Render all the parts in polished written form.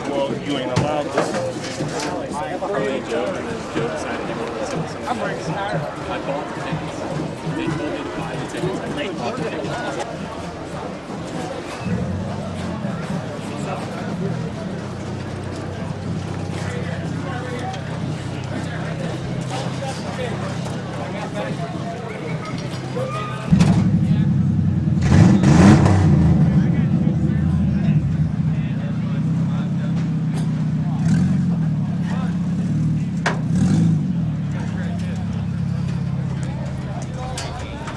Well, you ain't allowed this. I'm breaking tired. I bought the tickets. They told me to buy the tickets. I late bought the tickets.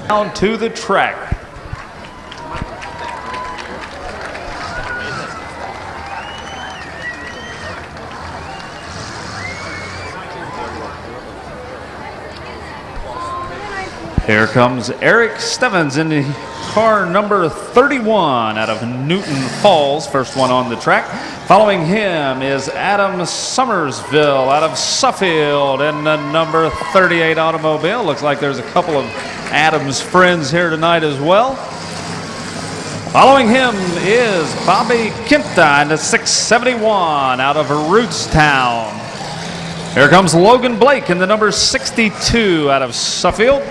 Down to the track. Here comes Eric Stevens in the car number 31 out of Newton Falls, first one on the track. Following him is Adam Summersville out of Suffield in the number 38 automobile. Looks like there's a couple of Adam's friends here tonight as well. Following him is Bobby Kempta in the 671 out of Rootstown. Here comes Logan Blake in the number 62 out of Suffield.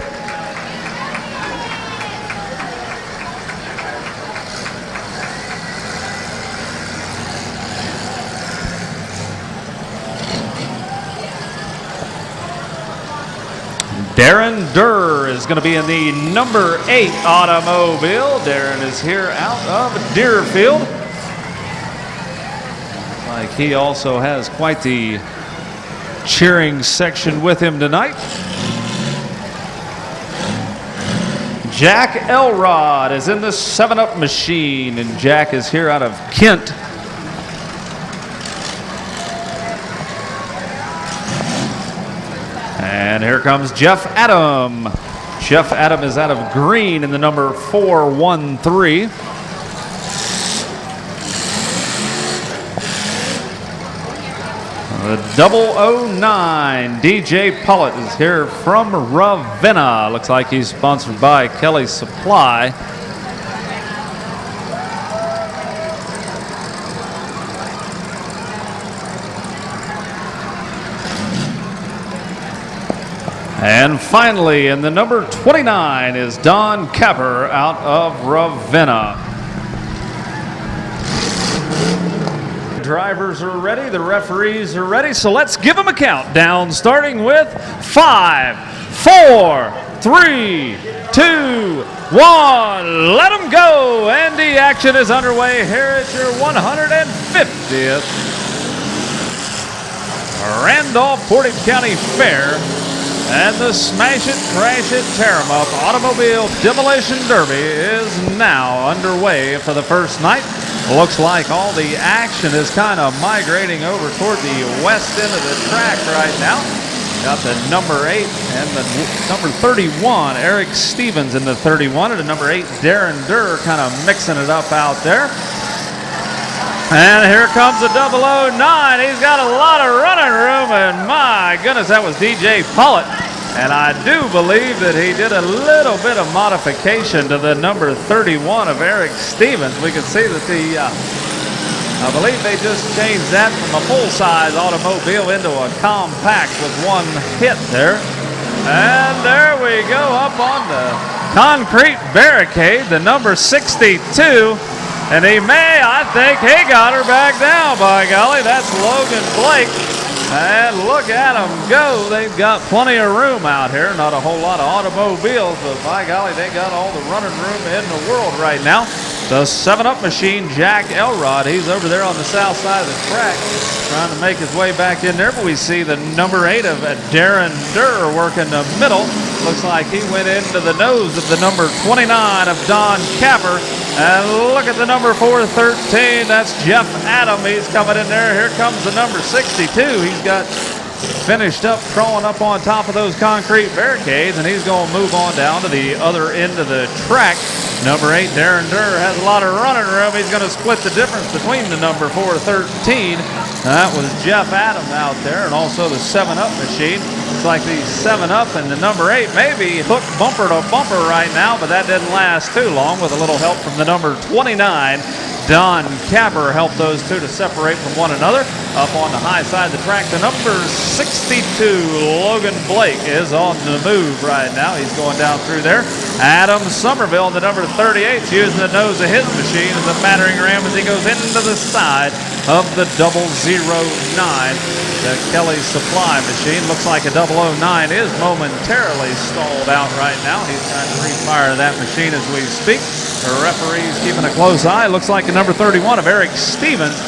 Darren Durr is going to be in the number 8 automobile. Darren is here out of Deerfield. Like he also has quite the cheering section with him tonight. Jack Elrod is in the 7-Up machine, and Jack is here out of Kent. And here comes Jeff Adam. Jeff Adam is out of Green in the number 413. The 009, DJ Pollitt is here from Ravenna. Looks like he's sponsored by Kelly Supply. And finally, in the number 29 is Don Capper out of Ravenna. Drivers are ready, the referees are ready, so let's give them a countdown, starting with 5, 4, 3, 2, 1. Let them go, and the action is underway here at your 150th Randolph-Portage County Fair. And the Smash It, Crash It, Tear 'em Up Automobile Demolition Derby is now underway for the first night. Looks like all the action is kind of migrating over toward the west end of the track right now. Got the number 8 and the number 31, Eric Stevens in the 31, and the number 8, Darren Durr, kind of mixing it up out there. And here comes a 009. He's got a lot of running room, and my goodness, that was DJ Pollitt. And I do believe that he did a little bit of modification to the number 31 of Eric Stevens. We can see that I believe they just changed that from a full-size automobile into a compact with one hit there. And there we go up on the concrete barricade, the number 62. And I think he got her back down, by golly. That's Logan Blake. And look at them go. They've got plenty of room out here. Not a whole lot of automobiles, but by golly, they got all the running room in the world right now. The 7-Up machine, Jack Elrod, he's over there on the south side of the track trying to make his way back in there. But we see the number 8 of Darren Durr working the middle. Looks like he went into the nose of the number 29 of Don Capper. And look at the number 413. That's Jeff Adam. He's coming in there. Here comes the number 62. He's got finished up crawling up on top of those concrete barricades, and he's going to move on down to the other end of the track. Number 8, Darren Durr, has a lot of running room. He's going to split the difference between the number 413. That was Jeff Adam out there, and also the 7-Up machine. Looks like the 7-Up and the number 8 may be hooked bumper to bumper right now, but that didn't last too long with a little help from the number 29. Don Capper helped those two to separate from one another. Up on the high side of the track, the number 62, Logan Blake, is on the move right now. He's going down through there. Adam Somerville, the number 38, is using the nose of his machine as a battering ram as he goes into the side of the 009. The Kelly Supply machine. Looks like a 009 is momentarily stalled out right now. He's trying to refire that machine as we speak. The referee's keeping a close eye. Looks like the number 31 of Eric Stevens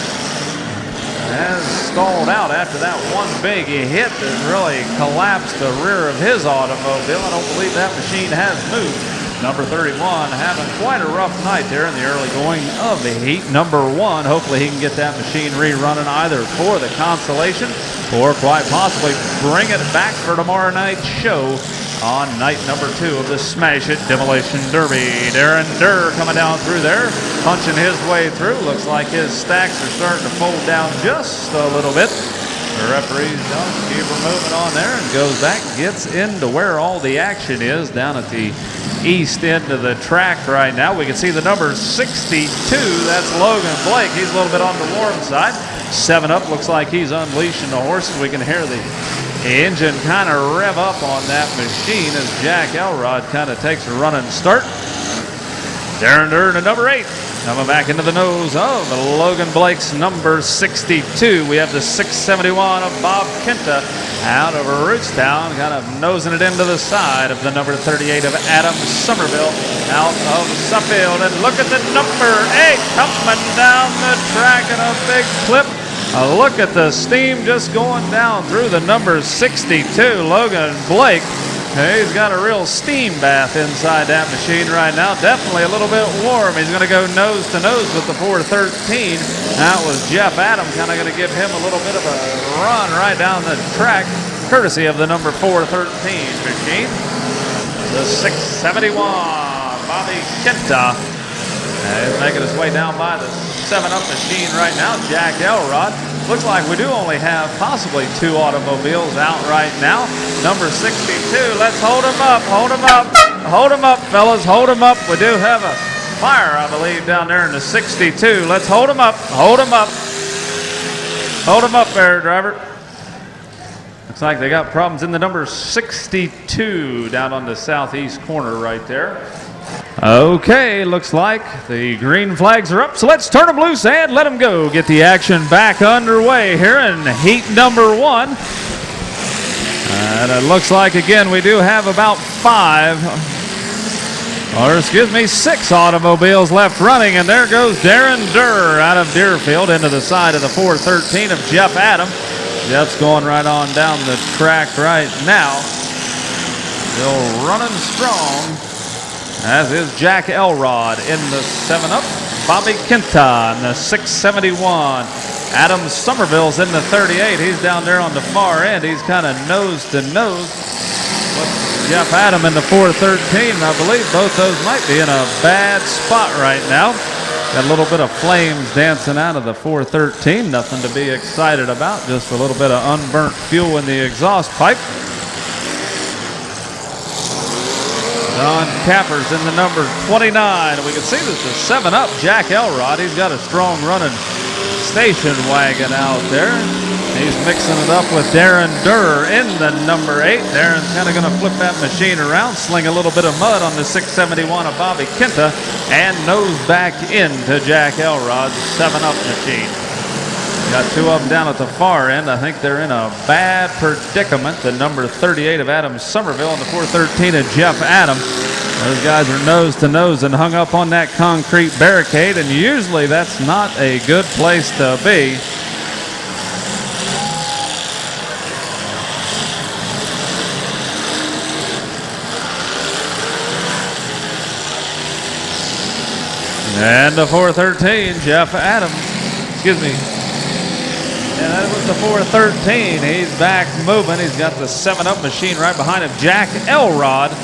has stalled out after that one big hit that really collapsed the rear of his automobile. I don't believe that machine has moved. Number 31 having quite a rough night there in the early going of the heat. Number 1, hopefully he can get that machine rerunning either for the consolation or quite possibly bring it back for tomorrow night's show on night number 2 of the Smash It Demolition Derby. Darren Durr coming down through there, punching his way through. Looks like his stacks are starting to fold down just a little bit. The referee's done. Keep her moving on there and goes back, gets into where all the action is down at the east end of the track right now. We can see the number 62. That's Logan Blake. He's a little bit on the warm side. 7-Up looks like he's unleashing the horses. We can hear the engine kind of rev up on that machine as Jack Elrod kind of takes a running start. Darren Durr to number 8. Coming back into the nose of Logan Blake's number 62. We have the 671 of Bob Kenta out of Rootstown, kind of nosing it into the side of the number 38 of Adam Somerville out of Suffield. And look at the number 8 coming down the track in a big clip. Look at the steam just going down through the number 62, Logan Blake. He's got a real steam bath inside that machine right now. Definitely a little bit warm. He's going to go nose to nose with the 413. That was Jeff Adam, kind of going to give him a little bit of a run right down the track, courtesy of the number 413 machine. The 671, Bobby Kenta, is making his way down by the 7-Up machine right now. Jack Elrod. Looks like we do only have possibly 2 automobiles out right now. Number 62, let's hold him up, hold him up, hold him up, fellas, hold him up. We do have a fire, I believe, down there in the 62. Let's hold him up, hold him up. Hold him up there, driver. Looks like they got problems in the number 62 down on the southeast corner right there. Okay, looks like the green flags are up, so let's turn them loose and let them go. Get the action back underway here in heat number 1. And it looks like, again, we do have about 6 automobiles left running, and there goes Darren Durr out of Deerfield into the side of the 413 of Jeff Adam. Jeff's going right on down the track right now. Still running strong, as is Jack Elrod in the 7-Up. Bobby Kenta in the 671. Adam Somerville's in the 38. He's down there on the far end. He's kind of nose to nose with Jeff Adam in the 413. I believe both those might be in a bad spot right now. Got a little bit of flames dancing out of the 413. Nothing to be excited about. Just a little bit of unburnt fuel in the exhaust pipe. Don Capper's in the number 29. We can see that the 7-Up Jack Elrod, he's got a strong running station wagon out there. He's mixing it up with Darren Durr in the number 8. Darren's kind of going to flip that machine around, sling a little bit of mud on the 671 of Bobby Kenta, and nose back into Jack Elrod's 7-Up machine. Got two of them down at the far end. I think they're in a bad predicament. The number 38 of Adam Somerville and the 413 of Jeff Adam. Those guys are nose to nose and hung up on that concrete barricade, and usually that's not a good place to be. And the 413, Jeff Adams, excuse me. And that was the 413. He's back moving. He's got the 7-Up machine right behind him. Jack Elrod. We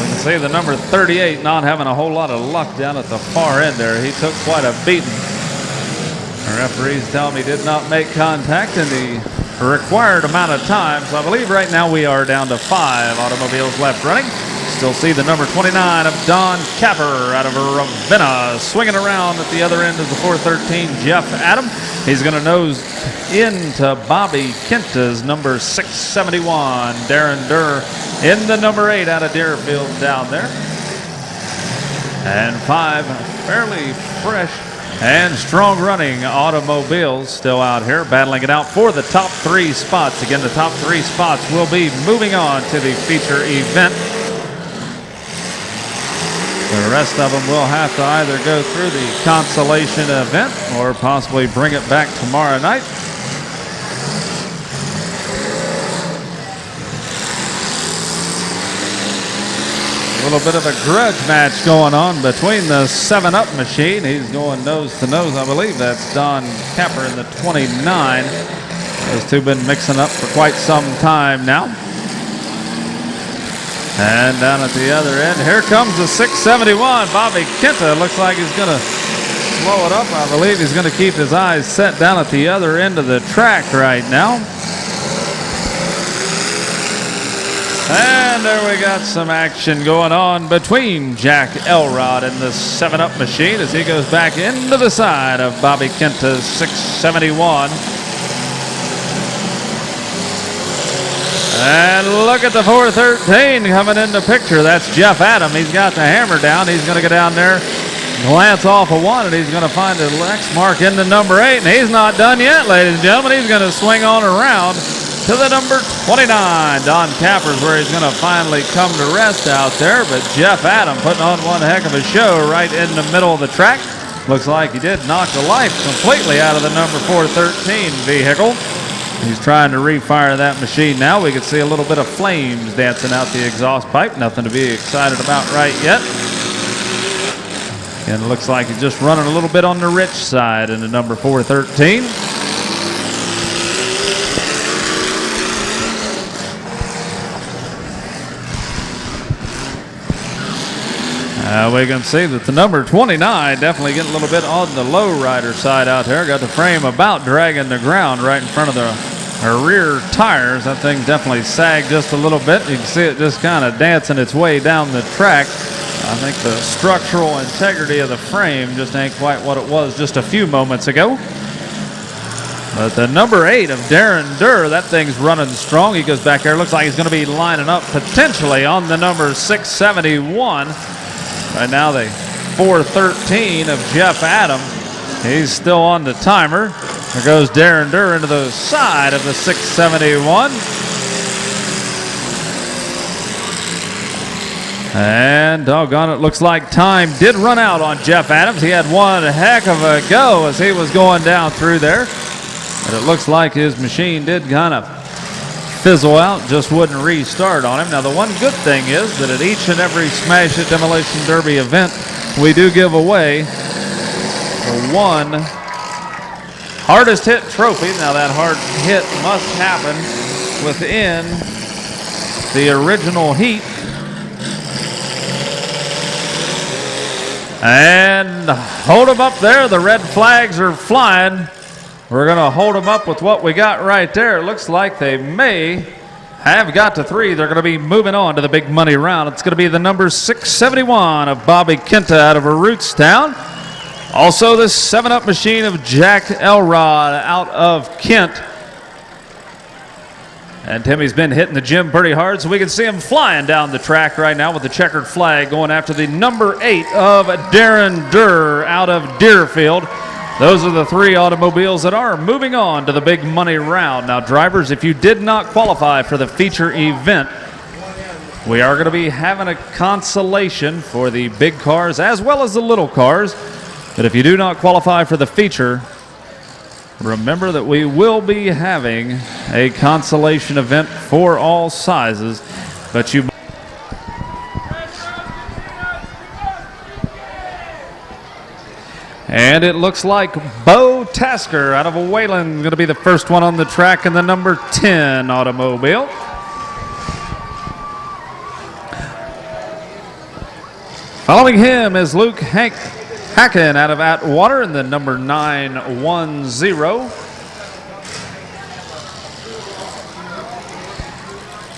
can see the number 38 not having a whole lot of luck down at the far end there. He took quite a beating. The referees tell me he did not make contact in the required amount of time. So I believe right now we are down to 5 automobiles left running. Still see the number 29 of Don Capper out of Ravenna swinging around at the other end of the 413, Jeff Adam. He's going to nose into Bobby Kenta's number 671, Darren Durr in the number 8 out of Deerfield down there. And 5 fairly fresh and strong running automobiles still out here battling it out for the top 3 spots. Again, the top 3 spots will be moving on to the feature event. The rest of them will have to either go through the consolation event or possibly bring it back tomorrow night. A little bit of a grudge match going on between the 7-Up machine. He's going nose to nose. I believe that's Don Capper in the 29. Those two been mixing up for quite some time now. And down at the other end, here comes the 671. Bobby Kenta looks like he's going to slow it up. I believe he's going to keep his eyes set down at the other end of the track right now. And there we got some action going on between Jack Elrod and the 7-Up machine as he goes back into the side of Bobby Kenta's 671. And look at the 413 coming into picture. That's Jeff Adam. He's got the hammer down. He's going to go down there, glance off of one, and he's going to find the X mark in the number 8. And he's not done yet, ladies and gentlemen. He's going to swing on around to the number 29. Don Capper's where he's going to finally come to rest out there. But Jeff Adam putting on one heck of a show right in the middle of the track. Looks like he did knock the life completely out of the number 413 vehicle. He's trying to refire that machine now. We can see a little bit of flames dancing out the exhaust pipe. Nothing to be excited about right yet. And it looks like he's just running a little bit on the rich side in the number 413. We can see that the number 29 definitely getting a little bit on the low rider side out there. Got the frame about dragging the ground right in front of the rear tires. That thing definitely sagged just a little bit. You can see it just kind of dancing its way down the track. I think the structural integrity of the frame just ain't quite what it was just a few moments ago. But the number 8 of Darren Durr, that thing's running strong. He goes back there. Looks like he's going to be lining up potentially on the number 671. Right now, the 413 of Jeff Adam. He's still on the timer. There goes Darren Durr into the side of the 671. And doggone it, looks like time did run out on Jeff Adams. He had one heck of a go as he was going down through there. But it looks like his machine did kind of fizzle out, just wouldn't restart on him. Now, the one good thing is that at each and every Smash It Demolition Derby event, we do give away the one hardest hit trophy. Now, that hard hit must happen within the original heat. And hold them up there. The red flags are flying. We're going to hold them up with what we got right there. It looks like they may have got to 3. They're going to be moving on to the big money round. It's going to be the number 671 of Bobby Kenta out of Rootstown. Also the 7-Up machine of Jack Elrod out of Kent. And Timmy's been hitting the gym pretty hard, so we can see him flying down the track right now with the checkered flag going after the number 8 of Darren Durr out of Deerfield. Those are the 3 automobiles that are moving on to the big money round. Now, drivers, if you did not qualify for the feature event, we are going to be having a consolation for the big cars as well as the little cars. But if you do not qualify for the feature, remember that we will be having a consolation event for all sizes, but you... And it looks like Bo Tasker out of Wayland going to be the first one on the track in the number 10 automobile. Following him is Luke Hacken out of Atwater in the number 910.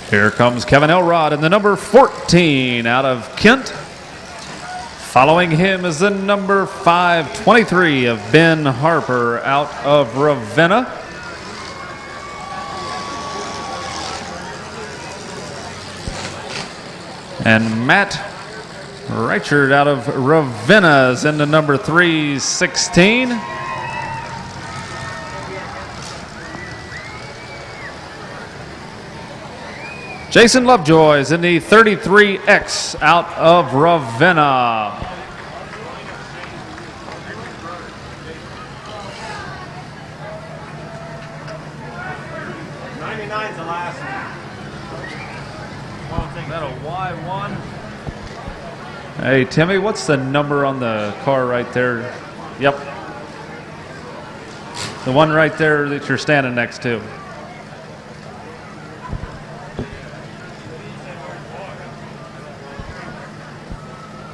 Here comes Kevin Elrod in the number 14 out of Kent. Following him is the number 523 of Ben Harper out of Ravenna. And Matt Reichard out of Ravenna is in the number 316. Jason Lovejoy is in the 33X out of Ravenna. '99's the last one. Is that a Y1? Hey, Timmy, what's the number on the car right there? Yep. The one right there that you're standing next to.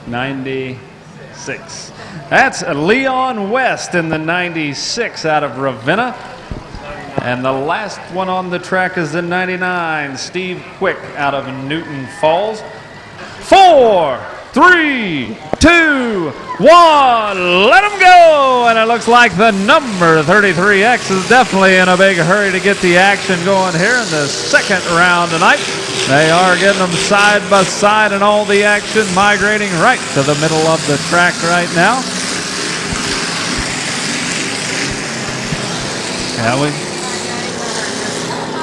'96. That's Leon West in the 96 out of Ravenna. And the last one on the track is the 99, Steve Quick out of Newton Falls. 4, 3, 2, 1, let them go! And it looks like the number 33X is definitely in a big hurry to get the action going here in the second round tonight. They are getting them side by side, and all the action migrating right to the middle of the track right now. Shall we?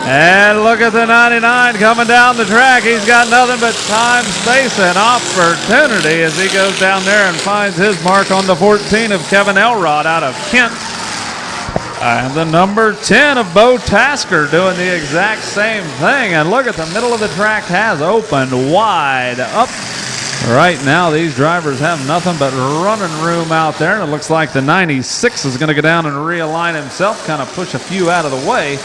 And look at the 99 coming down the track. He's got nothing but time, space, and opportunity as he goes down there and finds his mark on the 14 of Kevin Elrod out of Kent. And the number 10 of Bo Tasker doing the exact same thing. And look at the middle of the track has opened wide up. Right now, these drivers have nothing but running room out there. And it looks like the 96 is going to go down and realign himself, kind of push a few out of the way.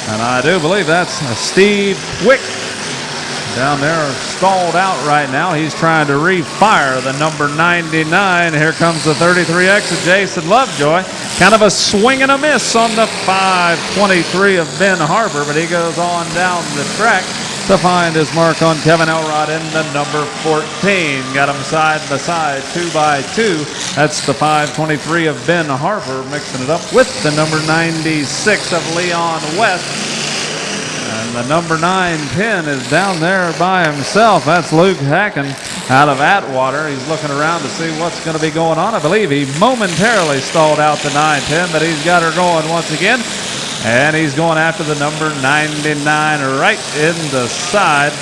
And I do believe that's Steve Quick down there stalled out right now. He's trying to refire the number 99. Here comes the 33X of Jason Lovejoy. Kind of a swing and a miss on the 523 of Ben Harper, but he goes on down the track to find his mark on Kevin Elrod in the number 14. Got him side by side, 2 by 2. That's the 523 of Ben Harper mixing it up with the number 96 of Leon West. And the number 910 is down there by himself. That's Luke Hacken out of Atwater. He's looking around to see what's going to be going on. I believe he momentarily stalled out the 910, but he's got her going once again. And he's going after the number 99 right in the side.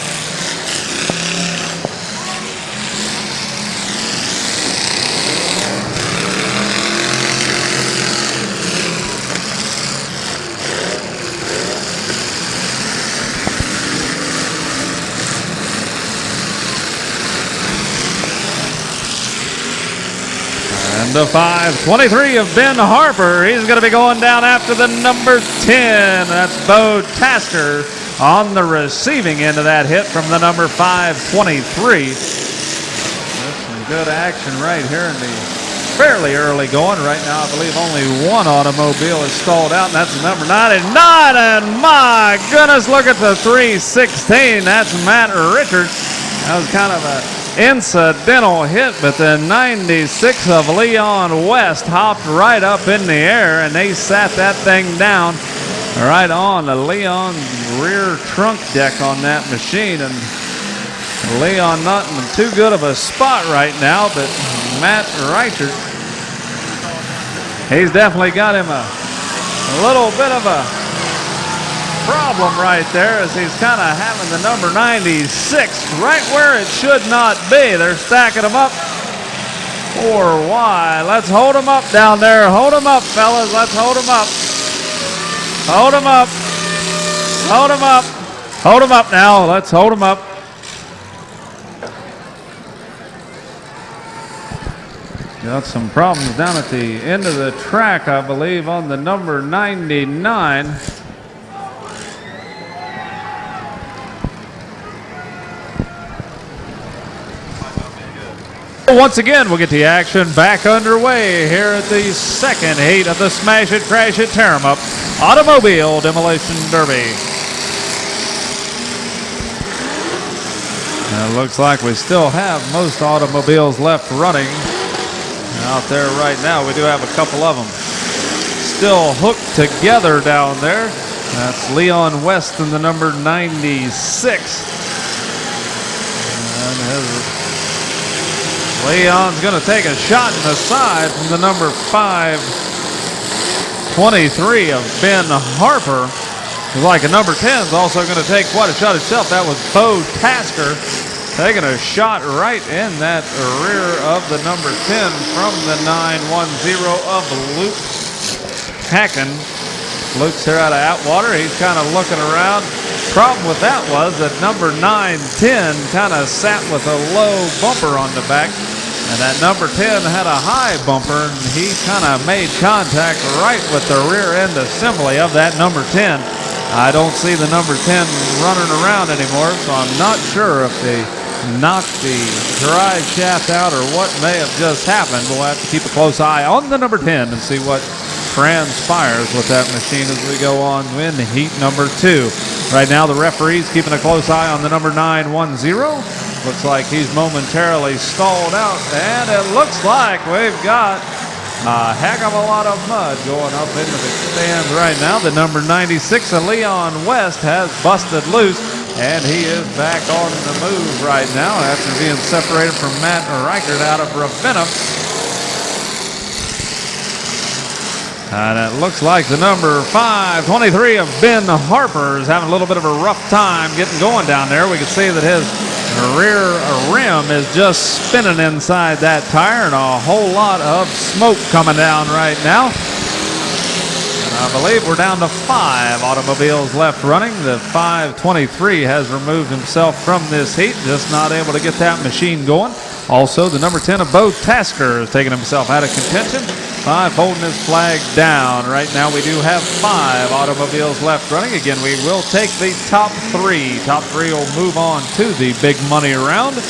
And the 523 of Ben Harper, he's going to be going down after the number 10. That's Bo Tasker on the receiving end of that hit from the number 523. good action right here in the fairly early going. Right now, I believe only one automobile is stalled out, and that's number 99. And my goodness, look at the 316. That's Matt Richards. That was kind of an incidental hit, but the 96 of Leon West hopped right up in the air, and they sat that thing down right on the Leon rear trunk deck on that machine. And Leon not in too good of a spot right now, but Matt Reichert, he's definitely got him a little bit of a problem right there, as he's kind of having the number 96 right where it should not be. They're stacking them up. Or why? Let's hold them up down there. Hold them up, fellas. Let's hold them up. Hold them up. Hold them up. Hold them up now. Let's hold them up. Got some problems down at the end of the track, I believe, on the number 99. Once again, we'll get the action back underway here at the second heat of the Smash It, Crash It, Tear 'em Up Automobile Demolition Derby. And it looks like we still have most automobiles left running out there right now. We do have a couple of them still hooked together down there. That's Leon West and the number 96. And Leon's going to take a shot in the side from the number 523 of Ben Harper. It's like a number 10 is also going to take quite a shot itself. That was Bo Tasker taking a shot right in that rear of the number 10 from the 910 of Luke Hacken. Luke's here out of Atwater. He's kind of looking around. Problem with that was that number 910 kind of sat with a low bumper on the back, and that number 10 had a high bumper, and he kind of made contact right with the rear end assembly of that number 10. I don't see the number 10 running around anymore, so I'm not sure if they knocked the drive shaft out or what may have just happened. We'll have to keep a close eye on the number 10 and see what transpires with that machine as we go on in heat number 2. Right now, the referee's keeping a close eye on the number 910. Looks like he's momentarily stalled out, and it looks like we've got a heck of a lot of mud going up into the stands right now. The number 96 of Leon West has busted loose, and he is back on the move right now after being separated from Matt Reichert out of Ravenna. And it looks like the number 523 of Ben Harper is having a little bit of a rough time getting going down there. We can see that his rear rim is just spinning inside that tire, and a whole lot of smoke coming down right now. And I believe we're down to 5 automobiles left running. The 523 has removed himself from this heat, just not able to get that machine going. Also, the number 10 of Bo Tasker is taking himself out of contention. 5 holding his flag down. Right now we do have 5 automobiles left running. Again, we will take the top 3. Top 3 will move on to the big money round.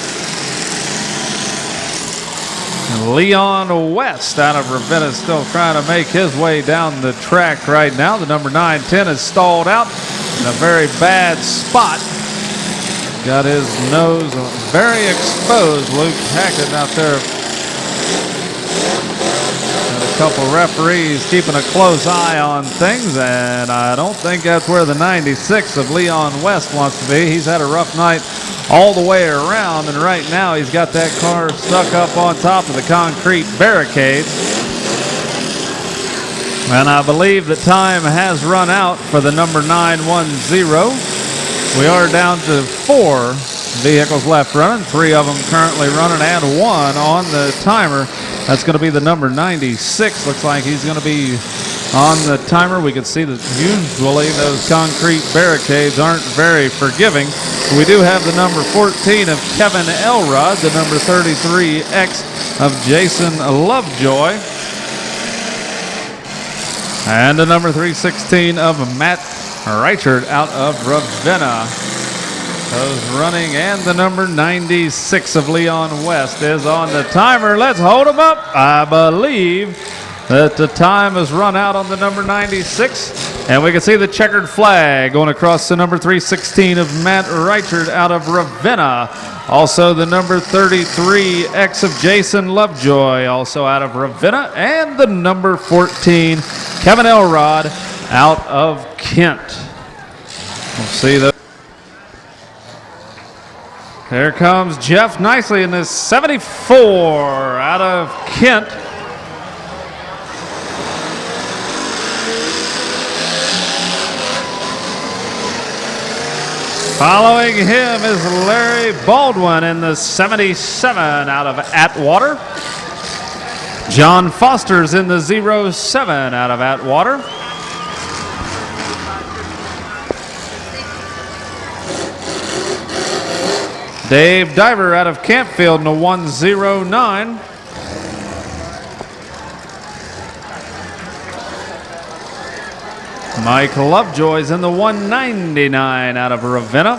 And Leon West out of Ravenna is still trying to make his way down the track right now. The number 910 is stalled out in a very bad spot. Got his nose very exposed. Luke Hackett out there. A couple referees keeping a close eye on things, and I don't think that's where the 96 of Leon West wants to be. He's had a rough night all the way around, and right now he's got that car stuck up on top of the concrete barricades. And I believe the time has run out for the number 910. We are down to 4 vehicles left running, 3 of them currently running and 1 on the timer. That's going to be the number 96. Looks like he's going to be on the timer. We can see that usually those concrete barricades aren't very forgiving. We do have the number 14 of Kevin Elrod, the number 33X of Jason Lovejoy, and the number 316 of Matt Reichert out of Ravenna. Those running, and the number 96 of Leon West is on the timer. Let's hold him up. I believe that the time has run out on the number 96, and we can see the checkered flag going across the number 316 of Matt Reichard out of Ravenna. Also the number 33 X of Jason Lovejoy, also out of Ravenna, and the number 14 Kevin Elrod out of Kent. We'll see the. There comes Jeff Nicely in this 74 out of Kent. Following him is Larry Baldwin in the 77 out of Atwater. John Foster's in the 07 out of Atwater. Dave Diver out of Campfield in the 109. Mike Lovejoy's in the 199 out of Ravenna.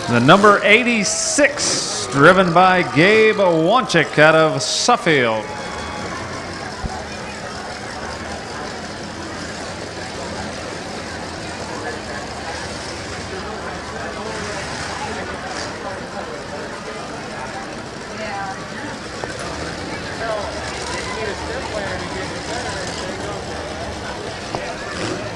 The number 86, driven by Gabe Wanchik out of Suffield.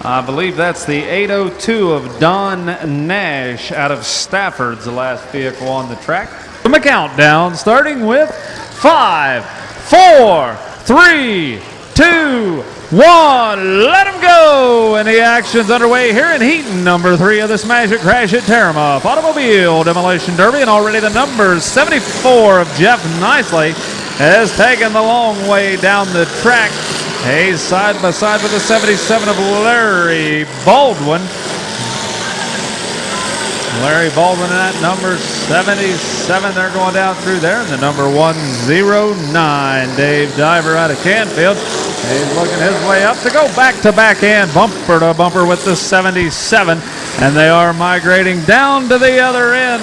I believe that's the 802 of Don Nash out of Stafford's the last vehicle on the track. From a countdown, starting with 5, 4, 3, 2, 1. Let him go! And the action's underway here in Heaton, number 3 of the Smash It Crash It Tear 'em Up Automobile Demolition Derby. And already the number 74 of Jeff Nicely has taken the long way down the track. He's side by side with the 77 of Larry Baldwin. Larry Baldwin in that number 77. They're going down through there. And the number 109, Dave Diver out of Canfield. He's looking his way up to go back-to-back and bumper to bumper with the 77. And they are migrating down to the other end.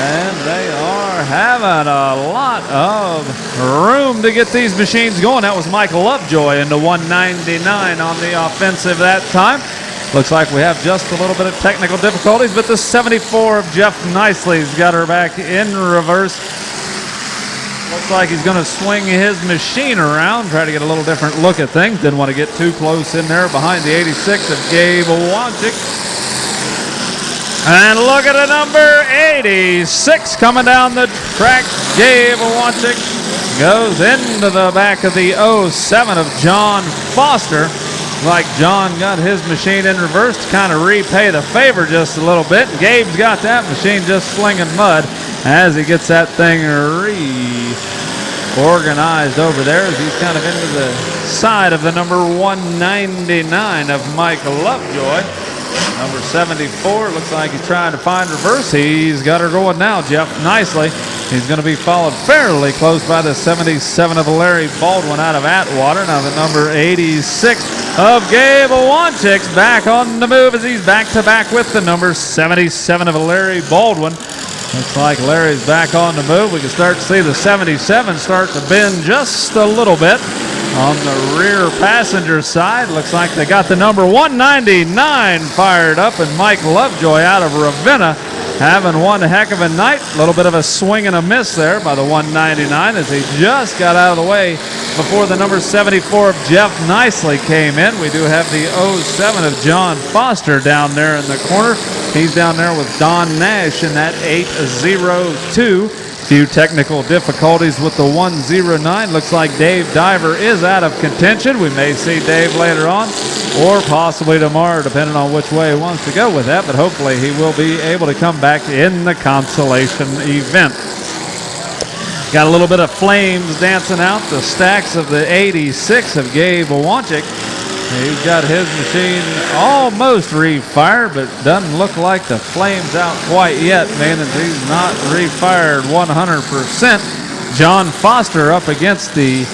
And they are having a lot of room to get these machines going. That was Michael Lovejoy in the 199 on the offensive that time. Looks like we have just a little bit of technical difficulties, but the 74 of Jeff Nicely's got her back in reverse. Looks like he's going to swing his machine around, try to get a little different look at things. Didn't want to get too close in there behind the 86 of Gabe Wanchik. And look at the number 86 coming down the track. Gabe Wanchik goes into the back of the 07 of John Foster. Like John got his machine in reverse to kind of repay the favor just a little bit. Gabe's got that machine just slinging mud as he gets that thing reorganized over there as he's kind of into the side of the number 199 of Mike Lovejoy. Number 74, looks like he's trying to find reverse. He's got her going now, Jeff Nicely. He's going to be followed fairly close by the 77 of Larry Baldwin out of Atwater. Now the number 86 of Gabe Wanchik's back on the move as he's back-to-back with the number 77 of Larry Baldwin. Looks like Larry's back on the move. We can start to see the 77 start to bend just a little bit. On the rear passenger side, looks like they got the number 199 fired up, and Mike Lovejoy out of Ravenna having one heck of a night. A little bit of a swing and a miss there by the 199 as he just got out of the way before the number 74 of Jeff Nicely came in. We do have the 07 of John Foster down there in the corner. He's down there with Don Nash in that 802. Few technical difficulties with the 109. Looks like Dave Diver is out of contention. We may see Dave later on or possibly tomorrow, depending on which way he wants to go with that. But hopefully he will be able to come back in the consolation event. Got a little bit of flames dancing out the stacks of the 86 of Gabe Wanchik. He's got his machine almost refired, but doesn't look like the flame's out quite yet, meaning he's not refired 100%. John Foster up against the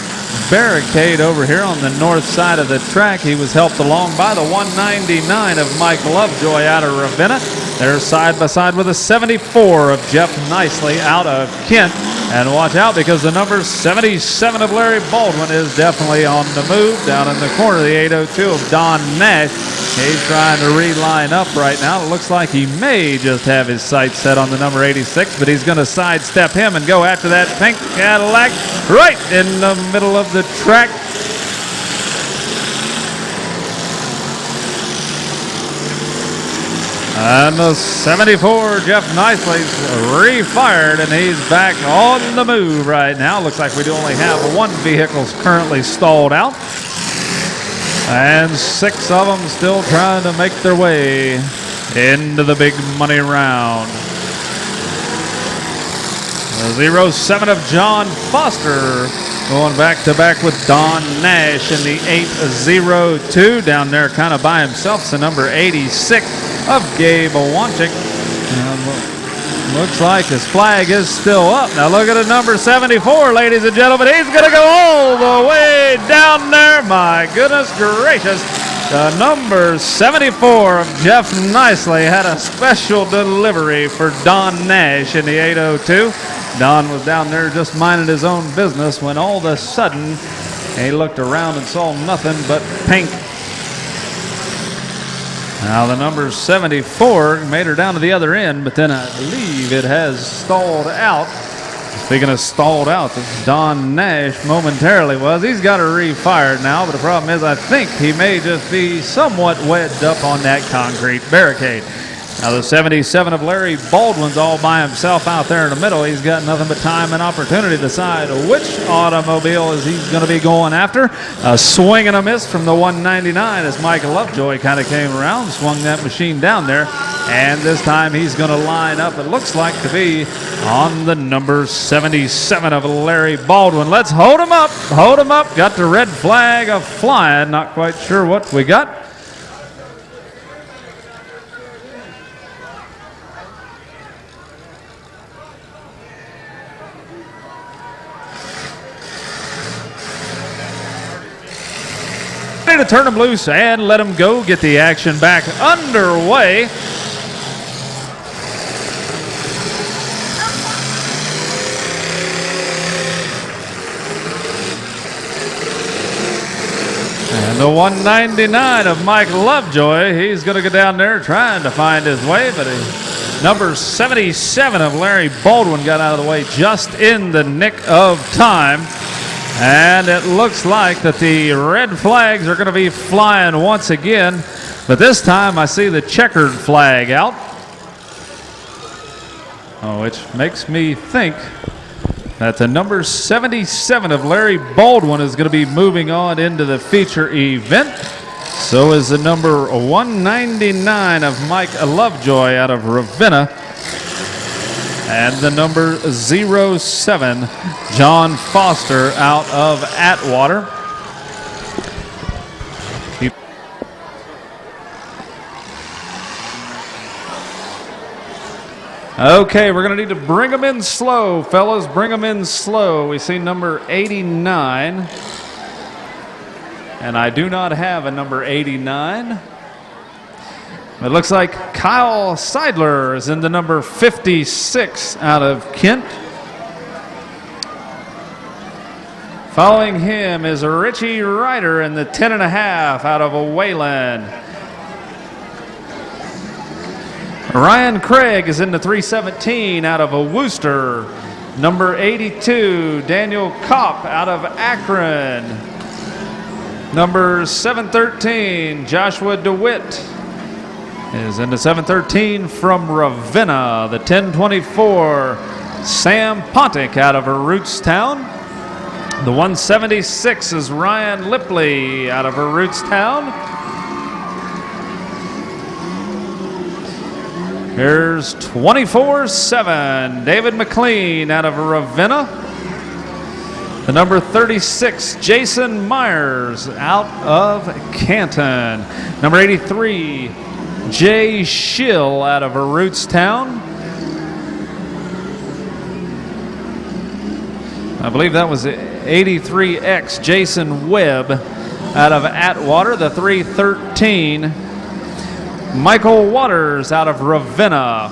barricade over here on the north side of the track. He was helped along by the 199 of Mike Lovejoy out of Ravenna. They're side by side with the 74 of Jeff Nicely out of Kent. And watch out, because the number 77 of Larry Baldwin is definitely on the move. Down in the corner, the 802 of Don Nash. He's trying to reline up right now. It looks like he may just have his sights set on the number 86, but he's going to sidestep him and go after that pink Cadillac right in the middle of the track. And the 74, Jeff Nicely's refired, and he's back on the move right now. Looks like we do only have one vehicle currently stalled out. And 6 of them still trying to make their way into the big money round. The 07 of John Foster going back to back with Don Nash in the 802. Down there kind of by himself, it's the number 86 of Gabe Wanchik. Looks like his flag is still up. Now look at the number 74, ladies and gentlemen. He's going to go all the way down there. My goodness gracious. The number 74 of Jeff Nicely had a special delivery for Don Nash in the 802. Don was down there just minding his own business when all of a sudden he looked around and saw nothing but pink. Now the number 74 made her down to the other end, but then I believe it has stalled out. Speaking of stalled out, Don Nash momentarily was. He's got her refired now, but the problem is I think he may just be somewhat wedged up on that concrete barricade. Now the 77 of Larry Baldwin's all by himself out there in the middle. He's got nothing but time and opportunity to decide which automobile is he's going to be going after. A swing and a miss from the 199 as Mike Lovejoy kind of came around, swung that machine down there. And this time he's going to line up, it looks like, to be on the number 77 of Larry Baldwin. Let's hold him up. Hold him up. Got the red flag of flying. Not quite sure what we got. To turn him loose and let him go, get the action back underway. And the 199 of Mike Lovejoy, he's going to go down there trying to find his way, but number 77 of Larry Baldwin got out of the way just in the nick of time. And it looks like that the red flags are going to be flying once again, but this time I see the checkered flag out, which makes me think that the number 77 of Larry Baldwin is going to be moving on into the feature event. So is the number 199 of Mike Lovejoy out of Ravenna. And the number 07, John Foster out of Atwater. Okay, we're going to need to bring them in slow, fellas. Bring them in slow. We see number 89. And I do not have a number 89. It looks like Kyle Seidler is in the number 56 out of Kent. Following him is Richie Ryder in the 10.5 out of Wayland. Ryan Craig is in the 317 out of Worcester. Number 82, Daniel Kopp out of Akron. Number 713, Joshua DeWitt is in the 713 from Ravenna. The 1024, Sam Pontic out of Rootstown. The 176 is Ryan Lipley out of Rootstown. Here's 24-7, David McLean out of Ravenna. The number 36, Jason Myers out of Canton. Number 83, Jay Schill out of Rootstown. I believe that was 83X Jason Webb out of Atwater. The 313, Michael Waters out of Ravenna.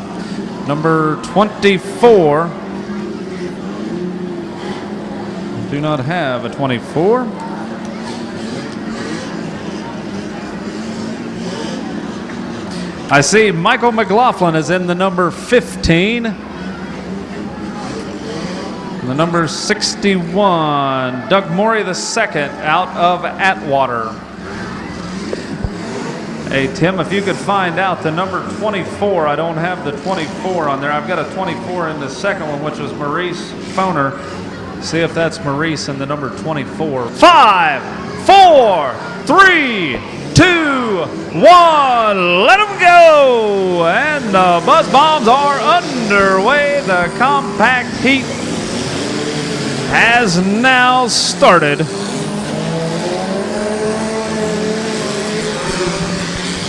Number 24. Do not have a 24. I see Michael McLaughlin is in the number 15. The number 61, Doug Morey II out of Atwater. Hey, Tim, if you could find out the number 24. I don't have the 24 on there. I've got a 24 in the second one, which was Maurice Foner. See if that's Maurice in the number 24. 5, 4, 3, 2, 1. Let them go! And the Buzz Bombs are underway. The compact heat has now started.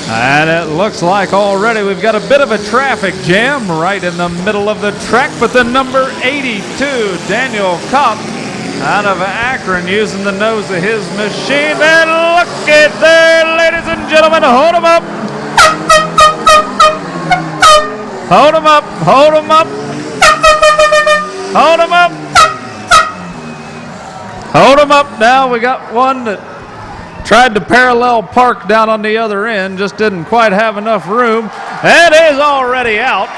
And it looks like already we've got a bit of a traffic jam right in the middle of the track, but the number 82, Daniel Kopp, out of Akron, using the nose of his machine. And look at there, ladies and gentlemen, hold him up. Hold him up, hold him up. Hold him up. Hold him up now. We got one that tried to parallel park down on the other end, just didn't quite have enough room, and is already out.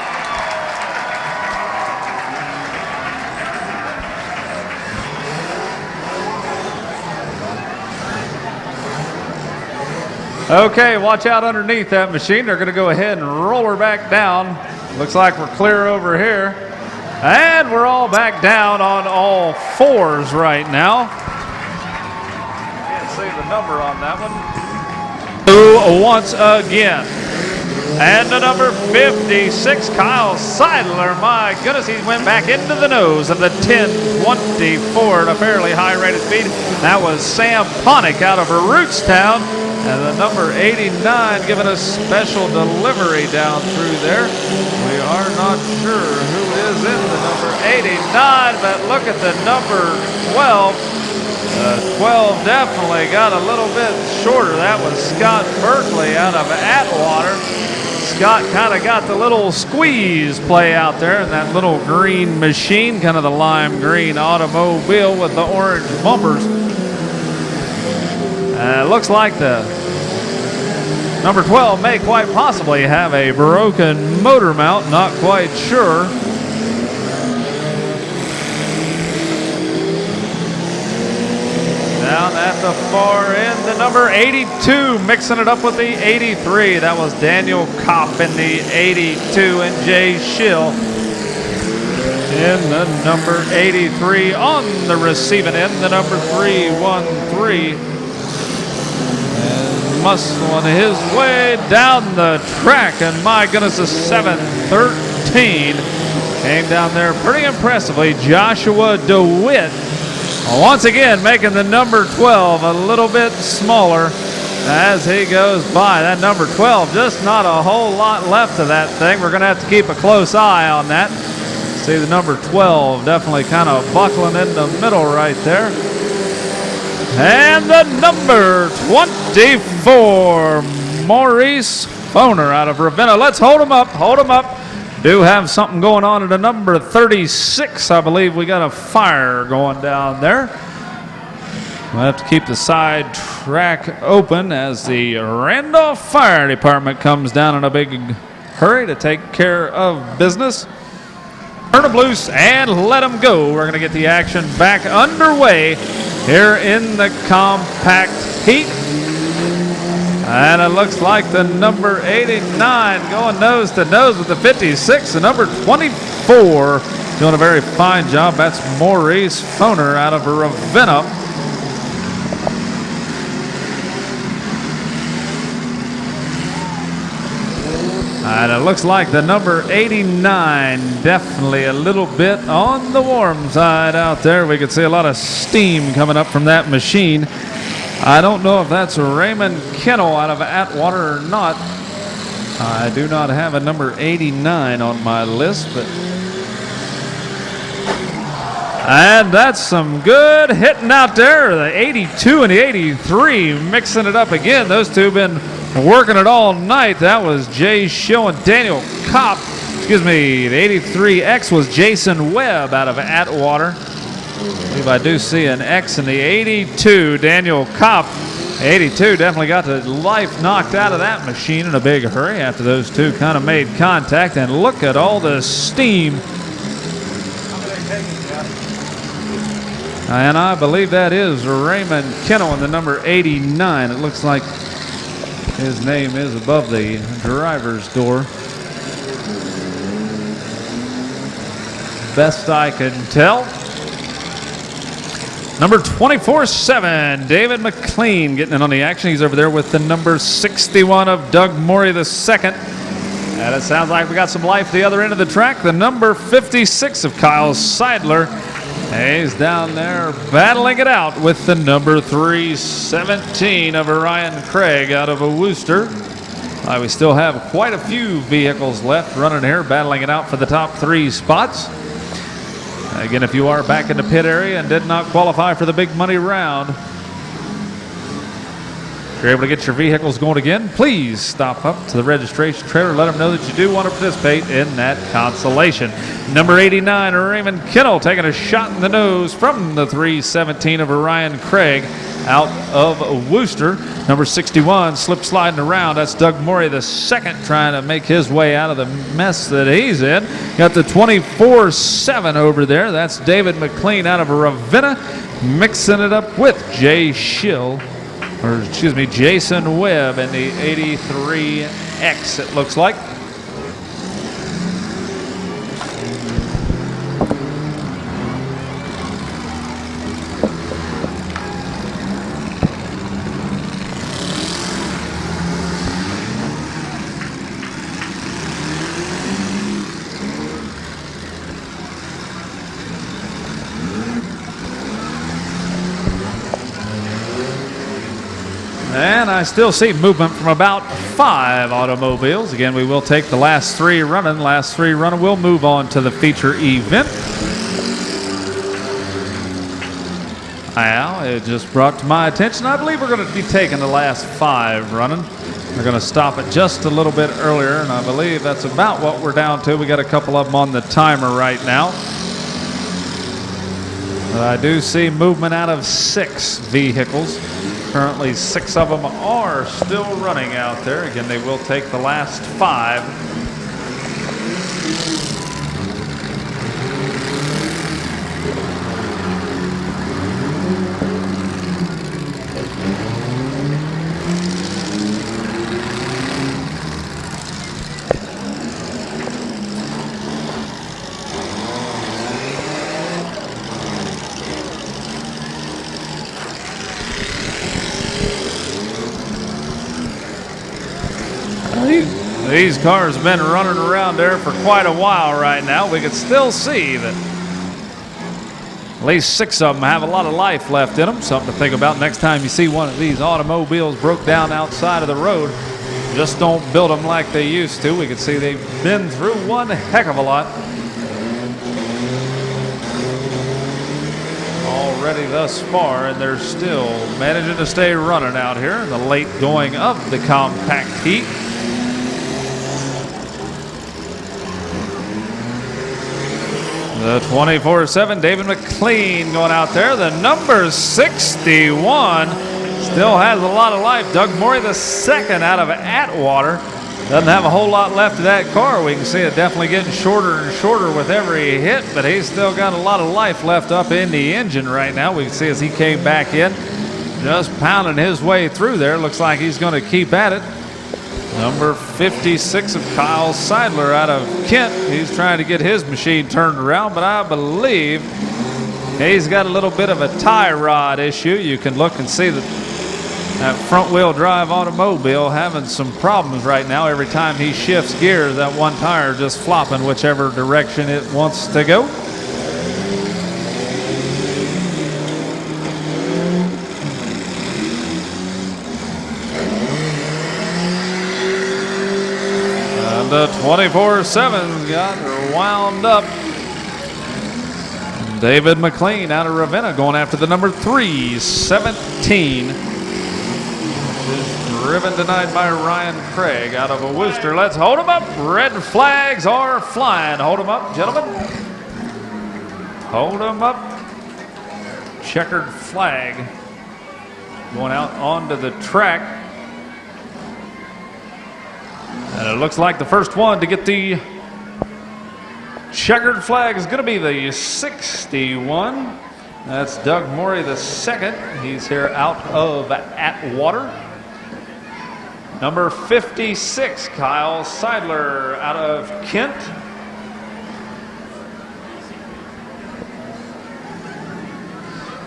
Okay, watch out underneath that machine. They're going to go ahead and roll her back down. Looks like we're clear over here. And we're all back down on all fours right now. Can't see the number on that one. Once again. And the number 56, Kyle Seidler. My goodness, he went back into the nose of the 1024 at a fairly high rate of speed. That was Sam Ponick out of Rootstown. And the number 89 giving us special delivery down through there. We are not sure who is in the number 89, but look at the number 12. 12 definitely got a little bit shorter. That was Scott Berkeley out of Atwater. Scott kind of got the little squeeze play out there in that little green machine, kind of the lime green automobile with the orange bumpers. Looks like the number 12 may quite possibly have a broken motor mount, not quite sure. Down at the far end, the number 82, mixing it up with the 83. That was Daniel Kopp in the 82 and Jay Schill in the number 83. On the receiving end, the number 313. Muscling his way down the track, and my goodness, the 713 came down there pretty impressively. Joshua DeWitt once again making the number 12 a little bit smaller as he goes by. That number 12, just not a whole lot left of that thing. We're going to have to keep a close eye on that. See the number 12 definitely kind of buckling in the middle right there. And the number 24, Maurice Foner out of Ravenna. Let's hold him up, hold him up. Do have something going on at a number 36. I believe we got a fire going down there. We'll have to keep the side track open as the Randolph Fire Department comes down in a big hurry to take care of business. Turn them loose and let them go. We're going to get the action back underway here in the compact heat. And it looks like the number 89 going nose to nose with the 56. The number 24 doing a very fine job. That's Maurice Foner out of Ravenna. And it looks like the number 89 definitely a little bit on the warm side out there. We could see a lot of steam coming up from that machine. I don't know if that's Raymond Kennel out of Atwater or not. I do not have a number 89 on my list, but And that's some good hitting out there. The 82 and the 83 mixing it up again. Those two have been working it all night. That was Jay Schill and Daniel Kopp. Excuse me, the 83X was Jason Webb out of Atwater. I believe I do see an X in the 82, Daniel Kopp. 82 definitely got the life knocked out of that machine in a big hurry after those two kind of made contact. And look at all the steam. And I believe that is Raymond Kennel in the number 89. It looks like his name is above the driver's door. Best I can tell. Number 24-7, David McLean getting in on the action. He's over there with the number 61 of Doug Morey II. And it sounds like we got some life at the other end of the track. The number 56 of Kyle Seidler. He's down there battling it out with the number 317 of Orion Craig out of Worcester. We still have quite a few vehicles left running here, battling it out for the top 3 spots. Again, if you are back in the pit area and did not qualify for the big money round, if you're able to get your vehicles going again, please stop up to the registration trailer. Let them know that you do want to participate in that consolation. Number 89, Raymond Kennel, taking a shot in the nose from the 317 of Orion Craig out of Worcester. Number 61, slip sliding around. That's Doug Morey II trying to make his way out of the mess that he's in. Got the 24-7 over there. That's David McLean out of Ravenna, mixing it up with Jay Schill. Or excuse me, Jason Webb in the 83X, it looks like. And I still see movement from about 5 automobiles. Again, we will take the last 3 running. Last 3 running, we'll move on to the feature event. Now, it just brought to my attention, I believe we're going to be taking the last 5 running. We're going to stop it just a little bit earlier, and I believe that's about what we're down to. We got a couple of them on the timer right now. But I do see movement out of 6 vehicles. Currently, 6 of them are still running out there. Again, they will take the last 5. These cars have been running around there for quite a while right now. We can still see that at least 6 of them have a lot of life left in them. Something to think about next time you see one of these automobiles broke down outside of the road. Just don't build them like they used to. We can see they've been through one heck of a lot already thus far, and they're still managing to stay running out here in the late going of the compact heat. The 24-7, David McLean going out there. The number 61 still has a lot of life. Doug Morey II out of Atwater. Doesn't have a whole lot left of that car. We can see it definitely getting shorter and shorter with every hit, but he's still got a lot of life left up in the engine right now. We can see as he came back in, just pounding his way through there. Looks like he's going to keep at it. Number 56 of Kyle Seidler out of Kent. He's trying to get his machine turned around, but I believe he's got a little bit of a tie rod issue. You can look and see that front wheel drive automobile having some problems right now. Every time he shifts gears, that one tire just flopping whichever direction it wants to go. The 24-7 got wound up. David McLean out of Ravenna going after the number 317. Is driven tonight by Ryan Craig out of Worcester. Let's hold him up. Red flags are flying. Hold him up, gentlemen. Hold him up. Checkered flag going out onto the track. And it looks like the first one to get the checkered flag is going to be the 61. That's Doug Morey the second. He's here out of Atwater. Number 56, Kyle Seidler out of Kent.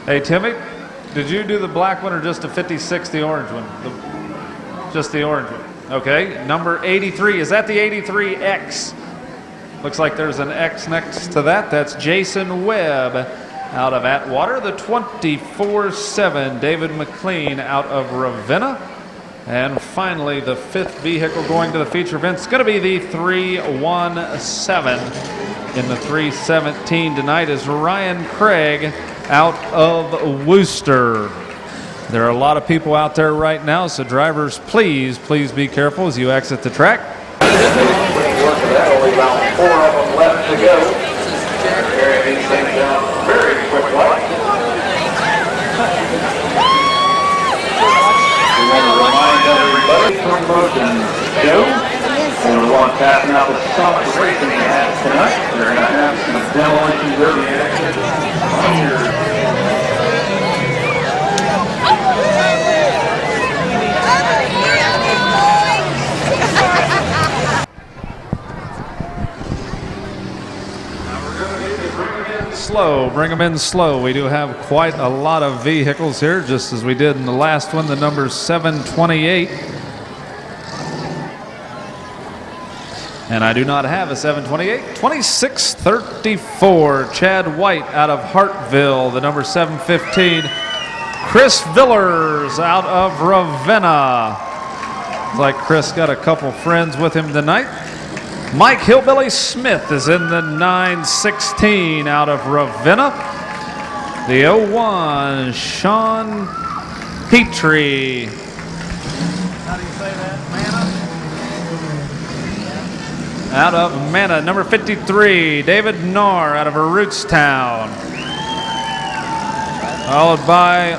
Hey, Timmy, did you do the black one or just the 56, the orange one? Just the orange one. Okay, number 83. Is that the 83X? Looks like there's an X next to that. That's Jason Webb out of Atwater. The 24-7, David McLean out of Ravenna. And finally, the fifth vehicle going to the feature event is going to be the 317. In the 317 tonight is Ryan Craig out of Worcester. There are a lot of people out there right now, so drivers, please be careful as you exit the track. Only about 4 of them left to go. Carrying these things down very quickly. We want to remind everybody from motion show. And we want passing out the Summit Racing hats tonight. They're going to have some demolition derby action on your. Bring them in slow. We do have quite a lot of vehicles here, just as we did in the last one, the number 728. And I do not have a 728. 2634, Chad White out of Hartville, the number 715. Chris Villers out of Ravenna. Looks like Chris got a couple friends with him tonight. Mike Hillbilly Smith is in the 916 out of Ravenna. The 01, Sean Petrie. How do you say that? Mana? Out of Mana. Number 53, David Narr out of Rootstown. Followed by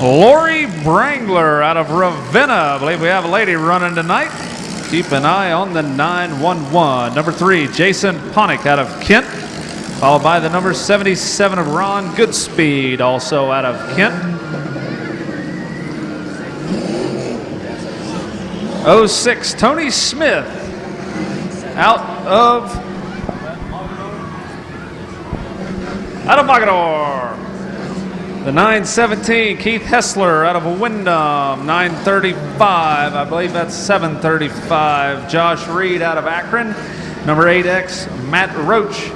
Lori Brangler out of Ravenna. I believe we have a lady running tonight. Keep an eye on the 911. Number 3, Jason Ponick out of Kent. Followed by the number 77 of Ron Goodspeed, also out of Kent. 06, Tony Smith out of Mogador. The 917, Keith Hessler out of Wyndham. 935, I believe that's 735, Josh Reed out of Akron. Number 8X, Matt Roach.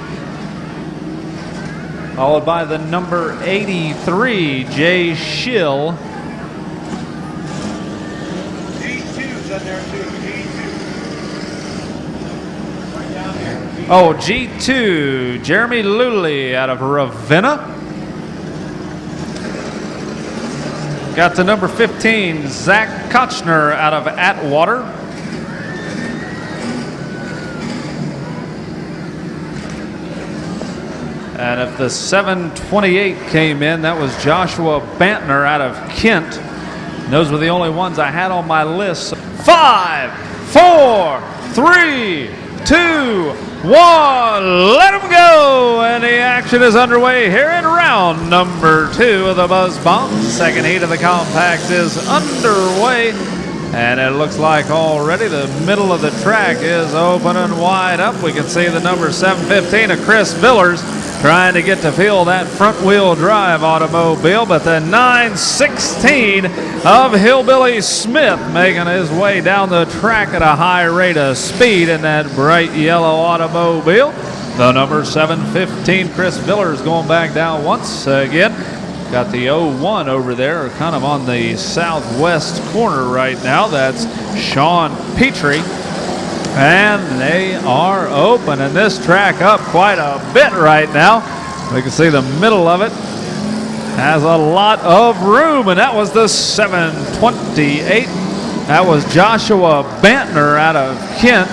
Followed by the number 83, Jay Schill. G2's in there too, G2. Right down here. Oh, G2, Jeremy Luley out of Ravenna. Got the number 15, Zach Kochner out of Atwater. And if the 728 came in, that was Joshua Bantner out of Kent. And those were the only ones I had on my list. 5, 4, 3, 2, 1, let them go! And the action is underway here in round number 2 of the Buzz Bomb. Second heat of the compact is underway. And it looks like already the middle of the track is open and wide up. We can see the number 715 of Chris Villers trying to get to feel that front-wheel drive automobile, but the 916 of Hillbilly Smith making his way down the track at a high rate of speed in that bright yellow automobile. The number 715, Chris Villers, going back down once again. Got the 01 over there, kind of on the southwest corner right now. That's Sean Petrie. And they are opening this track up quite a bit right now. We can see the middle of it has a lot of room, and that was the 728. That was Joshua Bantner out of Kent.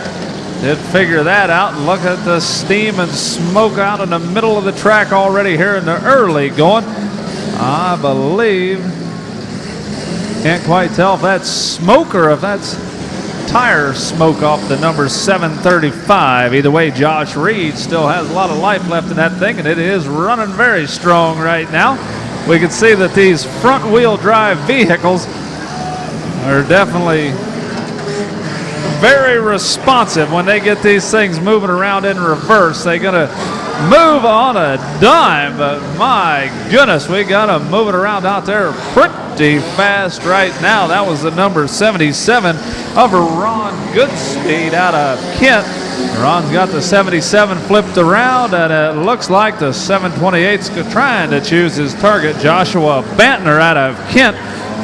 Did figure that out. Look at the steam and smoke out in the middle of the track already here in the early going. I believe, can't quite tell if that's smoke or if that's tire smoke off the number 735. Either way, Josh Reed still has a lot of life left in that thing, and it is running very strong right now. We can see that these front wheel drive vehicles are definitely very responsive when they get these things moving around in reverse. They're going to move on a dime, but my goodness, we got them moving around out there pretty fast right now. That was the number 77 of Ron Goodspeed out of Kent. Ron's got the 77 flipped around, and it looks like the 728's trying to choose his target, Joshua Bantner out of Kent.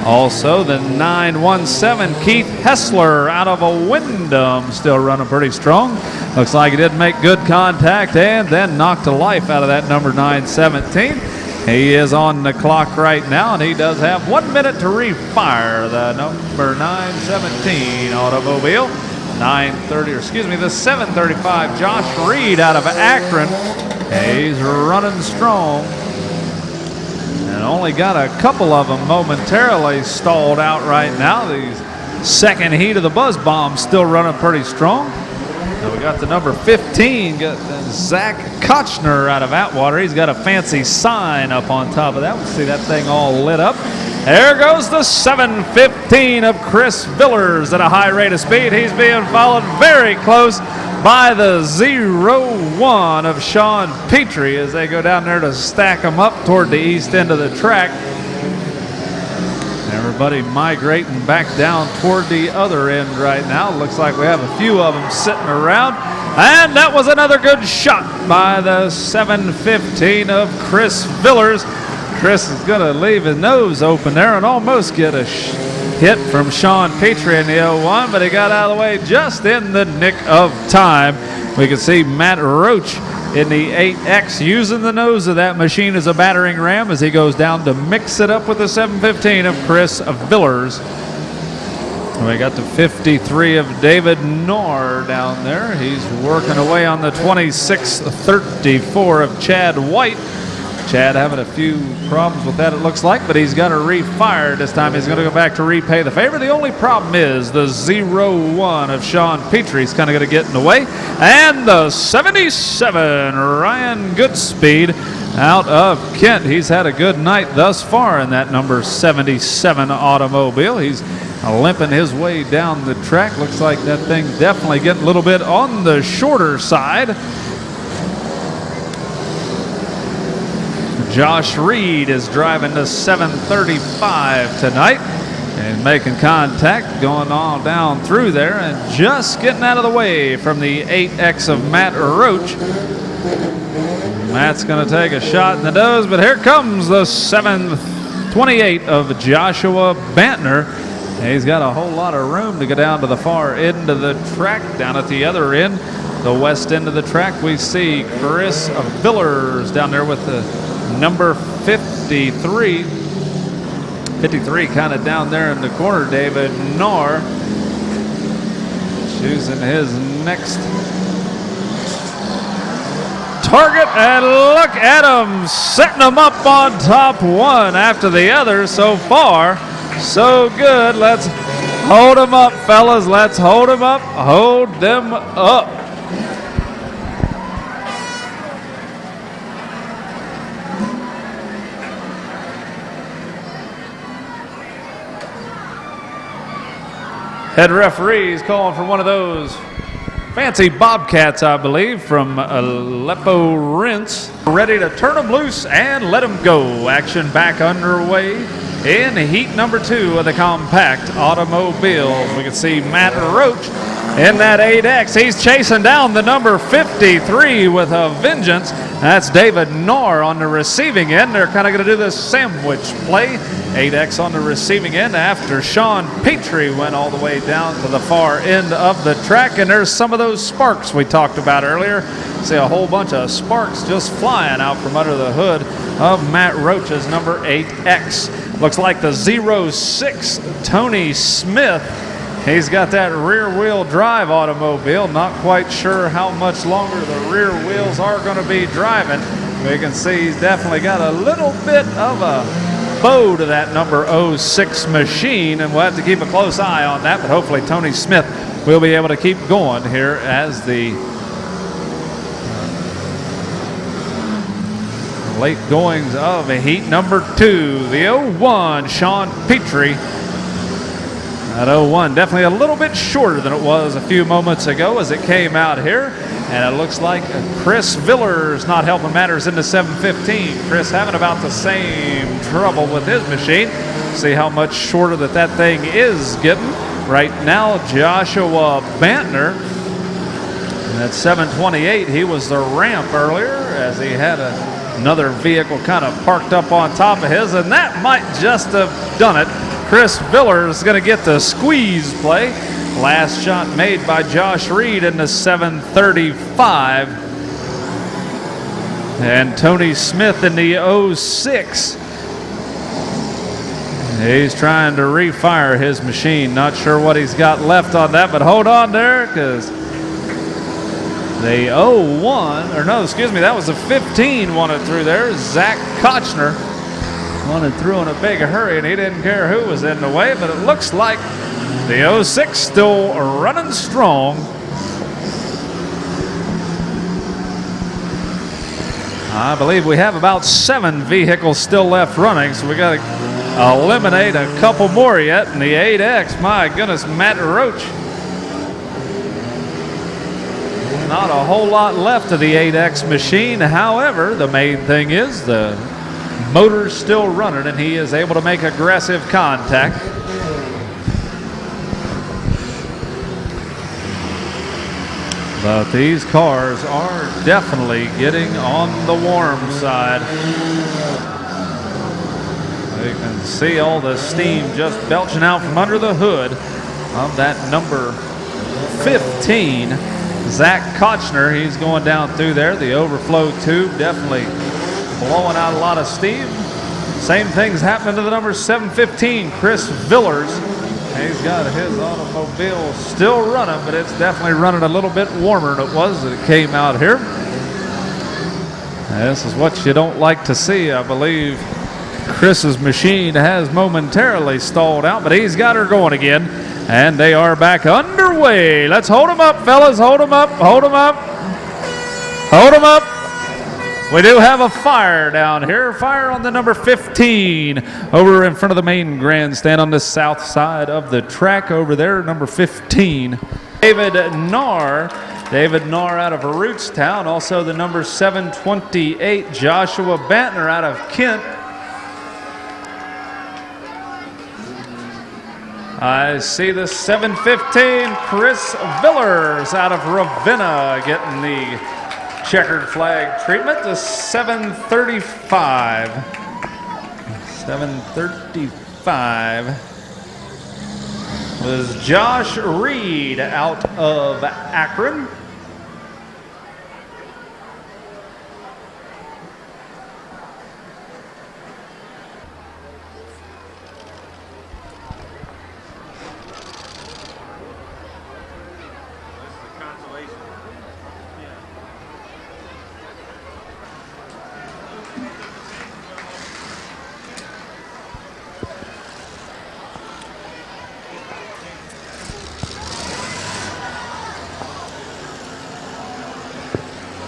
Also, the 917 Keith Hessler out of a Wyndham, still running pretty strong. Looks like he did make good contact and then knocked the life out of that number 917. He is on the clock right now, and he does have 1 minute to refire the number 917 automobile. The 735 Josh Reed out of Akron. He's running strong. And only got a couple of them momentarily stalled out right now. The second heat of the Buzz Bomb still running pretty strong. Now we got the number 15, got Zach Kochner out of Atwater. He's got a fancy sign up on top of that. We'll see that thing all lit up. There goes the 715 of Chris Villers at a high rate of speed. He's being followed very close by the 01 of Sean Petrie as they go down there to stack them up toward the east end of the track. Everybody migrating back down toward the other end right now. Looks like we have a few of them sitting around. And that was another good shot by the 715 of Chris Villers. Chris is going to leave his nose open there and almost get a hit from Sean Petrie in the 01, but he got out of the way just in the nick of time. We can see Matt Roach in the 8X using the nose of that machine as a battering ram as he goes down to mix it up with the 715 of Chris Villers. We got the 53 of David Knorr down there. He's working away on the 2634 of Chad White. Chad having a few problems with that, it looks like, but he's got to refire this time. He's going to go back to repay the favor. The only problem is the 01 of Sean Petrie is kind of going to get in the way. And the 77, Ryan Goodspeed out of Kent. He's had a good night thus far in that number 77 automobile. He's limping his way down the track. Looks like that thing's definitely getting a little bit on the shorter side. Josh Reed is driving the 735 tonight and making contact, going all down through there and just getting out of the way from the 8X of Matt Roach. Matt's going to take a shot in the nose, but here comes the 728 of Joshua Bantner. He's got a whole lot of room to go down to the far end of the track. Down at the other end, the west end of the track, we see Chris Villers down there with the number 53. 53 kind of down there in the corner. David Knorr choosing his next target, and look at him setting them up on top one after the other. So far, so good. Let's hold them up, fellas. Let's hold them up. Hold them up. Head referee's calling for one of those fancy Bobcats, I believe, from Aleppo Rinse. Ready to turn them loose and let them go. Action back underway in heat number 2 of the compact automobiles. We can see Matt Roach in that 8X. He's chasing down the number 53 with a vengeance. That's David Knorr on the receiving end. They're kind of going to do this sandwich play. 8X on the receiving end after Sean Petrie went all the way down to the far end of the track. And there's some of those sparks we talked about earlier. See a whole bunch of sparks just flying out from under the hood of Matt Roach's number 8X. Looks like the 06 Tony Smith. He's got that rear-wheel drive automobile. Not quite sure how much longer the rear wheels are going to be driving. We can see he's definitely got a little bit of a bow to that number 06 machine, and we'll have to keep a close eye on that, but hopefully Tony Smith will be able to keep going here as the late goings of heat number 2. The 01 Sean Petrie. That 01 definitely a little bit shorter than it was a few moments ago as it came out here. And it looks like Chris Villers not helping matters in the 715. Chris having about the same trouble with his machine. See how much shorter that thing is getting. Right now, Joshua Bantner. At 728, he was the ramp earlier as he had another vehicle kind of parked up on top of his. And that might just have done it. Chris Villers is going to get the squeeze play. Last shot made by Josh Reed in the 735. And Tony Smith in the 06. He's trying to refire his machine. Not sure what he's got left on that, but hold on there because the 01, or no, excuse me, that was a 15 wanted through there. Zach Kochner wanted through in a big hurry, and he didn't care who was in the way, but it looks like the 06 still running strong. I believe we have about 7 vehicles still left running, so we got to eliminate a couple more yet. And the 8X, my goodness, Matt Roach. Not a whole lot left of the 8X machine. However, the main thing is the motor's still running, and he is able to make aggressive contact. But these cars are definitely getting on the warm side. You can see all the steam just belching out from under the hood of that number 15. Zach Kochner, he's going down through there. The overflow tube definitely blowing out a lot of steam. Same thing's happening to the number 715, Chris Villers. He's got his automobile still running, but it's definitely running a little bit warmer than it was when it came out here. This is what you don't like to see. I believe Chris's machine has momentarily stalled out, but he's got her going again. And they are back underway. Let's hold them up, fellas. Hold them up. Hold them up. Hold them up. We do have a fire down here. Fire on the number 15 over in front of the main grandstand on the south side of the track over there, number 15. David Knorr. David Knorr out of Rootstown. Also the number 728, Joshua Bantner out of Kent. I see the 715, Chris Villers out of Ravenna getting the checkered flag treatment. The 735. 735 was Josh Reed out of Akron.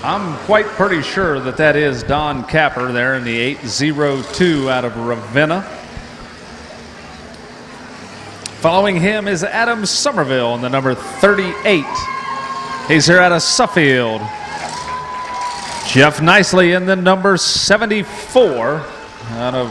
I'm quite pretty sure that is Don Capper there in the 802 out of Ravenna. Following him is Adam Somerville in the number 38. He's here out of Suffield. Jeff Nicely in the number 74 out of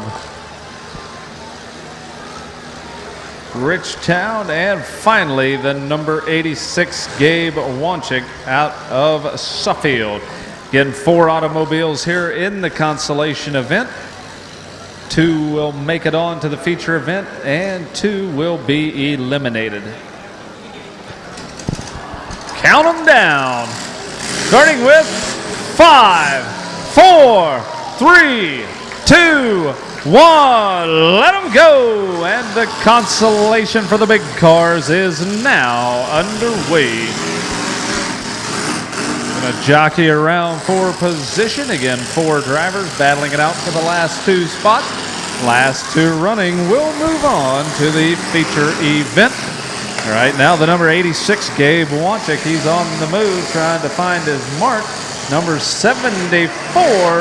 Richtown, and finally the number 86 Gabe Wanchik out of Suffield. Again, 4 automobiles here in the consolation event. 2 will make it on to the feature event, and 2 will be eliminated. Count them down. Starting with 5, 4, 3, 2, 1. Let them go. And the consolation for the big cars is now underway. Going to jockey around for position. Again, 4 drivers battling it out for the last 2 spots. Last 2 running will move on to the feature event. Right now, the number 86, Gabe Wanchik, he's on the move trying to find his mark. Number 74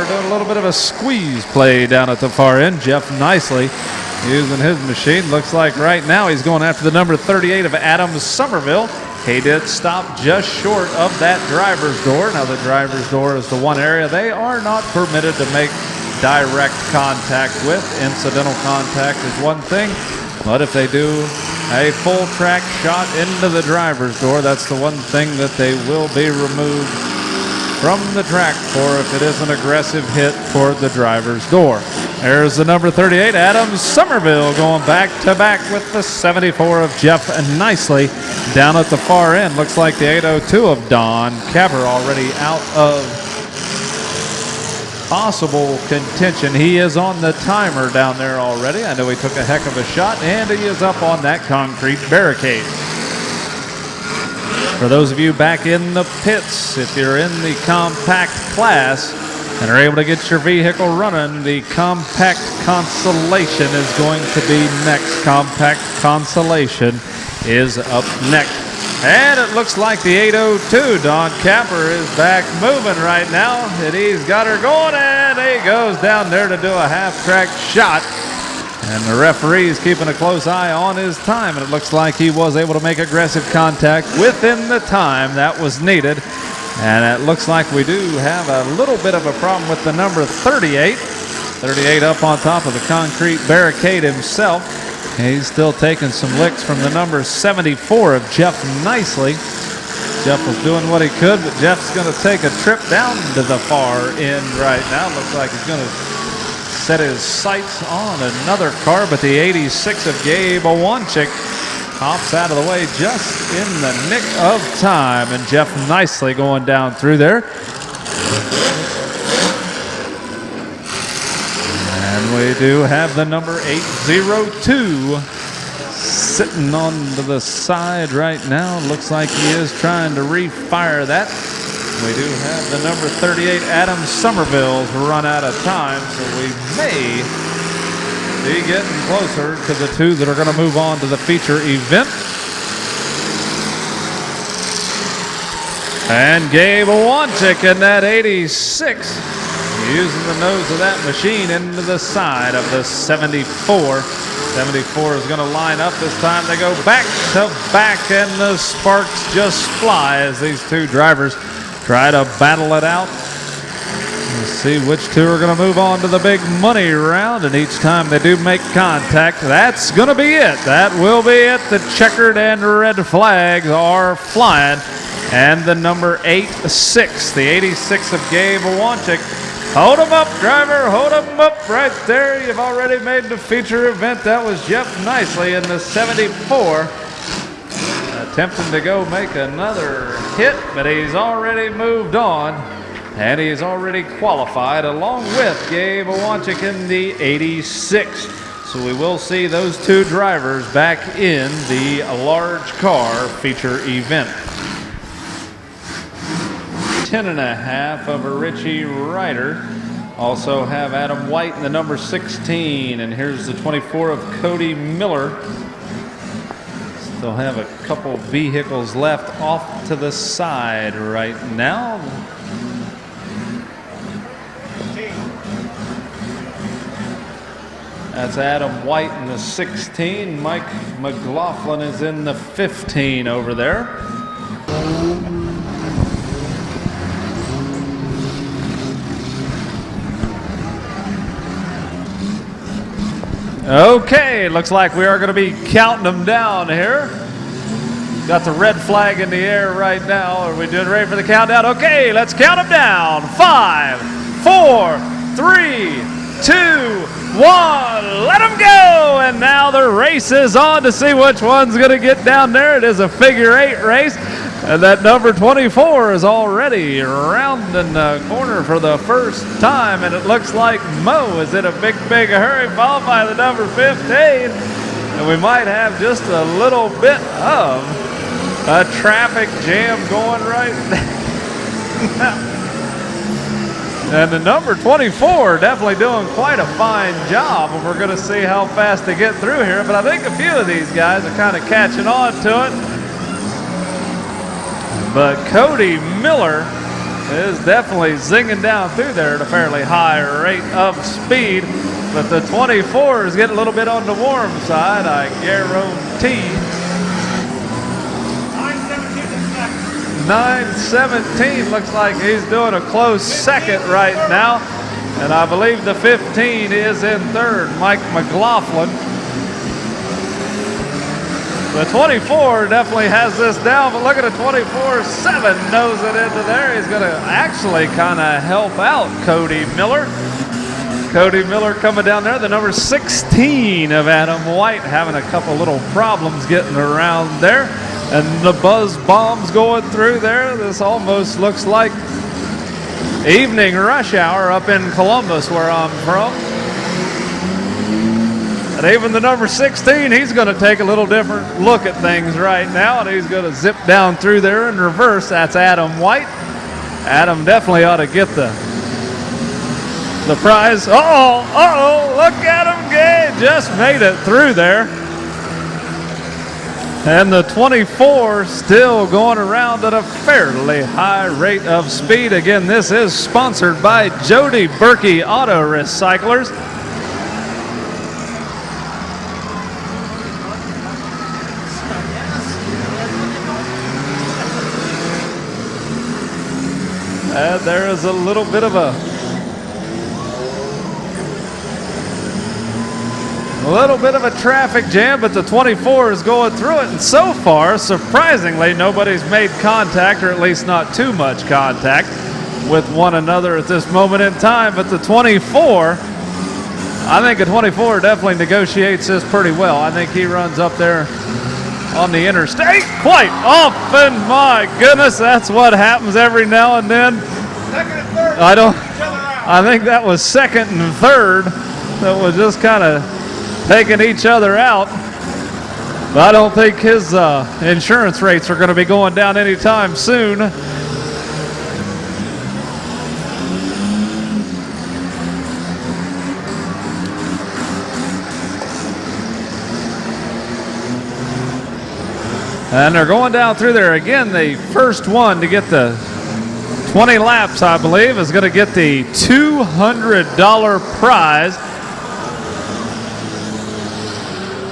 doing a little bit of a squeeze play down at the far end. Jeff Nicely using his machine. Looks like right now he's going after the number 38 of Adam Somerville. He did stop just short of that driver's door. Now the driver's door is the one area they are not permitted to make direct contact with. Incidental contact is one thing, but if they do a full track shot into the driver's door, that's the one thing that they will be removed from the track for if it is an aggressive hit toward the driver's door. There's the number 38, Adam Somerville, going back to back with the 74 of Jeff Nicely down at the far end. Looks like the 802 of Don Capper already out of possible contention. He is on the timer down there already. I know he took a heck of a shot, and he is up on that concrete barricade. For those of you back in the pits, if you're in the compact class and are able to get your vehicle running, the compact consolation is going to be next. Compact consolation is up next. And it looks like the 802, Don Capper, is back moving right now. And he's got her going, and he goes down there to do a half-track shot. And the referee is keeping a close eye on his time, and it looks like he was able to make aggressive contact within the time that was needed. And it looks like we do have a little bit of a problem with the number 38. 38 up on top of the concrete barricade himself. He's still taking some licks from the number 74 of Jeff Nicely. Jeff was doing what he could, but Jeff's going to take a trip down to the far end right now. Looks like he's going to set his sights on another car, but the 86 of Gabe Wanchik hops out of the way just in the nick of time, and Jeff Nicely going down through there. And we do have the number 802 sitting on the side right now. Looks like he is trying to refire that. We do have the number 38, Adam Somerville's run out of time, so we may be getting closer to the 2 that are going to move on to the feature event. And Gabe Wanchik in that 86, using the nose of that machine into the side of the 74. 74 is going to line up this time. They go back to back, and the sparks just fly as these 2 drivers try to battle it out. Let's see which 2 are going to move on to the big money round, and each time they do make contact, that's going to be it. That will be it. The checkered and red flags are flying, and the number 86, the 86 of Gabe Wanchik. Hold him up, driver. Hold him up right there. You've already made the feature event. That was Jeff Nicely in the 74. Attempting to go make another hit, but he's already moved on, and he's already qualified along with Gabe Wanchik in the 86. So we will see those 2 drivers back in the large car feature event. 10.5 of a Richie Ryder. Also have Adam White in the number 16, and here's the 24 of Cody Miller. Still have a couple vehicles left off to the side right now. That's Adam White in the 16. Mike McLaughlin is in the 15 over there. Okay, looks like we are going to be counting them down here. Got the red flag in the air right now. Are we doing ready for the countdown? Okay, let's count them down. 5, 4, 3, 2, 1. Let them go. And now the race is on to see which one's going to get down there. It is a figure 8 race. And that number 24 is already rounding the corner for the first time. And it looks like Mo is in a big hurry, followed by the number 15. And we might have just a little bit of a traffic jam going right now. And the number 24 definitely doing quite a fine job, and we're going to see how fast they get through here. But I think a few of these guys are kind of catching on to it. But Cody Miller is definitely zinging down through there at a fairly high rate of speed. But the 24 is getting a little bit on the warm side, I guarantee. 9:17 looks like he's doing a close second right now. And I believe the 15 is in third, Mike McLaughlin. The 24 definitely has this down, but look at the 24-7 nose it into there. He's going to actually kind of help out Cody Miller. Cody Miller coming down there. The number 16 of Adam White having a couple little problems getting around there. And the buzz bombs going through there. This almost looks like evening rush hour up in Columbus where I'm from. And even the number 16, he's going to take a little different look at things right now. And he's going to zip down through there in reverse. That's Adam White. Adam definitely ought to get the prize. Uh-oh, look at him, Gay. Just made it through there. And the 24 still going around at a fairly high rate of speed. Again, this is sponsored by Jody Berkey Auto Recyclers. And there is a little bit of a traffic jam, but the 24 is going through it. And so far, surprisingly, nobody's made contact, or at least not too much contact with one another at this moment in time. But the 24, I think the 24 definitely negotiates this pretty well. I think he runs up there on the interstate quite often. My goodness, that's what happens every now and then. Second and third. I think that was second and third that was just kind of taking each other out. But I don't think his insurance rates are going to be going down anytime soon. And they're going down through there again. The first one to get the 20 laps, I believe, is going to get the $200 prize.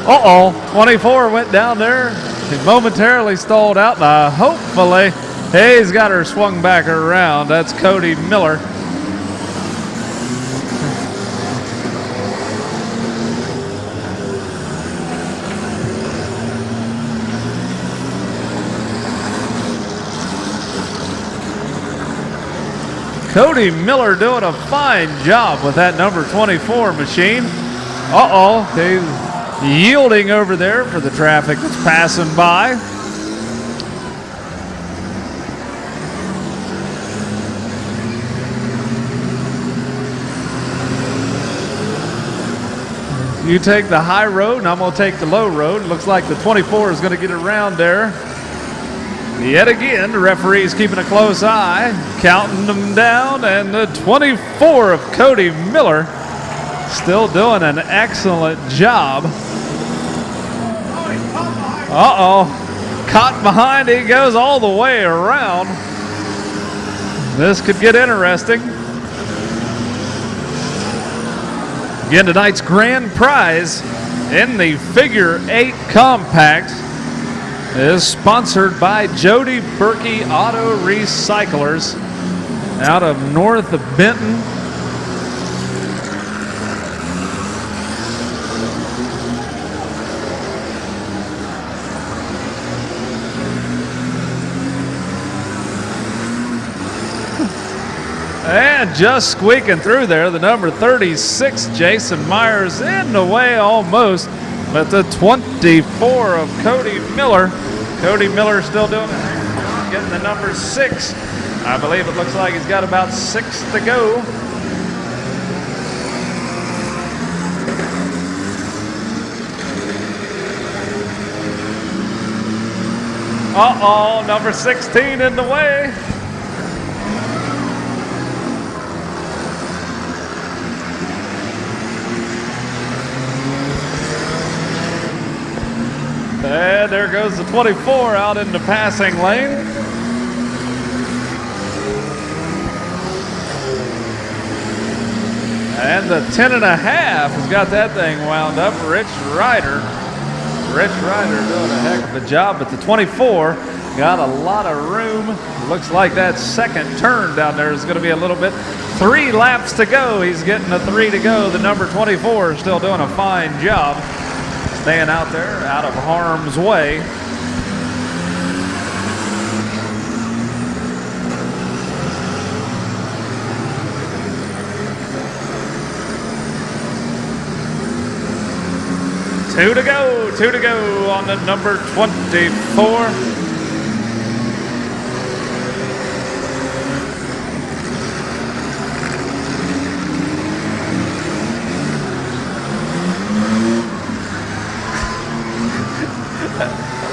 Uh-oh, 24 went down there. He momentarily stalled out. Hopefully, he's got her swung back around. That's Cody Miller. Cody Miller doing a fine job with that number 24 machine. Uh-oh, he's yielding over there for the traffic that's passing by. You take the high road and I'm going to take the low road. Looks like the 24 is going to get around there. Yet again, the referee's keeping a close eye, counting them down, and the 24 of Cody Miller still doing an excellent job. Uh-oh, caught behind, he goes all the way around. This could get interesting. Again, tonight's grand prize in the Figure 8 Compact is sponsored by Jody Berkey Auto Recyclers out of north of Benton. And just squeaking through there, the number 36, Jason Myers, in the way almost, but the 24 of Cody Miller. Cody Miller still doing it, getting the number 6. I believe it looks like he's got about 6 to go. Uh-oh, number 16 in the way. And there goes the 24 out in the passing lane. And the 10.5 has got that thing wound up. Rich Ryder doing a heck of a job, but the 24 got a lot of room. Looks like that second turn down there is going to be a little bit. 3 laps to go. He's getting a 3 to go. The number 24 is still doing a fine job, staying out there, out of harm's way. Two to go on the number 24.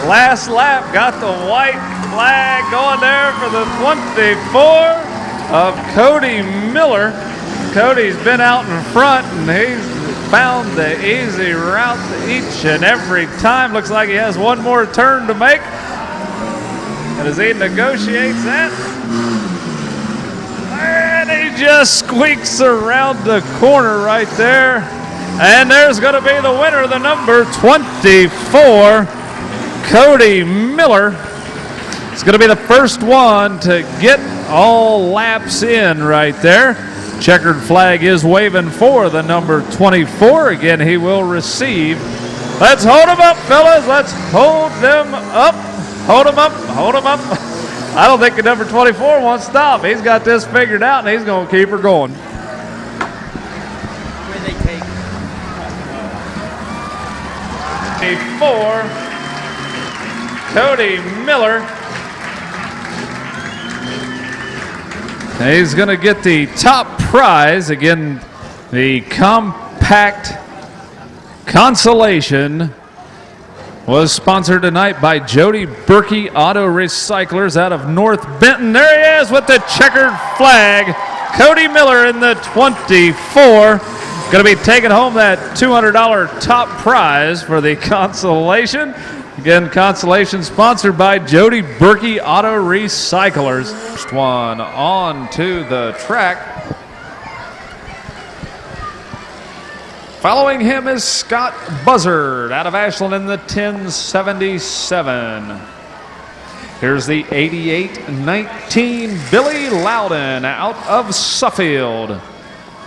Last lap, got the white flag going there for the 24 of Cody Miller. Cody's been out in front and he's found the easy route each and every time. Looks like he has one more turn to make. And as he negotiates that, and he just squeaks around the corner right there. And there's going to be the winner, the number 24, Cody Miller. It's going to be the first one to get all laps in right there. Checkered flag is waving for the number 24. Again, he will receive. Let's hold him up, fellas. Let's hold them up. Hold him up. Hold him up. I don't think the number 24 won't stop. He's got this figured out, and he's going to keep her going. Where they take 4, Cody Miller. He's going to get the top prize. Again, the compact consolation was sponsored tonight by Jody Berkey Auto Recyclers out of North Benton. There he is with the checkered flag. Cody Miller in the 24. Going to be taking home that $200 top prize for the consolation. Again, consolation sponsored by Jody Berkey Auto Recyclers. First one on to the track. Following him is Scott Buzzard out of Ashland in the 1077. Here's the 88-19 Billy Loudon out of Suffield.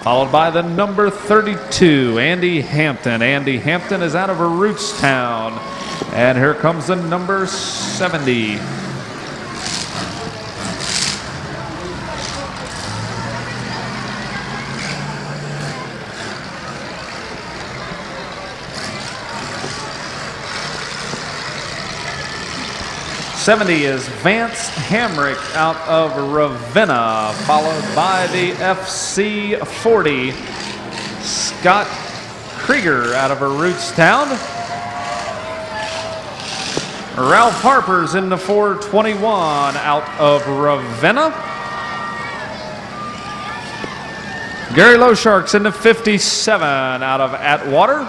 Followed by the number 32, Andy Hampton. Andy Hampton is out of Rootstown. And here comes the number 70. '70 is Vance Hamrick out of Ravenna, followed by the FC 40, Scott Krieger out of Rootstown. Ralph Harper's in the 421 out of Ravenna. Gary Loshark's in the 57 out of Atwater.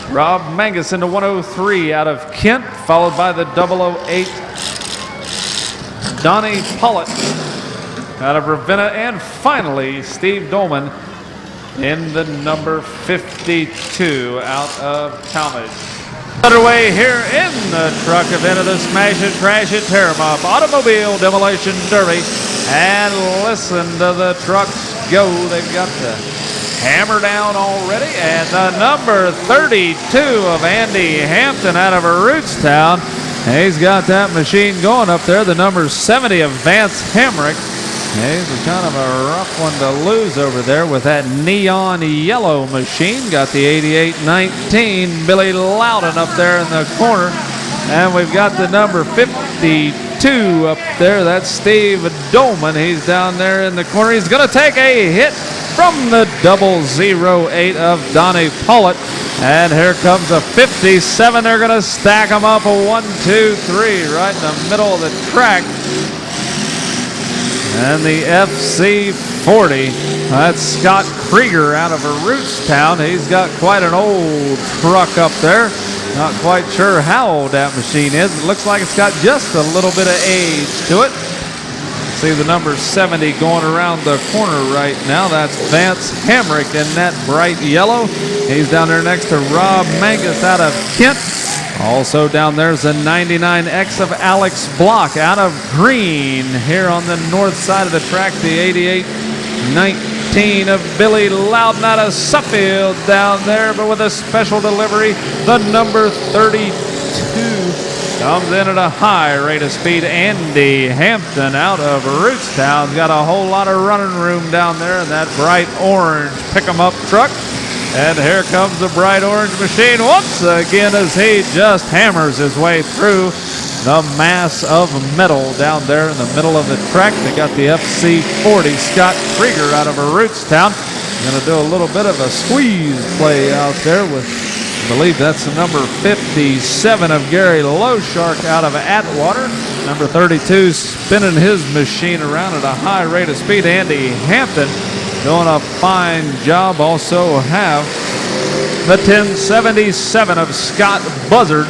Rob Mangus in the 103 out of Kent, followed by the 008 Donnie Pollitt out of Ravenna, and finally Steve Dolman in the number 52 out of Talmadge. Underway here in the truck event of the Smash It, Trash It, Tear 'em Up Automobile Demolition Derby. And listen to the trucks go. They've got the hammer down already. And the number 32 of Andy Hampton out of Rootstown He's got that machine going up there. The number 70 of Vance Hamrick. He's kind of a rough one to lose over there with that neon yellow machine. Got the 88-19 Billy Loudon up there in the corner. And we've got the number 52 up there. That's Steve Dolman. He's down there in the corner. He's going to take a hit from the 008 of Donnie Pollitt. And here comes a 57. They're going to stack them up a 1, 2, 3 right in the middle of the track. And the FC40, that's Scott Krieger out of Rootstown. He's got quite an old truck up there. Not quite sure how old that machine is. It looks like it's got just a little bit of age to it. See the number 70 going around the corner right now. That's Vance Hamrick in that bright yellow. He's down there next to Rob Mangus out of Kent. Also down there's the 99X of Alex Block out of Green. Here on the north side of the track, the 88-19 of Billy Loudon out of Suffield down there, but with a special delivery, the number 32 comes in at a high rate of speed. Andy Hampton out of Rootstown's got a whole lot of running room down there in that bright orange pick-em-up truck. And here comes the bright orange machine once again as he just hammers his way through the mass of metal down there in the middle of the track. They got the FC40 Scott Krieger out of Rootstown. Going to do a little bit of a squeeze play out there with, I believe that's the number 57 of Gary Lowshark out of Atwater. Number 32 spinning his machine around at a high rate of speed. Andy Hampton doing a fine job. Also have the 1077 of Scott Buzzard.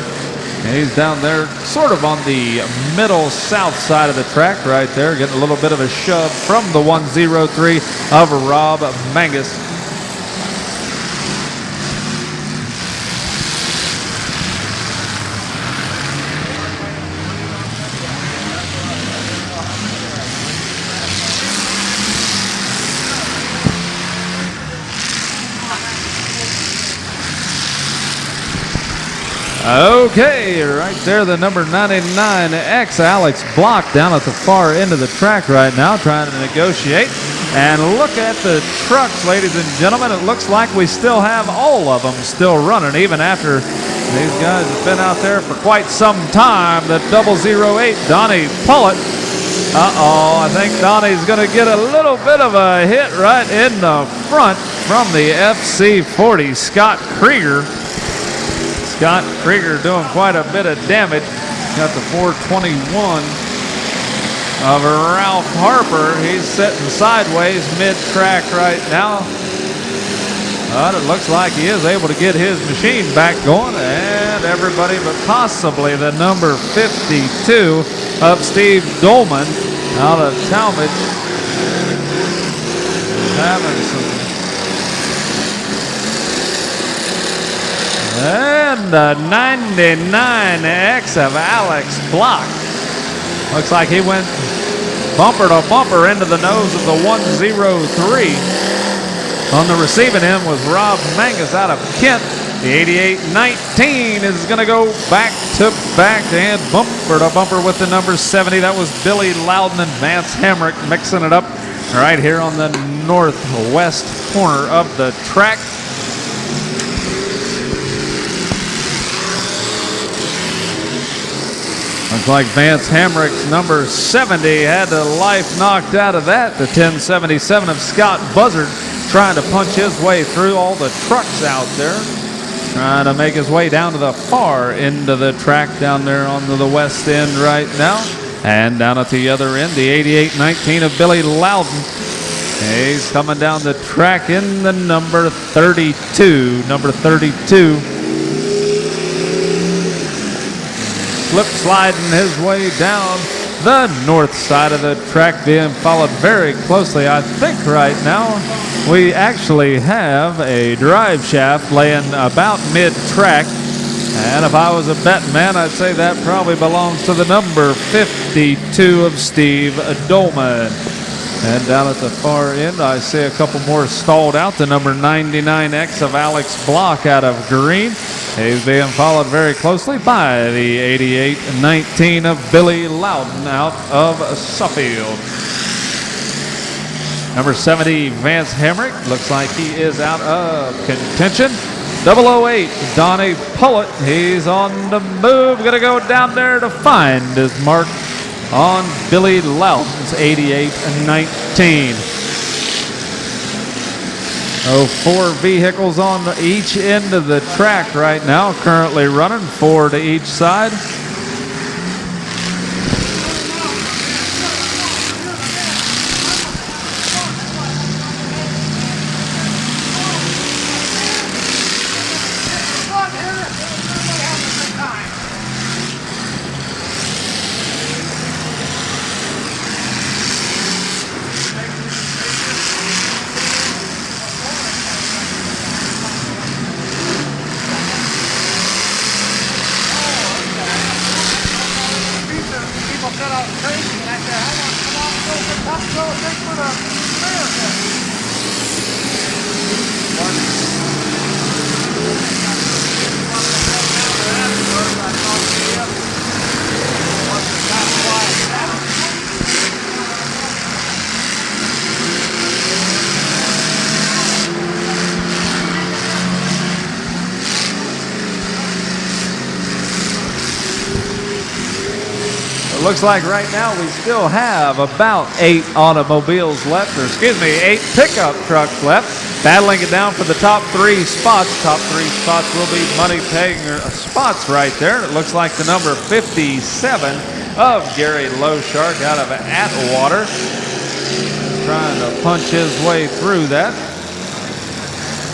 He's down there sort of on the middle south side of the track right there, getting a little bit of a shove from the 103 of Rob Mangus. Okay, right there, the number 99X, Alex Block, down at the far end of the track right now, trying to negotiate. And look at the trucks, ladies and gentlemen. It looks like we still have all of them still running, even after these guys have been out there for quite some time. The 008, Donnie Pollitt. I think Donnie's going to get a little bit of a hit right in the front from the FC40, Scott Krieger. Scott Krieger doing quite a bit of damage. Got the 421 of Ralph Harper. He's sitting sideways mid-track right now. But it looks like he is able to get his machine back going. And everybody but possibly the number 52 of Steve Dolman out of Talmadge having some. And the 99X of Alex Block. Looks like he went bumper to bumper into the nose of the 103. On the receiving end was Rob Mangus out of Kent. The 88-19 is going to go back to back and bumper to bumper with the number 70. That was Billy Loudon and Vance Hamrick mixing it up right here on the northwest corner of the track. Looks like Vance Hamrick's number 70 had the life knocked out of that. The 1077 of Scott Buzzard trying to punch his way through all the trucks out there. Trying to make his way down to the far end of the track down there on the west end right now. And down at the other end, the 88-19 of Billy Loudon. He's coming down the track in the number 32. Number 32. Slip sliding his way down the north side of the track, being followed very closely. I think right now we actually have a drive shaft laying about mid-track. And if I was a betting man, I'd say that probably belongs to the number 52 of Steve Dolman. And down at the far end, I see a couple more stalled out. The number 99X of Alex Block out of Green. He's being followed very closely by the 88-19 of Billy Loudon out of Suffield. Number 70, Vance Hemrick, looks like he is out of contention. 008, Donnie Pullett, he's on the move, gonna go down there to find his mark on Billy Loudon's 88-19. Oh, 4 vehicles on each end of the track right now, currently running, 4 to each side. Looks like right now we still have about 8 automobiles left, or excuse me, 8 pickup trucks left, battling it down for the top 3 spots. Top 3 spots will be money-paying spots right there. It looks like the number 57 of Gary Lowshark out of Atwater, trying to punch his way through that.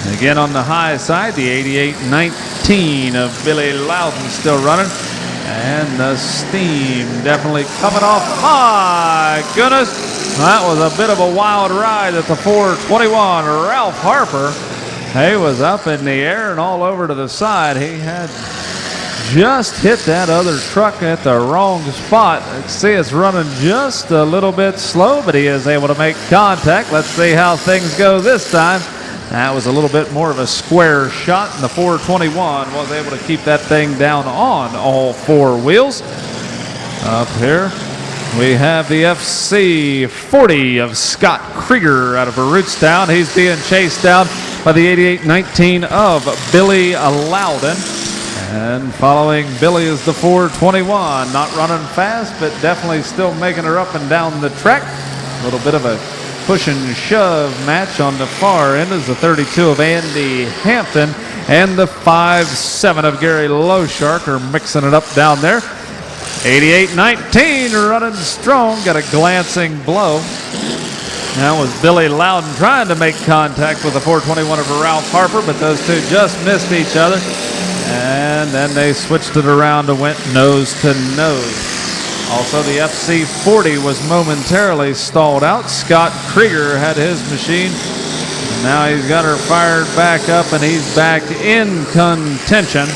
And again on the high side, the 88-19 of Billy Loudon still running. And the steam definitely coming off. My goodness, that was a bit of a wild ride at the 421. Ralph Harper, he was up in the air and all over to the side. He had just hit that other truck at the wrong spot. See, it's running just a little bit slow, but he is able to make contact. Let's see how things go this time. That was a little bit more of a square shot, and the 421 was able to keep that thing down on all 4 wheels. Up here, we have the FC40 of Scott Krieger out of Rootstown. He's being chased down by the 88-19 of Billy Loudon. And following Billy is the 421, not running fast, but definitely still making her up and down the track. A little bit of a push and shove match on the far end is the 32 of Andy Hampton and the 5-7 of Gary Lowshark are mixing it up down there. 88-19 running strong, got a glancing blow. That was Billy Loudon trying to make contact with the 421 of Ralph Harper, but those two just missed each other. And then they switched it around and went nose to nose. Also, the FC40 was momentarily stalled out. Scott Krieger had his machine. And now he's got her fired back up, and he's back in contention.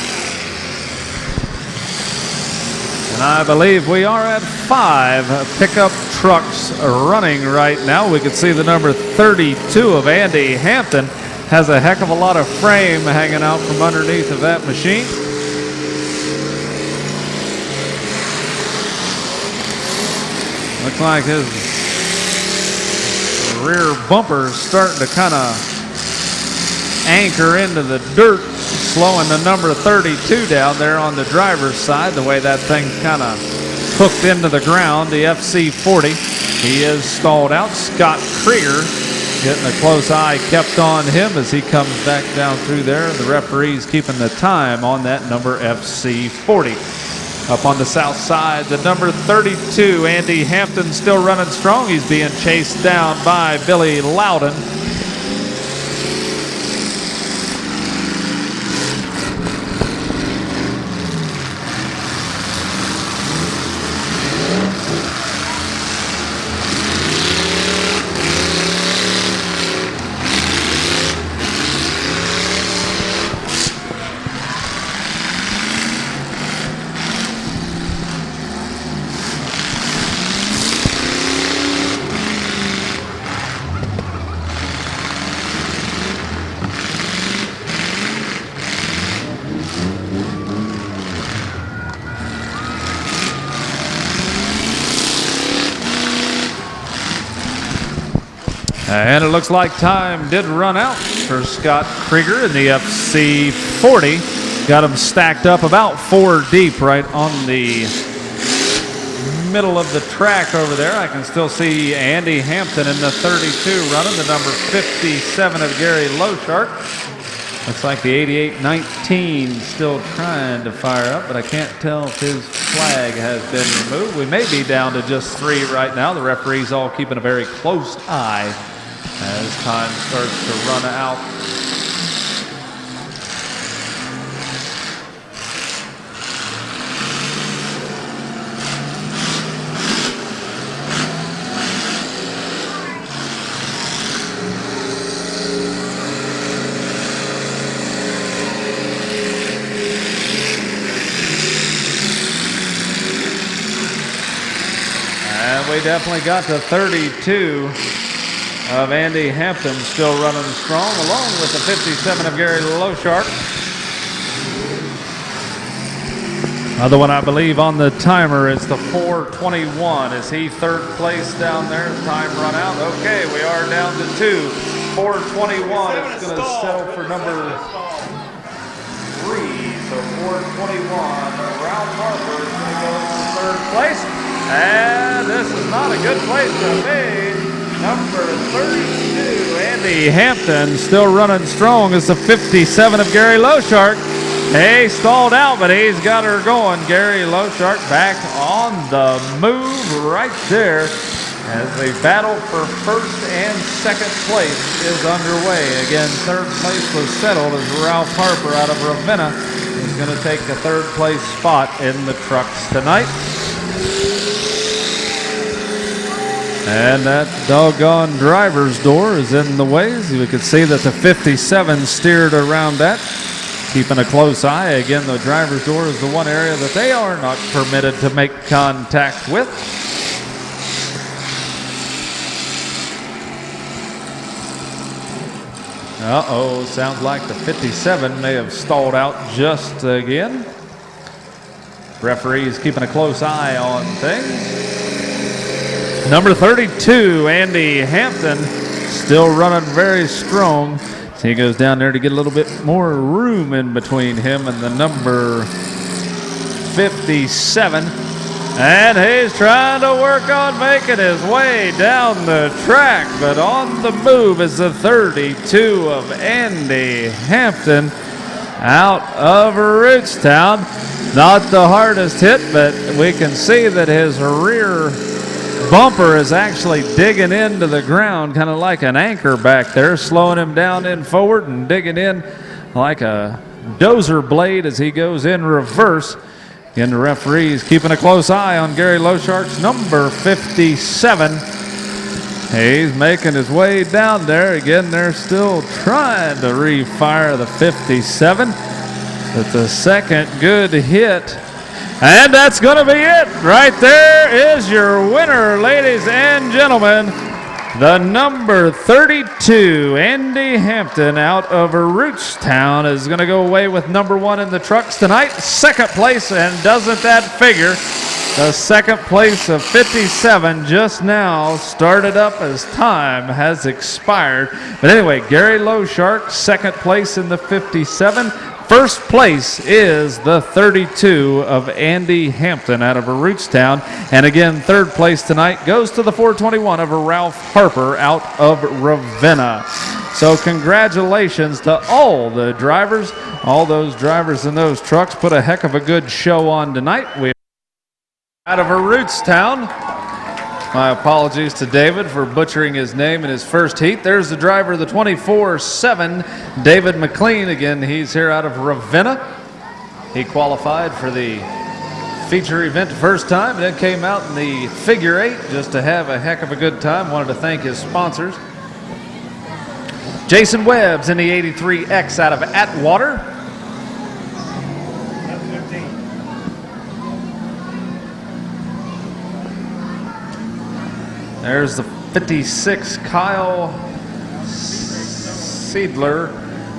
And I believe we are at 5 pickup trucks running right now. We can see the number 32 of Andy Hampton has a heck of a lot of frame hanging out from underneath of that machine. Looks like his rear bumper is starting to kind of anchor into the dirt, slowing the number 32 down there on the driver's side, the way that thing's kind of hooked into the ground. The FC40, he is stalled out. Scott Krieger getting a close eye kept on him as he comes back down through there. The referee's keeping the time on that number FC40. Up on the south side, the number 32, Andy Hampton, still running strong. He's being chased down by Billy Loudon. And it looks like time did run out for Scott Krieger in the FC40. Got him stacked up about 4 deep right on the middle of the track over there. I can still see Andy Hampton in the 32 running, the number 57 of Gary Loshark. Looks like the 88-19 still trying to fire up, but I can't tell if his flag has been removed. We may be down to just 3 right now. The referees all keeping a very close eye as time starts to run out. We definitely got the 32 of Andy Hampton still running strong, along with the 57 of Gary Loshark. Other one I believe on the timer is the 421. Is he third place down there? Time run out. Okay, we are down to 2. 421 is going to settle for number 3. So 421. Ralph Harper is going to go to third place. And this is not a good place to be. Number 32, Andy Hampton, still running strong as the 57 of Gary Loshark. He stalled out, but he's got her going. Gary Loshark back on the move right there as the battle for first and second place is underway. Again, third place was settled as Ralph Harper out of Ravenna is going to take the third place spot in the trucks tonight. And that doggone driver's door is in the way. We could see that the 57 steered around that, keeping a close eye. Again, the driver's door is the one area that they are not permitted to make contact with. Uh-oh, sounds like the 57 may have stalled out just again. Referee's keeping a close eye on things. Number 32, Andy Hampton, still running very strong. So he goes down there to get a little bit more room in between him and the number 57. And he's trying to work on making his way down the track. But on the move is the 32 of Andy Hampton out of Rootstown. Not the hardest hit, but we can see that his rear bumper is actually digging into the ground, kind of like an anchor back there, slowing him down in forward and digging in like a dozer blade as he goes in reverse. Again, the referee's keeping a close eye on Gary Loshark's number 57. He's making his way down there. Again, they're still trying to refire the 57. But the second good hit. And that's going to be it. Right there is your winner, ladies and gentlemen. The number 32, Andy Hampton out of Rootstown, is going to go away with number 1 in the trucks tonight. Second place, and doesn't that figure? The second place of 57 just now started up as time has expired. But anyway, Gary Loshark, second place in the 57. First place is the 32 of Andy Hampton out of Rootstown. And again, third place tonight goes to the 421 of Ralph Harper out of Ravenna. So congratulations to all the drivers, all those drivers in those trucks. Put a heck of a good show on tonight. We out of Rootstown. My apologies to David for butchering his name in his first heat. There's the driver of the 24-7, David McLean. Again, he's here out of Ravenna. He qualified for the feature event the first time, and then came out in the figure 8 just to have a heck of a good time. Wanted to thank his sponsors. Jason Webb's in the 83X out of Atwater. There's the 56, Kyle Seidler.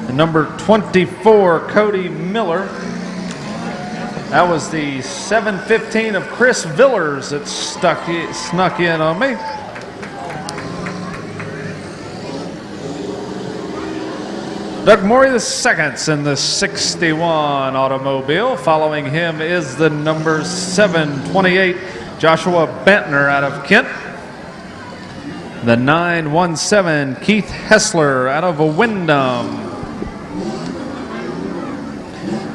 The number 24, Cody Miller. That was the 715 of Chris Villers that snuck in on me. Doug Morey the seconds in the 61 automobile. Following him is the number 728 Joshua Bantner out of Kent. The 917 Keith Hessler out of Wyndham.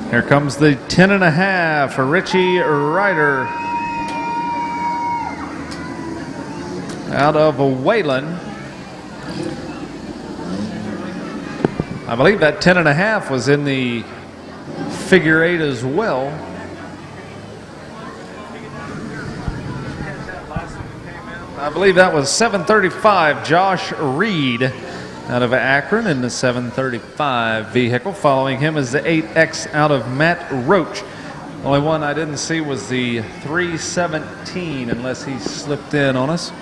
Here comes the 10.5 for Richie Ryder out of Wayland. I believe that 10.5 was in the figure 8 as well. I believe that was 735 Josh Reed out of Akron in the 735 vehicle. Following him is the 8X out of Matt Roach. Only one I didn't see was the 317 unless he slipped in on us.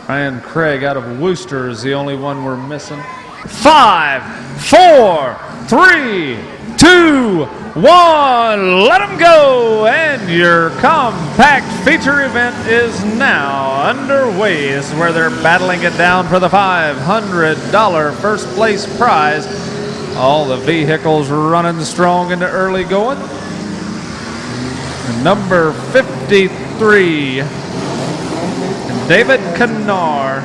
Ryan Craig out of Worcester is the only one we're missing. 5, 4, 3, 2, 1. Let them go. And your compact feature event is now underway. This is where they're battling it down for the $500 first place prize. All the vehicles running strong in the early going. Number 53. David Cannar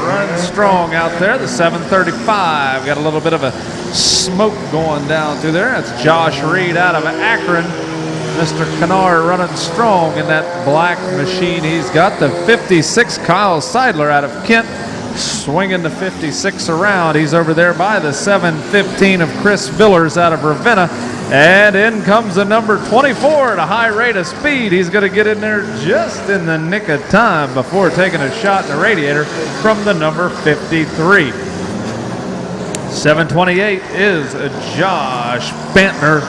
running strong out there, the 735. Got a little bit of a smoke going down through there. That's Josh Reed out of Akron. Mr. Cannar running strong in that black machine. He's got the 56 Kyle Seidler out of Kent swinging the 56 around. He's over there by the 715 of Chris Villers out of Ravenna. And in comes the number 24 at a high rate of speed. He's going to get in there just in the nick of time before taking a shot in the radiator from the number 53. 728 is Josh Bantner.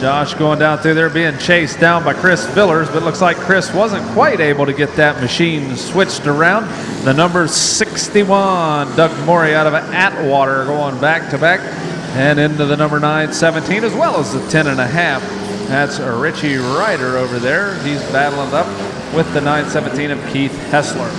Josh going down through there being chased down by Chris Villers, but looks like Chris wasn't quite able to get that machine switched around. The number 61, Doug Morey out of Atwater going back to back. And into the number 917 as well as the 10.5. That's Richie Ryder over there. He's battling up with the 917 of Keith Hessler.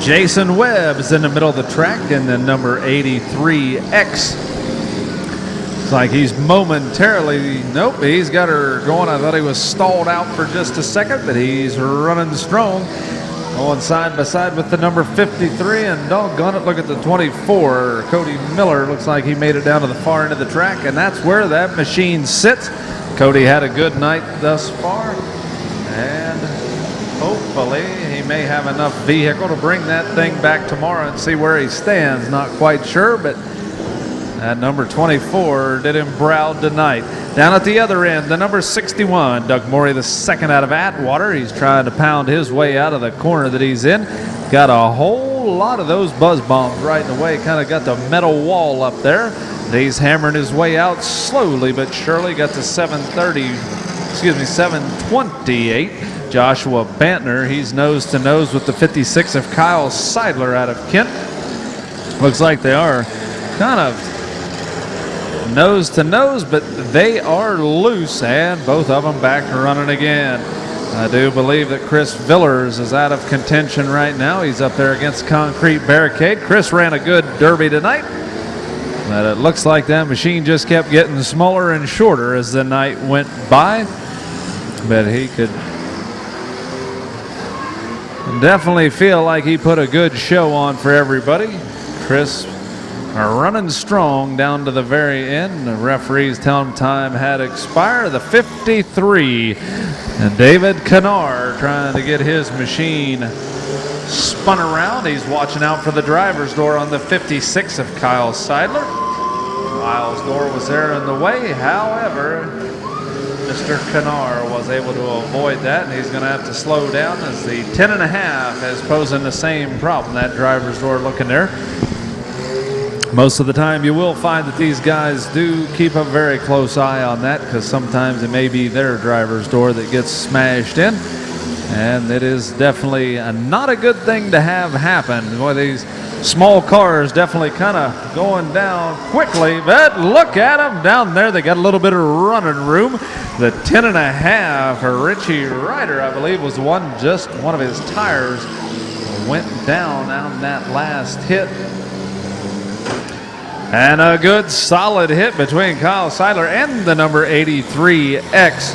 Jason Webb is in the middle of the track in the number 83X. It's like he's momentarily, nope, he's got her going. I thought he was stalled out for just a second, but he's running strong. Going side by side with the number 53, and doggone it, look at the 24. Cody Miller looks like he made it down to the far end of the track, and that's where that machine sits. Cody had a good night thus far, and hopefully he may have enough vehicle to bring that thing back tomorrow and see where he stands. Not quite sure, but that number 24 did him proud tonight. Down at the other end, the number 61, Doug Morey the second out of Atwater. He's trying to pound his way out of the corner that he's in. Got a whole lot of those buzz bombs right in the way. Kind of got the metal wall up there. He's hammering his way out slowly but surely. Got to 728. Joshua Bantner, he's nose to nose with the 56 of Kyle Seidler out of Kent. Looks like they are kind of nose to nose, but they are loose, and both of them back running again. I do believe that Chris Villers is out of contention right now. He's up there against Concrete Barricade. Chris ran a good derby tonight, but it looks like that machine just kept getting smaller and shorter as the night went by. But he could definitely feel like he put a good show on for everybody. Chris are running strong down to the very end. The referees tell him time had expired. The 53, and David Cannar trying to get his machine spun around. He's watching out for the driver's door on the 56 of Kyle Seidler. Kyle's door was there in the way. However, Mr. Cannar was able to avoid that, and he's going to have to slow down as the 10.5 is posing the same problem. That driver's door looking there. Most of the time you will find that these guys do keep a very close eye on that, because sometimes it may be their driver's door that gets smashed in. And it is definitely not a good thing to have happen. Boy, these small cars definitely kind of going down quickly. But look at them down there. They got a little bit of running room. The 10.5 for Richie Ryder, I believe, was one of his tires went down on that last hit. And a good solid hit between Kyle Seidler and the number 83X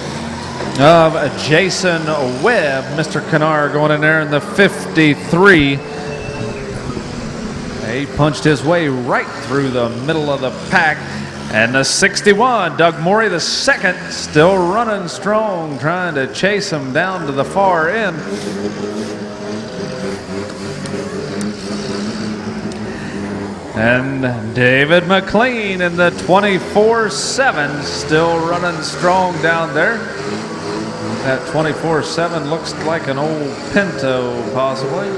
of Jason Webb. Mr. Kennard going in there in the 53. He punched his way right through the middle of the pack. And the 61, Doug Morey the second, still running strong, trying to chase him down to the far end. And David McLean in the 24-7, still running strong down there. That 24-7 looks like an old Pinto, possibly.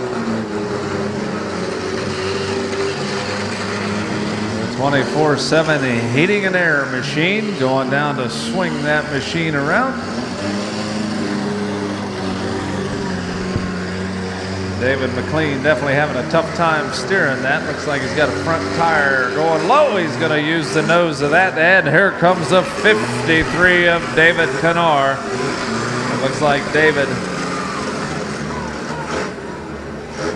The 24-7 heating and air machine, going down to swing that machine around. David McLean definitely having a tough time steering that. Looks like he's got a front tire going low. He's going to use the nose of that. And here comes the 53 of David Kennard. It looks like David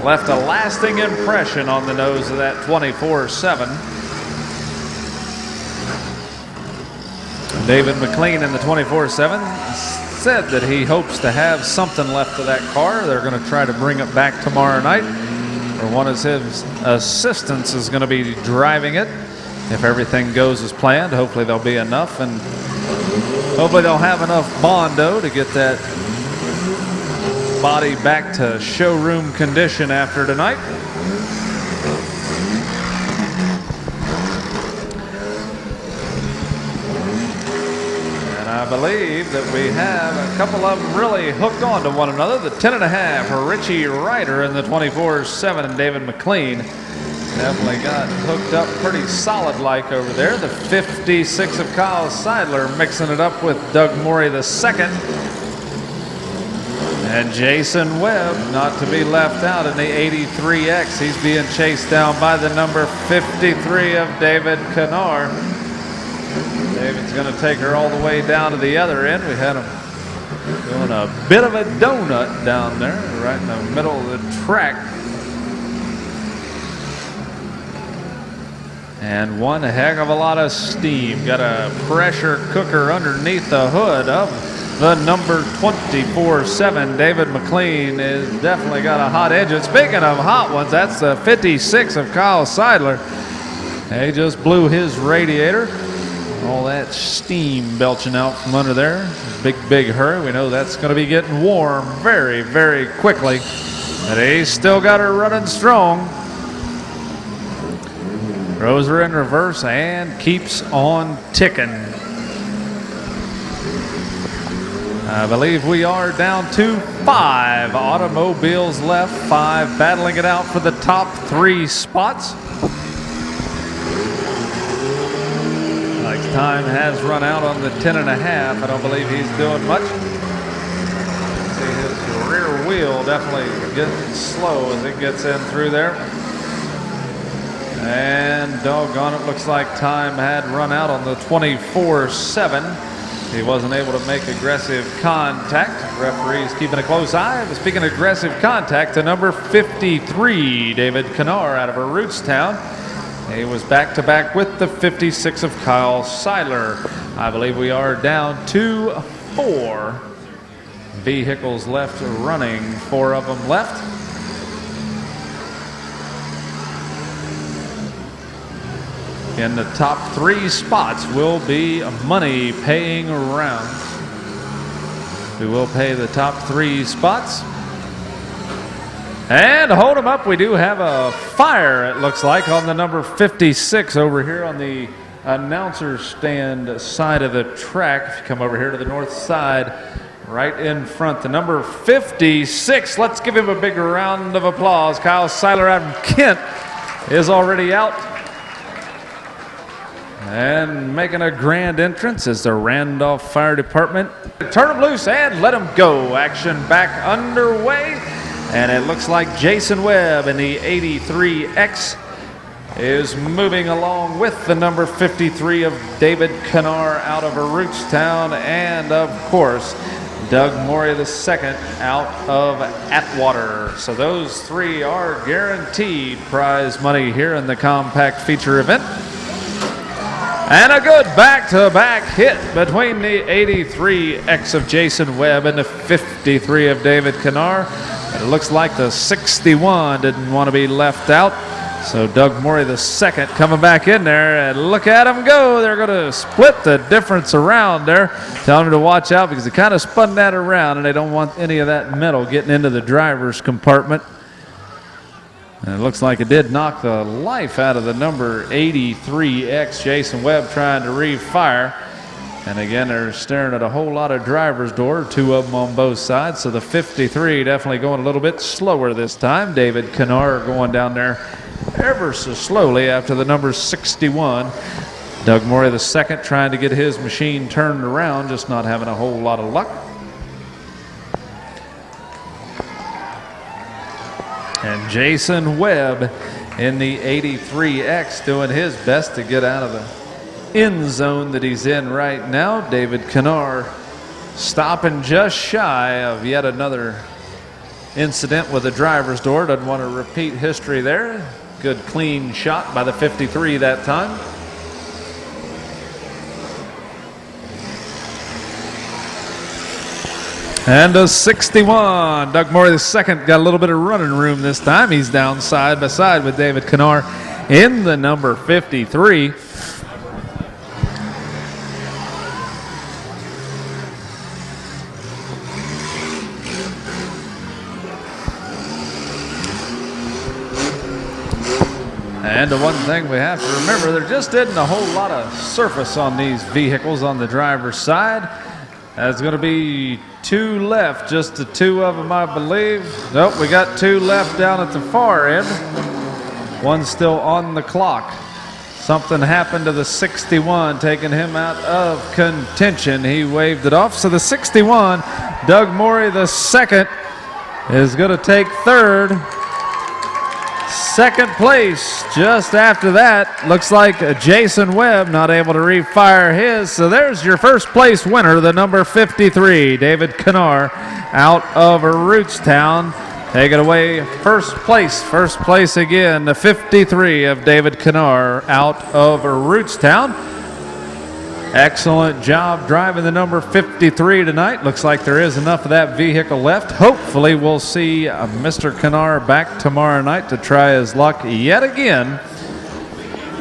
left a lasting impression on the nose of that 24-7. David McLean in the 24-7 said that he hopes to have something left of that car. They're going to try to bring it back tomorrow night, or one of his assistants is going to be driving it. If everything goes as planned, hopefully there'll be enough, and hopefully they'll have enough Bondo to get that body back to showroom condition after tonight. I believe that we have a couple of them really hooked on to one another. The 10.5 for Richie Ryder and the 24-7 and David McLean definitely got hooked up pretty solid like over there. The 56 of Kyle Seidler mixing it up with Doug Morey the second. And Jason Webb not to be left out in the 83X. He's being chased down by the number 53 of David Kennard. David's going to take her all the way down to the other end. We had him doing a bit of a donut down there, right in the middle of the track. And one heck of a lot of steam. Got a pressure cooker underneath the hood of the number 24-7. David McLean is definitely got a hot engine. Speaking of hot ones, that's the 56 of Kyle Seidler. He just blew his radiator. All that steam belching out from under there. Big hurry. We know that's going to be getting warm very, very quickly. But he's still got her running strong. Throws her in reverse and keeps on ticking. I believe we are down to 5 automobiles left. 5 battling it out for the top 3 spots. Time has run out on the 10.5. I don't believe he's doing much. See his rear wheel definitely getting slow as it gets in through there. And doggone it, looks like time had run out on the 24-7. He wasn't able to make aggressive contact. Referees keeping a close eye. But speaking of aggressive contact, to number 53, David Kennard out of Rootstown. He was back-to-back with the 56 of Kyle Seidler. I believe we are down to 4 vehicles left running. 4 of them left. In the top 3 spots will be money paying rounds. We will pay the top 3 spots. And hold them up, we do have a fire, it looks like, on the number 56 over here on the announcer stand side of the track. If you come over here to the north side, right in front, the number 56. Let's give him a big round of applause. Kyle Seidler out of Kent is already out. And making a grand entrance is the Randolph Fire Department. Turn them loose and let them go. Action back underway. And it looks like Jason Webb in the 83X is moving along with the number 53 of David Canar out of Rootstown, and of course Doug Morey II out of Atwater. So those three are guaranteed prize money here in the compact feature event. And a good back-to-back hit between the 83X of Jason Webb and the 53 of David Canar. And it looks like the 61 didn't want to be left out. So Doug Morey II coming back in there, and look at him go. They're going to split the difference around there. Telling him to watch out because they kind of spun that around, and they don't want any of that metal getting into the driver's compartment. And it looks like it did knock the life out of the number 83X, Jason Webb, trying to refire. And again, they're staring at a whole lot of driver's door, two of them on both sides. So the 53 definitely going a little bit slower this time. David Canar going down there ever so slowly after the number 61. Doug Morey II trying to get his machine turned around, just not having a whole lot of luck. And Jason Webb in the 83X doing his best to get out of the end zone that he's in right now. David Canar stopping just shy of yet another incident with the driver's door. Doesn't want to repeat history there. Good clean shot by the 53 that time. And a 61. Doug Morey II got a little bit of running room this time. He's down side by side with David Canar in the number 53. And the one thing we have to remember, there just isn't a whole lot of surface on these vehicles on the driver's side. There's going to be two left, just the two of them, I believe. Nope, we got two left down at the far end. One's still on the clock. Something happened to the 61, taking him out of contention. He waved it off. So the 61, Doug Morey II, is going to take third. Second place just after that, looks like Jason Webb not able to refire his. So there's your first place winner, the number 53, David Canar out of Rootstown. Take it away, first place again, the 53 of David Canar out of Rootstown. Excellent job driving the number 53 tonight. Looks like there is enough of that vehicle left. Hopefully we'll see Mr. Canar back tomorrow night to try his luck yet again.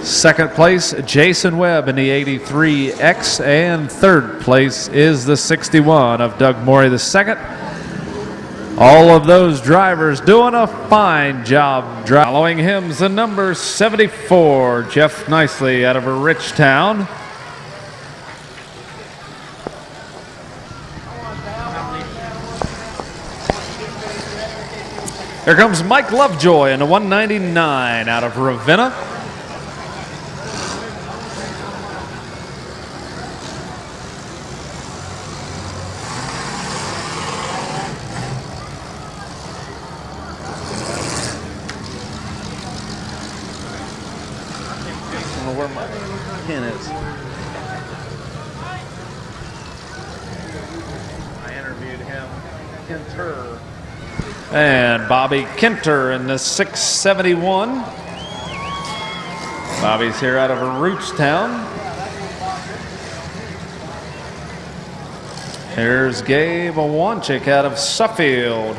Second place, Jason Webb in the 83X, and third place is the 61 of Doug Morey II. All of those drivers doing a fine job. Following him is the number 74, Jeff Nicely out of Richtown. Here comes Mike Lovejoy in the 199 out of Ravenna. I don't know where my pin is. I interviewed him. Kinter. And Bobby Kinter in the 671. Bobby's here out of Rootstown. Here's Gabe Awanchik out of Suffield.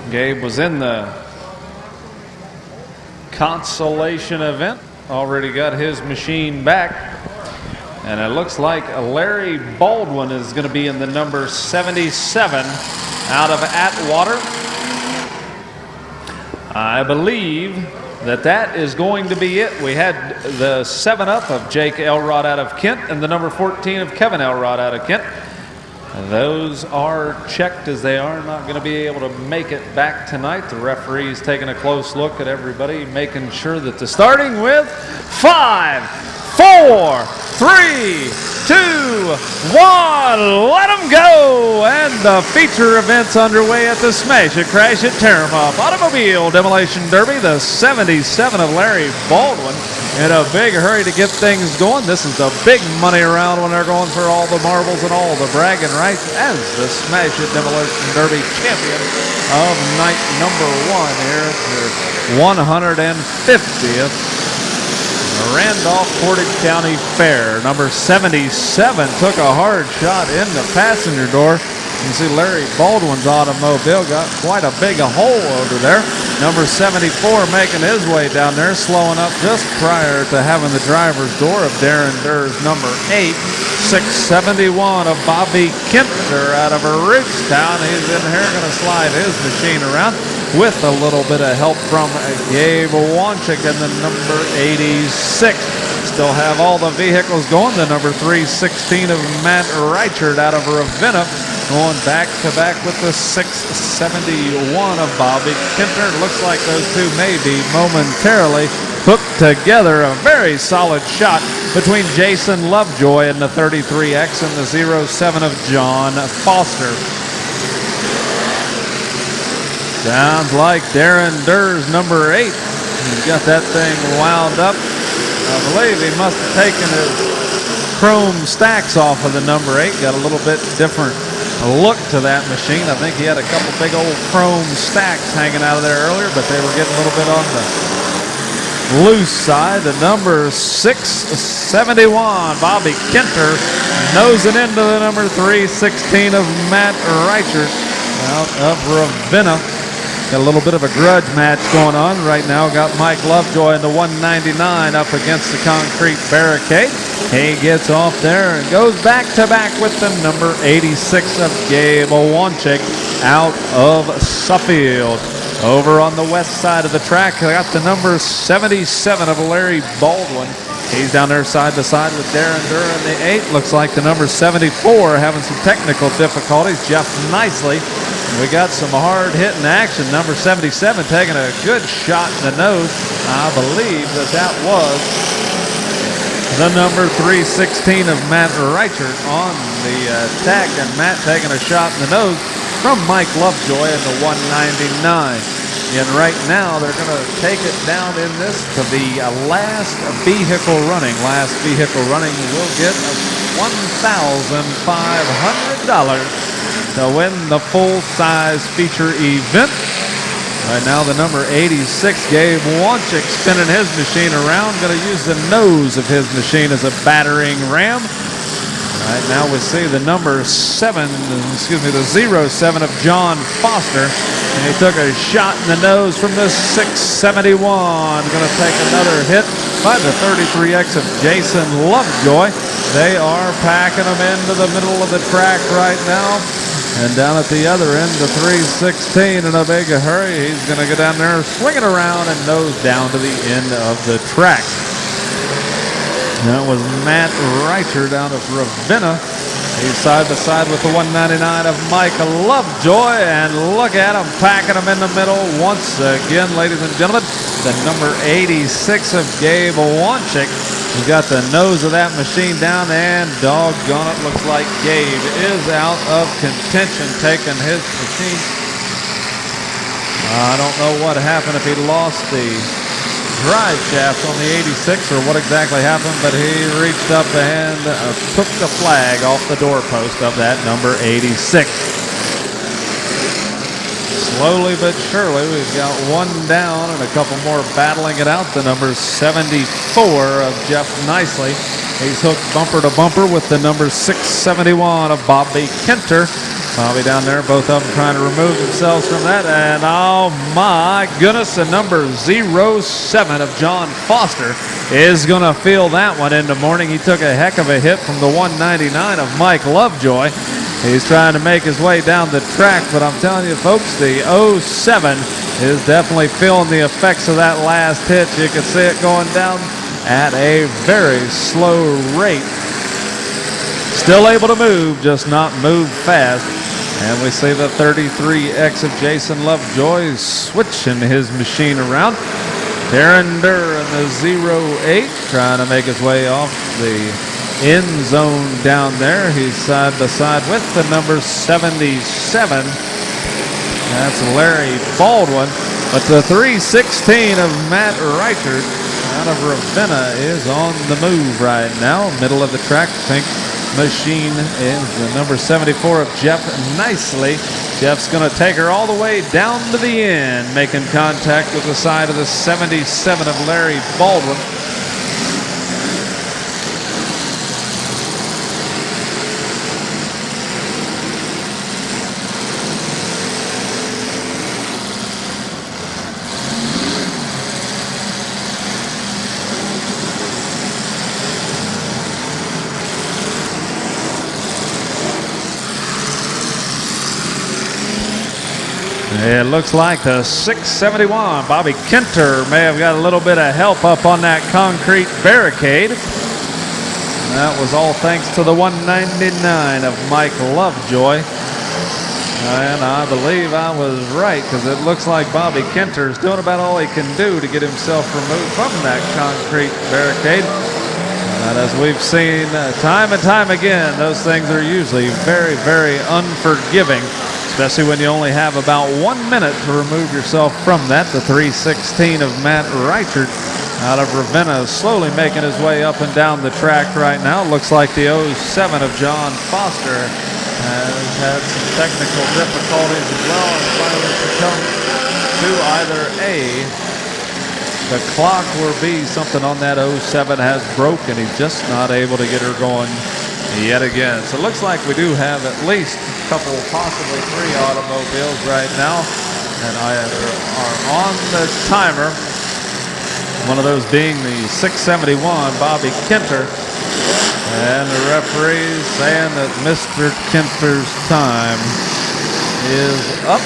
Gabe was in the consolation event. Already got his machine back. And it looks like Larry Baldwin is going to be in the number 77 out of Atwater. I believe that is going to be it. We had the 7-up of Jake Elrod out of Kent and the number 14 of Kevin Elrod out of Kent. Those are checked, as they are not going to be able to make it back tonight. The referee's taking a close look at everybody, making sure that the starting with 5, 4, 3, 2, 1, let them go! And the feature event's underway at the Smash It, Crash It, Tear 'em Up Automobile Demolition Derby, the 77 of Larry Baldwin. In a big hurry to get things going. This is the big money round when they're going for all the marbles and all the bragging rights as the Smash It Demolition Derby champion of night number 1 here at their 150th Randolph Portage County Fair. Number 77 took a hard shot in the passenger door. You can see Larry Baldwin's automobile got quite a big hole over there. Number 74 making his way down there, slowing up just prior to having the driver's door of Darren Durr's number 8. 671 of Bobby Kempner out of Ridgetown. He's in here going to slide his machine around with a little bit of help from Gabe Wanchik in the number 86. Still have all the vehicles going. The number 316 of Matt Reichert out of Ravenna going back to back with the 671 of Bobby Kempner. Looks like those two may be momentarily hooked together. A very solid shot between Jason Lovejoy and the 33X and the 07 of John Foster. Sounds like Darren Durr's number 8. He's got that thing wound up. I believe he must have taken his chrome stacks off of the number 8. Got a little bit different look to that machine. I think he had a couple big old chrome stacks hanging out of there earlier, but they were getting a little bit on the loose side. The number 671, Bobby Kenter, nosing into the number 316 of Matt Reichert out of Ravenna. Got a little bit of a grudge match going on right now. Got Mike Lovejoy in the 199 up against the concrete barricade. He gets off there and goes back to back with the number 86 of Gabe Wanchik out of Suffield. Over on the west side of the track, I got the number 77 of Larry Baldwin. He's down there side to side with Darren Durr in the 8. Looks like the number 74 having some technical difficulties. Jeff Nicely. We got some hard hitting action. Number 77 taking a good shot in the nose. I believe that was the number 316 of Matt Reichert on the attack, and Matt taking a shot in the nose from Mike Lovejoy in the 199. And right now they're going to take it down in this to the last vehicle running. Last vehicle running will get $1,500 to win the full-size feature event. Right now the number 86, Gabe Wanchik, spinning his machine around. Going to use the nose of his machine as a battering ram. Right now we see the number 7, the 07 of John Foster. And he took a shot in the nose from the 671. Going to take another hit by the 33X of Jason Lovejoy. They are packing them into the middle of the track right now. And down at the other end, the 316 in a big hurry. He's going to go down there, swing it around, and nose down to the end of the track. That was Matt Reichert out of Ravenna. He's side by side with the 199 of Mike Lovejoy. And look at him, packing him in the middle once again, ladies and gentlemen. The number 86 of Gabe Wanchik. He's got the nose of that machine down, and doggone it, looks like Gabe is out of contention, taking his machine. I don't know what happened, if he lost the drive shaft on the 86 or what exactly happened, but he reached up and took the flag off the doorpost of that number 86. Slowly but surely, we've got one down and a couple more battling it out. The number 74 of Jeff Nicely. He's hooked bumper to bumper with the number 671 of Bobby Kenter. Bobby down there, both of them trying to remove themselves from that. And oh my goodness, the number 07 of John Foster is going to feel that one in the morning. He took a heck of a hit from the 199 of Mike Lovejoy. He's trying to make his way down the track, but I'm telling you folks, the 07 is definitely feeling the effects of that last hit. You can see it going down at a very slow rate. Still able to move, just not move fast. And we see the 33X of Jason Lovejoy switching his machine around. Darren Durr in the 08 trying to make his way off the end zone down there. He's side by side with the number 77. That's Larry Baldwin. But the 316 of Matt Reichert out of Ravenna is on the move right now. Middle of the track, pink machine is the number 74 of Jeff Nicely. Jeff's going to take her all the way down to the end, making contact with the side of the 77 of Larry Baldwin. It looks like the 671, Bobby Kenter, may have got a little bit of help up on that concrete barricade. That was all thanks to the 199 of Mike Lovejoy. And I believe I was right, because it looks like Bobby Kenter is doing about all he can do to get himself removed from that concrete barricade. And as we've seen time and time again, those things are usually very, very unforgiving, especially when you only have about 1 minute to remove yourself from that. The 316 of Matt Reichert out of Ravenna is slowly making his way up and down the track right now. Looks like the 07 of John Foster has had some technical difficulties as well and finally succumbed to either A, the clock, or B, something on that 07 has broken. He's just not able to get her going yet again. So it looks like we do have at least a couple, possibly 3 automobiles right now that are on the timer. One of those being the 671 Bobby Kenter. And the referee saying that Mr. Kenter's time is up.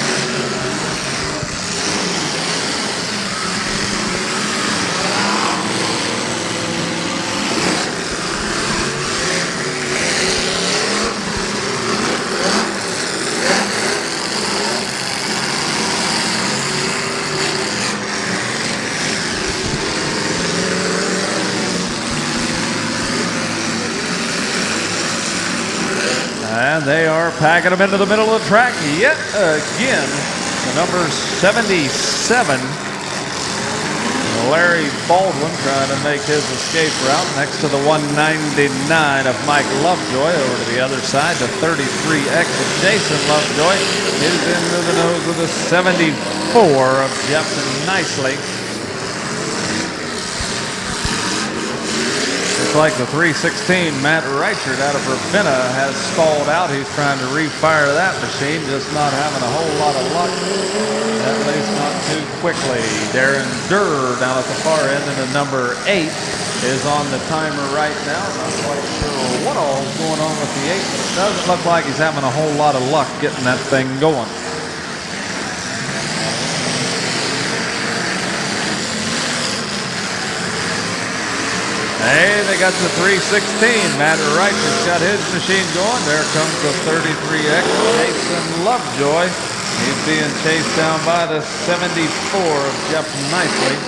And they are packing them into the middle of the track yet again. The number 77, Larry Baldwin, trying to make his escape route next to the 199 of Mike Lovejoy. Over to the other side, the 33X of Jason Lovejoy is into the nose of the 74 of Jeff Nicely. Like the 316 Matt Reichert out of Ravenna has stalled out. He's trying to refire that machine, just not having a whole lot of luck, at least not too quickly. Darren Durr down at the far end in the number 8 is on the timer right now. Not quite sure what all is going on with the 8, but it doesn't look like he's having a whole lot of luck getting that thing going. Hey, they got the 316. Matt Reichert's got his machine going. There comes the 33X, Jason Lovejoy. He's being chased down by the 74 of Jeff Nicely.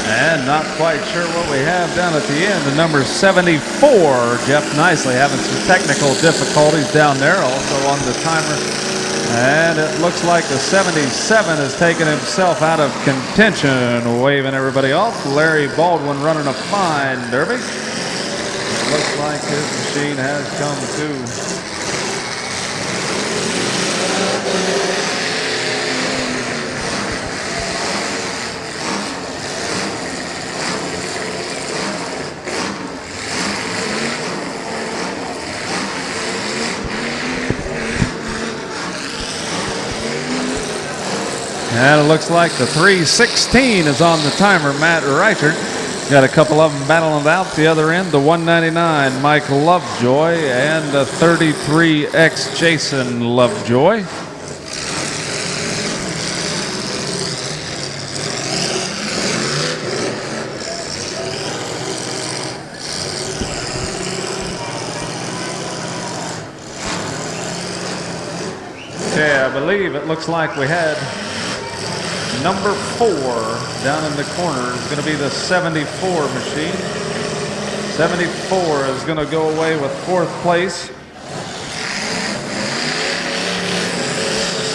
And not quite sure what we have down at the end. The number 74, Jeff Nicely, having some technical difficulties down there. Also on the timer And it looks like the 77 has taken himself out of contention, waving everybody off. Larry Baldwin running a fine derby. It looks like his machine has come to. And it looks like the 316 is on the timer, Matt Reichert. Got a couple of them battling out the other end. The 199, Mike Lovejoy, and the 33X, Jason Lovejoy. Okay, I believe it looks like we had number 4 down in the corner is going to be the 74 machine. 74 is going to go away with 4th place.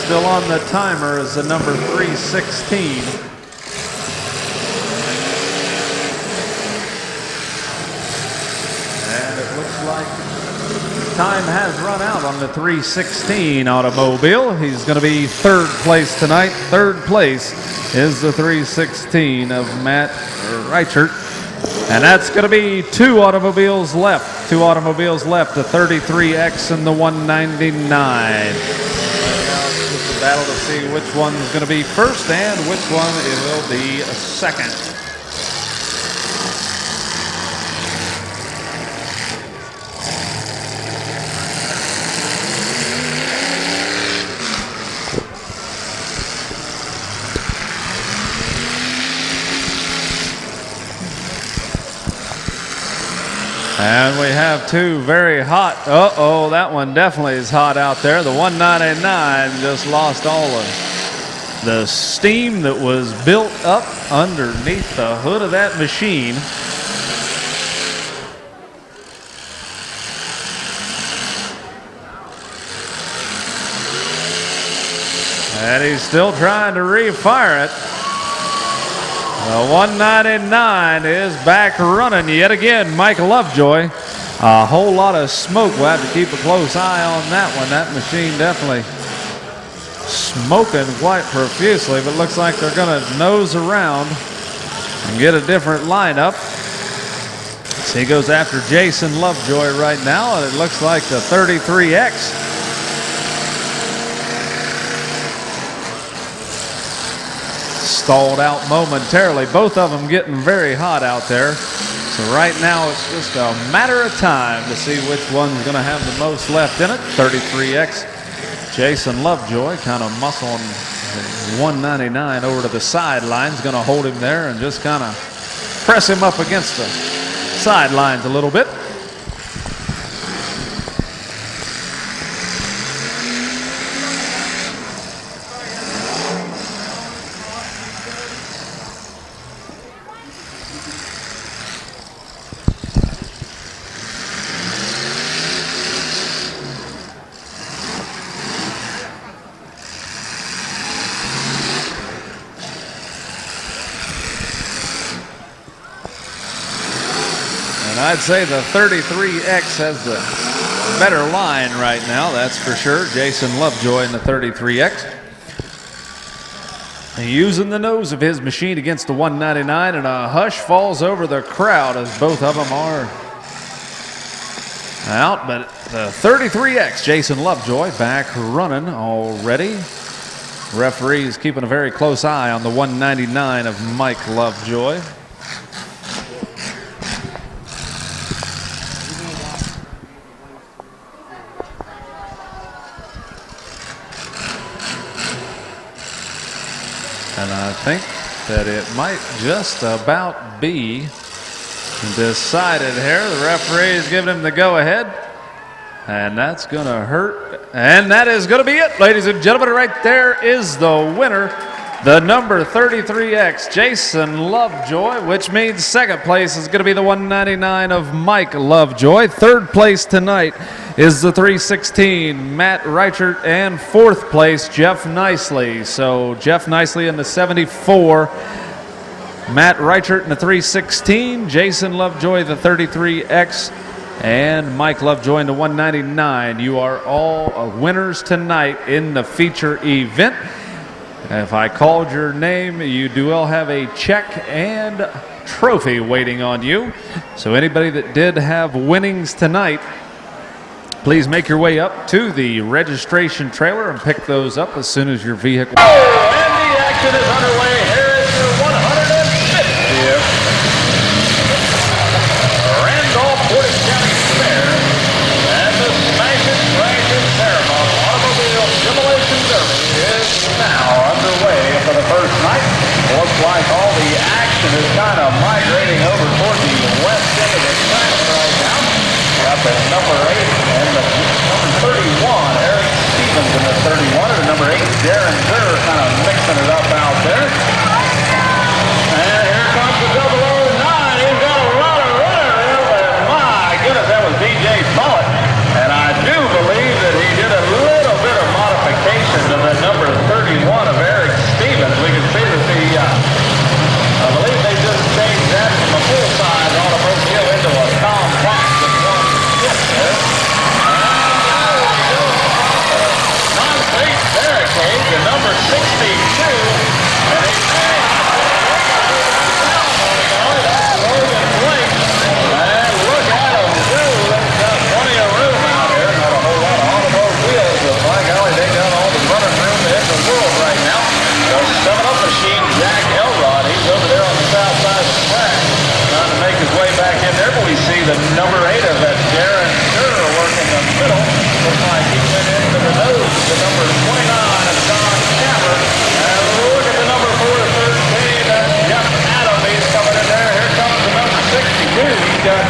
Still on the timer is the number 316. And it looks like time has run out on the 316 automobile. He's going to be 3rd place tonight. 3rd place is the 316 of Matt Reichert. And that's going to be 2 automobiles left. 2 automobiles left, the 33X and the 199. It's a battle to see which one's going to be first and which one it will be second. And we have 2 very hot. Uh-oh, that one definitely is hot out there. The 199 just lost all of the steam that was built up underneath the hood of that machine. And he's still trying to refire it. The 199 is back running yet again. Mike Lovejoy. A whole lot of smoke. We'll have to keep a close eye on that one. That machine definitely smoking quite profusely, but looks like they're going to nose around and get a different lineup. So he goes after Jason Lovejoy right now, and it looks like the 33X stalled out momentarily. Both of them getting very hot out there. So right now it's just a matter of time to see which one's going to have the most left in it. 33X, Jason Lovejoy kind of muscling 199 over to the sidelines. Going to hold him there and just kind of press him up against the sidelines a little bit. I'd say the 33X has the better line right now, that's for sure. Jason Lovejoy in the 33X. Using the nose of his machine against the 199, and a hush falls over the crowd as both of them are out. But the 33X, Jason Lovejoy, back running already. Referees keeping a very close eye on the 199 of Mike Lovejoy. And I think that it might just about be decided here. The referee is giving him the go-ahead. And that's going to hurt. And that is going to be it, ladies and gentlemen. Right there is the winner, the number 33X, Jason Lovejoy, which means second place is going to be the 199 of Mike Lovejoy. Third place tonight is the 316, Matt Reichert, and fourth place, Jeff Nicely. So Jeff Nicely in the 74, Matt Reichert in the 316, Jason Lovejoy the 33X, and Mike Lovejoy in the 199. You are all winners tonight in the feature event. If I called your name, you do all have a check and trophy waiting on you. So anybody that did have winnings tonight, please make your way up to the registration trailer and pick those up as soon as your vehicle. And the action is underway. Here is your 150th Randolph Portage County Fair and the Smash It, Crash It, Paramount Automobile Simulation Derby is now underway for the first night. Looks like all the action is kind of migrating over toward the west end of the track right now. Got the number 8 and the number 31, Eric Stevens in the 31, and the number 8, Darren Durr, kind of mixing it up out there. And here comes the 009. He's got a lot of runners, and my goodness, that was DJ Smollett. And I do believe that he did a little bit of modification to the number 31 of Eric Stevens. We can see that I believe they just changed that from a full-size automobile into a compact with one shift there. Non-state barricade, the number 62, and he's that's Logan Blake. And look at him, too. They've got plenty of room out here. Not a whole lot of automobiles, but by golly, they got all the running room in the world right now. The 7-Up machine, Jack Elrod, he's over there on the south side of the track, trying to make his way back in there. But we see the number 8 of that Darren Durr working the middle. Looks like he went into the nose of the number 29 of John Cammer. And look at the number 4 of 13, that's Jeff Adam. He's coming in there. Here comes the number 62. He's got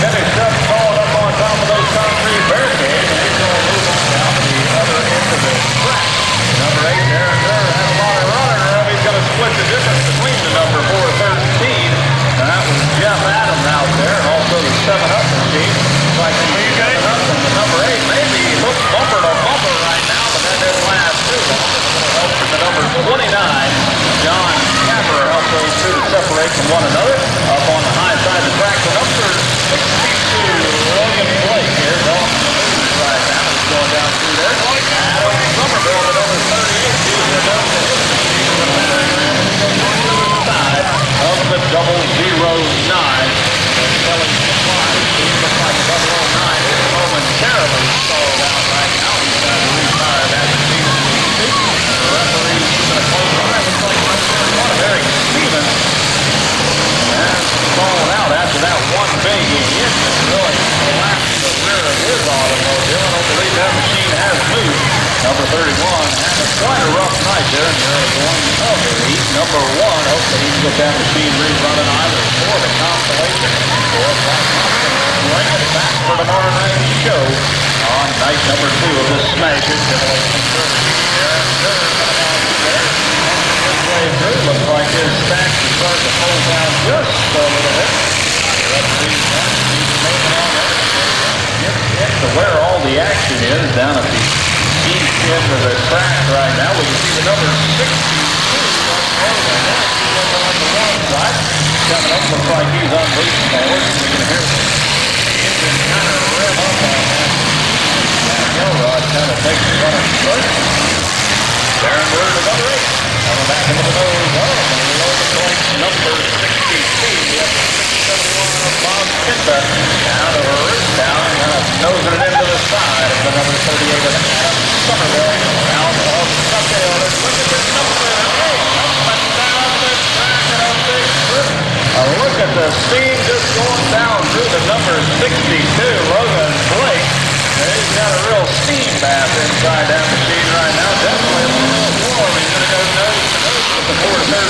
finished up, falling up on top of those concrete barricades. And he's going to move on down to the other end of the track. Number 8, Darren Durr, has a lot of running room. He's going to split the difference between the number 4 of 13. And that was Jeff Adams out there, and also the 7-Up machine. It's like the 7-Up and the number 8 maybe look bumper to bumper right now, but that didn't last too long. The number 29, John Capper, helped those two to separate from one another. Up on the high side of the track, the number 62, William Blake, is off the news right now. He's going down through there. Adam Somerville, the number 38, using the nose of his machine to the side of the 009. Kelly Supply, he looks like 009 is momentarily stalled out right now. He's trying to retire that machine as we speak. The referee's keeping a close eye. Looks like one of Eric Stevens has fallen out after that one big hit that really collapsed the rear of his automobile. I don't believe that machine has moved. Number 31 had quite a rough night there in the early going of the heat. Number 1, hopefully he can get that machine rerunning either for the consolation or bring it back for tomorrow night's show on night number 2 of the Smash It Simulation Derby. Darren Durr coming down through there. His way through. Looks like his stacks are starting to pull down just a little bit. The referee's moving on there. Get to where all the action is down at the east end of the track right now. We can see the number 62 on the one side. Coming up, looks like he's unleashed forward. We can hear the engine kind of rev up on that. Elrod kind of takes the running start. Darren Durr to number 8. Coming back into the nose of number 62. We have the 671 of Bob Kinta down to Ridgetown, kind of nosing it into the side of the number 38 of Adam Somerville. Out of Stubbdale. Look at this number 8. Up and down the track and a big trip. Look at the steam just going down through the number 62, Logan Blake. He's got a real steam bath inside that machine right now. Definitely a little warm. He's going to go nose to nose with the 4 to 13.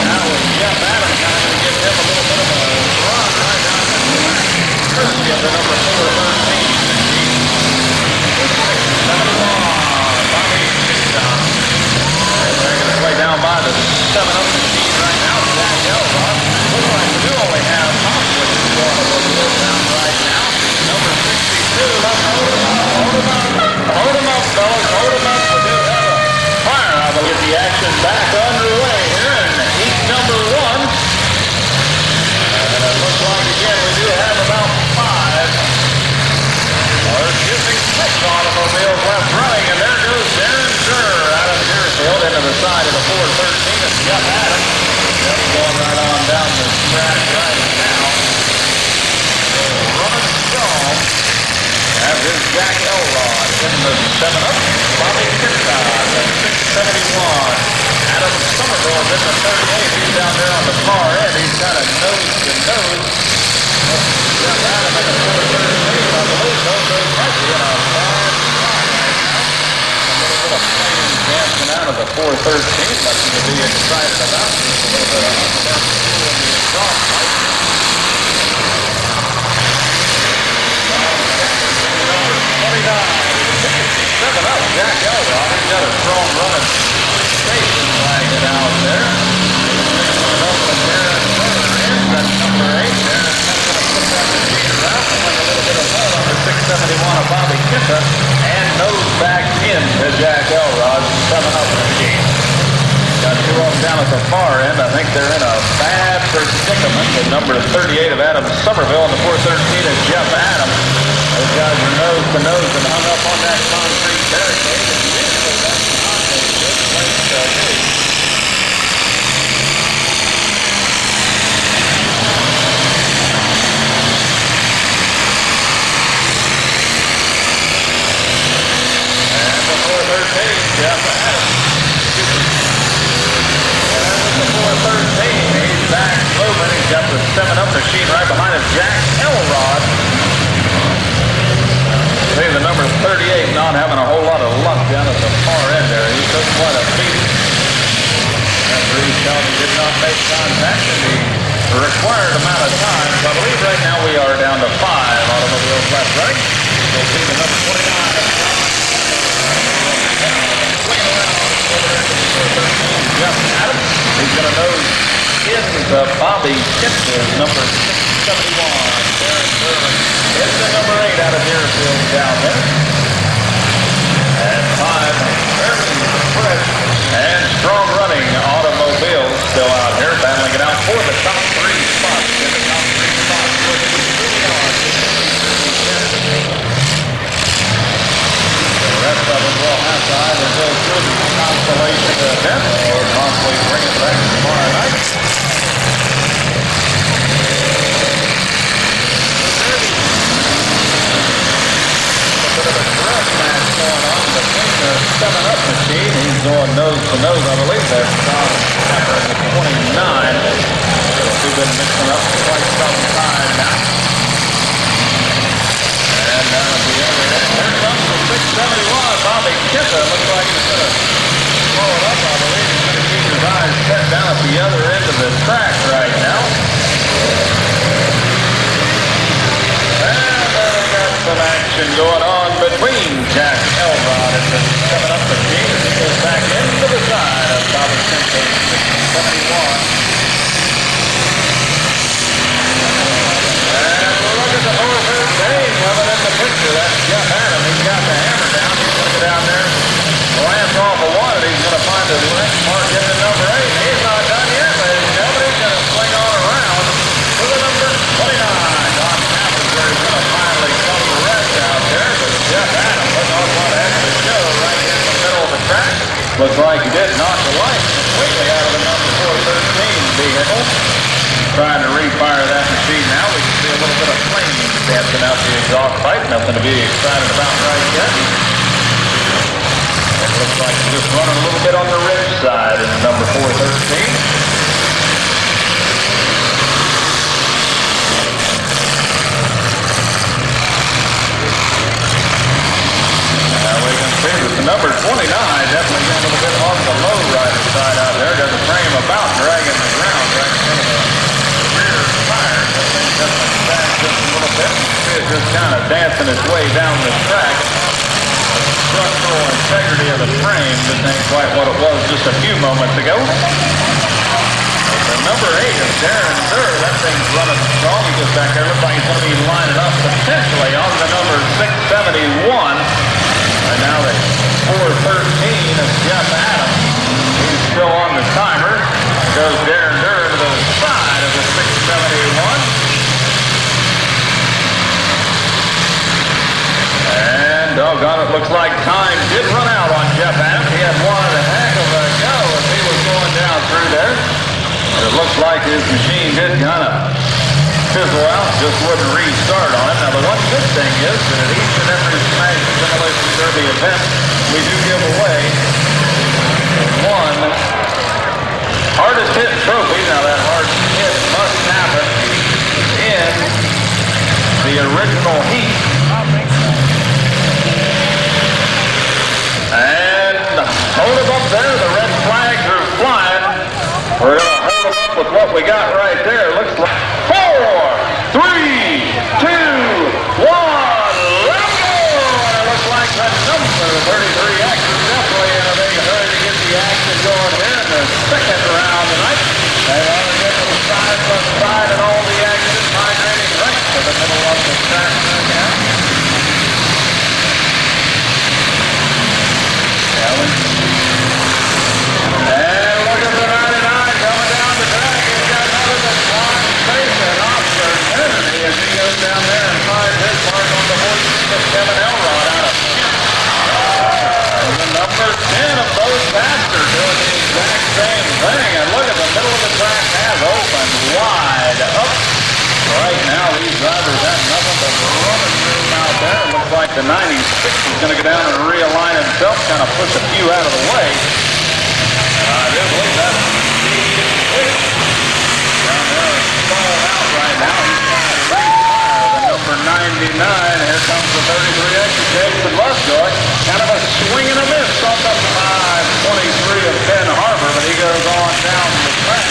Now with Jeff Adams kind of going to give him a little bit of a run right down the track. Courtesy of the number 4 to 13 machine. The 671, Bobby Kinton. Making his way down by the 7-Up machine right now. Jack Elrod. Looks like we do only have top switches going a little bit down right now. Number 62, action back underway here in heat number 1. And it looks like, again, we do have about 6 automobiles left running, and there goes Darren Durr out of Deerfield into the side of the 413 of Jeff Adams. Jeff going right on down the track right now. Running strong. Have his Jack Elrod in the 7-up. Bobby Kinta, the 671. Adam Somerville in the 38. He's down there on the far end. He's kind of nose to nose. Jeff Adams in the 413. I believe those might be in a bad spot right now. A little bit of flame dancing out of the 413. Nothing to be excited about. Just a little bit of uncertainty in the exhaust pipe. 7 up, Jack Elrod. He's got a strong running station wagon out there. That's number 8 there. That's going to put that machine around and like a little bit of mud on the 671 of Bobby Kinta and nose back into Jack Elrod, 7-up machine. Got 2 of them down at the far end. I think they're in a bad predicament. The number 38 of Adam Somerville and the 413 of Jeff Adams. Those guys are nose to nose and hung up on that concrete barricade. And usually that's not a good place to be. And the 413, Jeff Adams. And the 413, he's back moving. He's got the 7-up machine right behind him. Jack Elrod. See the number 38 not having a whole lot of luck down at the far end there. He took quite a beating. Referee shot, he did not make contact in the required amount of time. So I believe right now we are down to 5 automobiles left running. We'll see the number 29. Jeff Adams. He's going to nose into Bobby Kinta's number 671. Darren Durr. It's the number 8 out of Deerfield down there. And 5 very fresh and strong running automobiles still out here battling it out for the top 3 spots. In the top 3 spots for the rest of them will have to either go through the consolation event or possibly bring it back tomorrow night. A bit of a dress match going on between the 7-up machine. He's going nose to nose, I believe. That's Tom Pepper, the 29. They've been mixing up for quite some time now. And down at the other end, here comes the 671. Bobby Kinta looks like he's going to blow it up, I believe. He's going to keep his eyes set down at the other end of the track right now. Some action going on between Jack Elrod and the 7-up machine as he goes back into the side of Bobby Kinta, 671. And look at the 413 coming in the picture. That's Jeff Adams. He's got the hammer down. He's going to go down there, glance off of one, and he's going to find his left mark in the number 8. He's not done yet, ladies and gentlemen. He's going to swing on around to the number 29. Don Capper, where he's going to finally come to rest out there. But Jeff Adams putting on one heck of a show right in the middle of the track. Looks like he did knock the light completely out of the number 413 vehicle. Trying to refire that machine now. We can see a little bit of flame dancing out the exhaust pipe. Nothing to be excited about right yet. It looks like it's just running a little bit on the rich side in the number 413. We can see that the number 29 definitely got a little bit on the low rider side out there. Got the frame about dragging the ground right in front of the rear tire. That thing definitely back just a little bit. You see it just kind of dancing its way down the track. The structural integrity of the frame just ain't quite what it was just a few moments ago. The number 8 is Darren Durr. That thing's running strong. He goes back there. Looks like he's going to be lining up potentially on the number 671. And now the 413 of Jeff Adams. He's looks like time did run out on Jeff Adams. He had one heck of a go as he was going down through there. But it looks like his machine did kind of fizzle out, just wouldn't restart on it. Now the one good thing is that at each and every Smash Demolition Derby event, we do give away one hardest hit trophy. Now that hardest hit must happen in the original heat. And hold them up there, the red flags are flying. We're going to hold them up with what we got right there. Looks like 4, 3, 2, 1, let them go! And it looks like that number 33X is definitely in a big hurry to get the action going here in the second round tonight. They are getting side by side and all the action migrating right to the middle of the track again. And look at the 99 coming down the track. He's got another decline space and opportunity as he goes down there and finds his mark on the horse of Kevin Elrod out of the number 10 of those Masters doing the exact same thing. And look at the middle of the track has opened wide up. Right now, these drivers have nothing but running room out there. It looks like the 96 is going to go down and realign himself, kind of push a few out of the way. I do believe that's down there stalled out right now. He's trying to retire the number 99. Here comes the 33X, Jason Lovejoy. Kind of a swing and a miss on the 523 of Ben Harbor, but he goes on down the track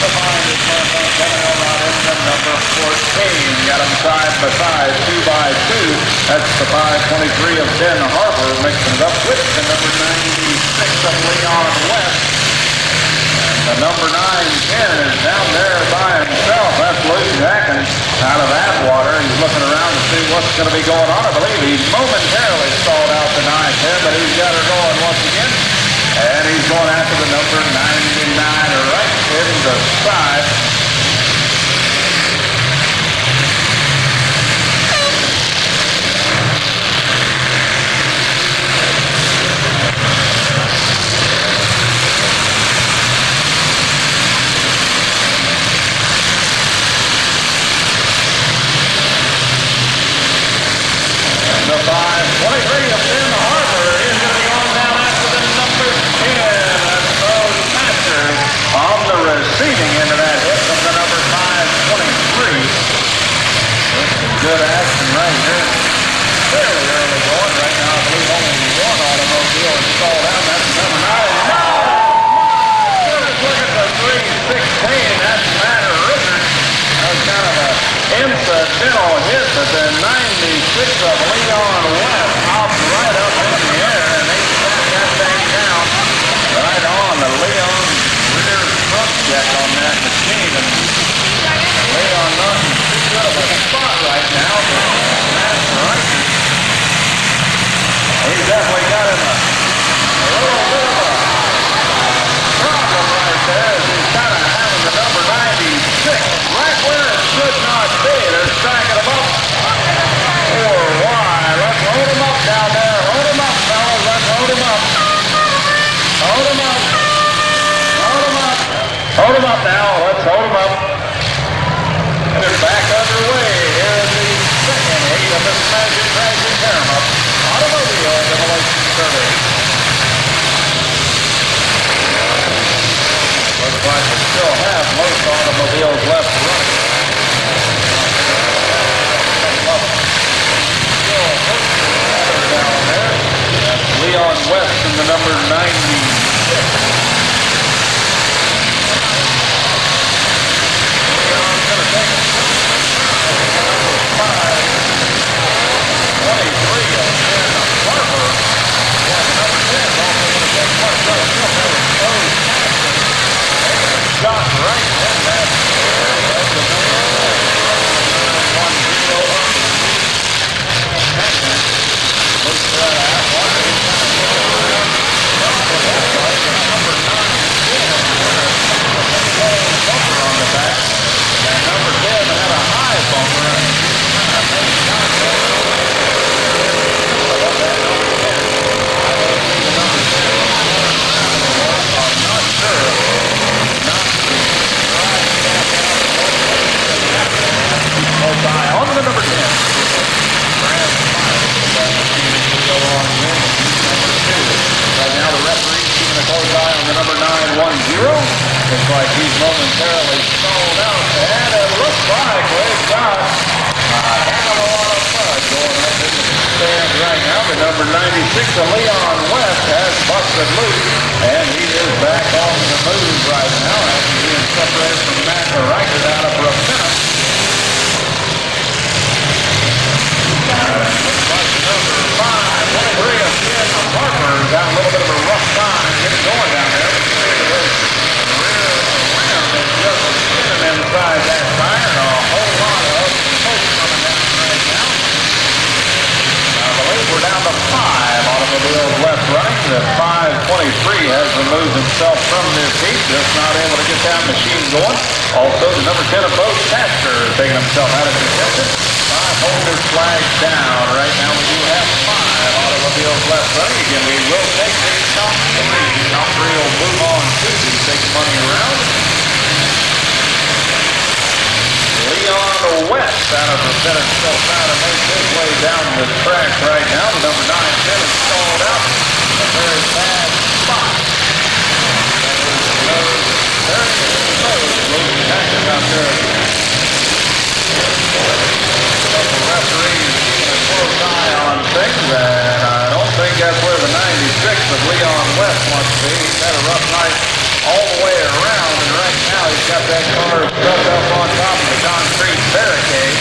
to find his mark on Kevin Elrod in the number 14. Got him side by side, 2 by 2. That's the 523 of Ben Harbor mixing it up with the number 96 of Leon West. The number 910 is down there by himself. That's Luke Jackson out of Atwater. He's looking around to see what's going to be going on. I believe he's momentarily stalled out the 910, but he's got her going once again. And he's going after the number 99 right in the side. The 523 of Ben Harbor is going to be going down after the number 10. And those Masters on the receiving end of that hit from the number 523. Some good action right here. Fairly early going right now. I believe only one automobile is stalled out. That's number 9. No! Look at the 316. That's Matt Richard. That was kind of a incidental hit, but the 96 of Leon West hopped right up in the air, and they shut that thing down right on the Leon rear front check on that machine. And Leon not in too good of a spot right now, but that's right. He's definitely got him a little bit of a problem right there as he's kind of having the number 96 right where it should not be. They're stacking them up. Or why? Let's load them up down there. Load them up, fellas. Let's load them up. Hold them up. Hold them up. Hold them up now. Let's hold them up. And they're back underway. Here is the second heat of this Magic Dragon Paramount Automobile Demolition Derby. Looks like we still have most automobiles left running. Down there. That's Leon West in the number 96. Leon's going to take it. Number 523 of Ben Harbor. Yeah, number 10 is also going to take part. Shot right in that. That's the number 1-0 up. the number 910. Looks like he's momentarily stalled out, and it looks like we've got a heck of a lot of mud going up into the stand right now. The number 96 of Leon West has busted loose, and he is back on the move right now after being separated from Matt Reichert out of Ravenna. Looks like number 5, 23 of Ken Harper got a little bit of a rough time getting going down there. The rear rim is just spinning inside that tire, and a whole lot of smoke coming down right now. I believe we're down to 5 automobiles left running. The 523 has removed himself from this heat, just not able to get that machine going. Also, the number 10 of Bo Tasker taking himself out of contention. 5 holding his flag down. Right now we do have 5 automobiles left running. Again, we will take the top 3. Top 3 will move on to the big money round. Leon West out of Ravenna himself out and makes his way down the track right now. The number 9 10 is stalled out. A very bad spot. Very losing action out there. The referee is keeping a close eye on things, and I don't think that's where the 96 of Leon West wants to be. He's had a rough night all the way around, and right now he's got that car stuck up on top of the concrete barricade.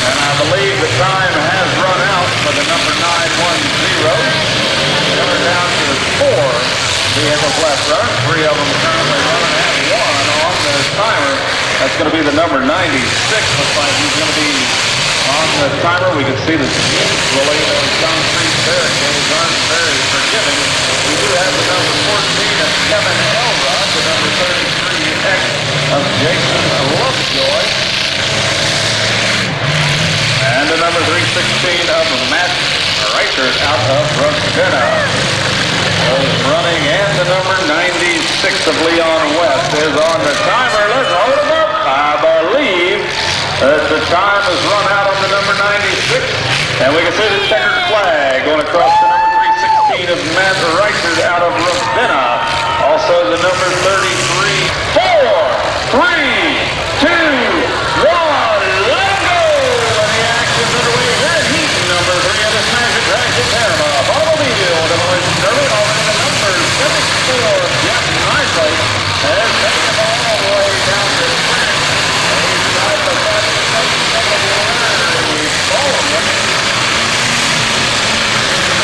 And I believe the time has run out for the number 910. Coming down to the 4 vehicles left running. 3 of them currently running at 1 on the timer. That's going to be the number 96. Looks like he's going to be on the timer. We can see the usually those concrete barricades aren't very forgiving. We do have the number 14 of Kevin Elrod, the number 33X of Jason Lovejoy, and the number 316 of Matt Reichert out of Ravenna. Those running, and the number 96 of Leon West is on the timer. Let's hold him up. I believe that the time has run out on the number 96, and we can see the checkered flag going across the number 316 of Matt Reichert out of Ravenna. Also the number 33. 4, 3, 2, 1. Let go! And the action's underway here at heat number 3 of the Smash Track in Panama. Automobile demolition derby, already the number 74 Jeff Knightley has taken the ball all the way down to the track. He's tried to find the second of the line, and he's followed him.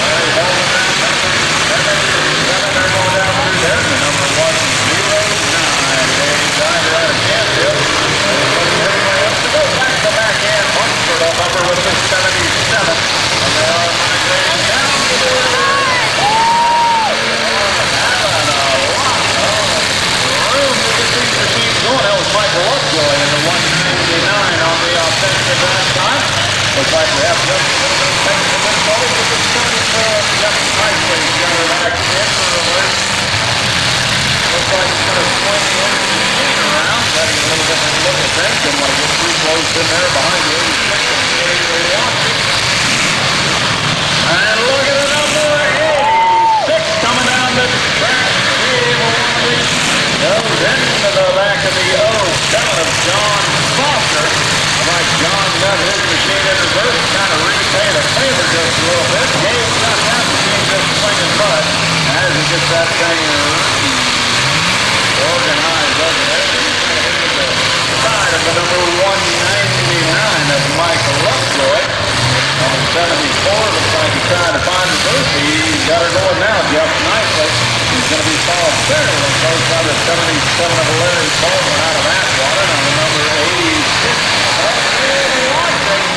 He's holding that number 7. They're going down through there. The number 109. They tried to let a chance here. Everybody else to go back to back and punch for the number with the 77. And they are migrating down to the that was Michael Lovejoy in the 199 on the offensive last time. Looks like we have just a little bit of technical difficulty with the 74 Jeff Knightley going back in for alert. Looks like he's going to swing the machine around, getting a little different look at things. Didn't want to get too close in there behind the 86 and see what he wants. And look at the number 86 coming down the track. Goes into the back of the 07 of John Foster. Like John got his machine in reverse, kind of repaid a favor just a little bit. Gabe got that machine just swinging mud as he gets that thing organized over there. He's going to hit the side of the number 199 of Michael Lovejoy. Number 74 looks like he's trying to find the booth. He's got her going now. Jeff Knightley. He's going to be followed fairly close by the 77 of Larry Baldwin out of Atwater on the number 86.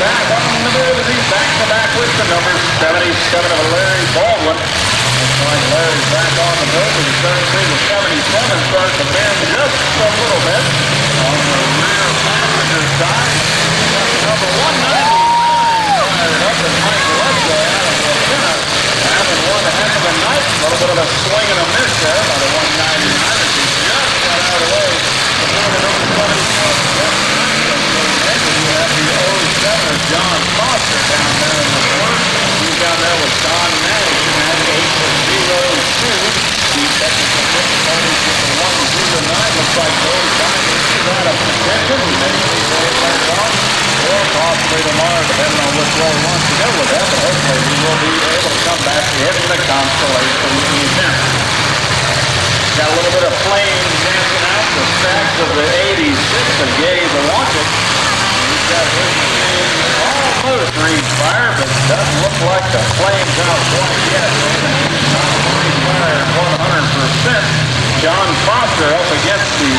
Back on the move. He's back to back with the number 77 of Larry Baldwin. Looks like Larry's back on the move. He's starting to see the 77 start to bend just a little bit on the rear passenger side. Number 199 fired up as Mike Lovejoy out of Ravenna. Having one heck of a night. A little bit of a swing and a miss there by the 199 as he just got out of the way before the number 74 Jeff Knightley came in. You have the 07 of John Foster down there in the corner. He's down there with Don Nash in that 8-02. possibly tomorrow, depending on which way he wants to go with that, but hopefully he will be able to come back in the consolation event. Got a little bit of flames dancing out the stacks of the 86 of Gabe Wanted. He's got his machine almost reached fire, but doesn't look like the flames out quite yet. He's not reached fire 100%. John Foster up against the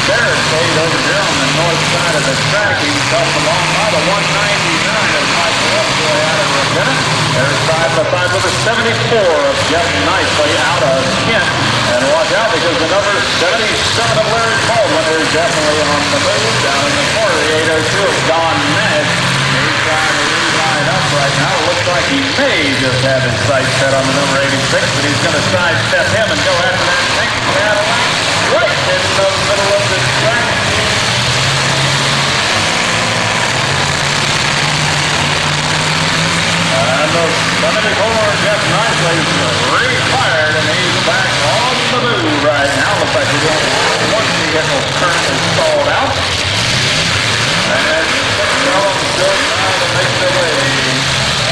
barricade over here on the north side of the track. He's helped along by the 199 of Mike Lovejoy out of Ravenna. There's side by side with the 74 of Jeff Nicely out of Kent. And watch out because the number 77 of Larry Baldwin is definitely on the move down in the corner. The 802 of Don Nash. He's trying to reline up right now. It looks like he may just have his sights set on the number 86, but he's going to sidestep him and go after that tank Cadillac right in the middle of the track. And the 74 Jeff Nicely's refired, and he's back on the move right now. Looks like he's got one vehicle currently stalled out. And Sexton's still trying to make their way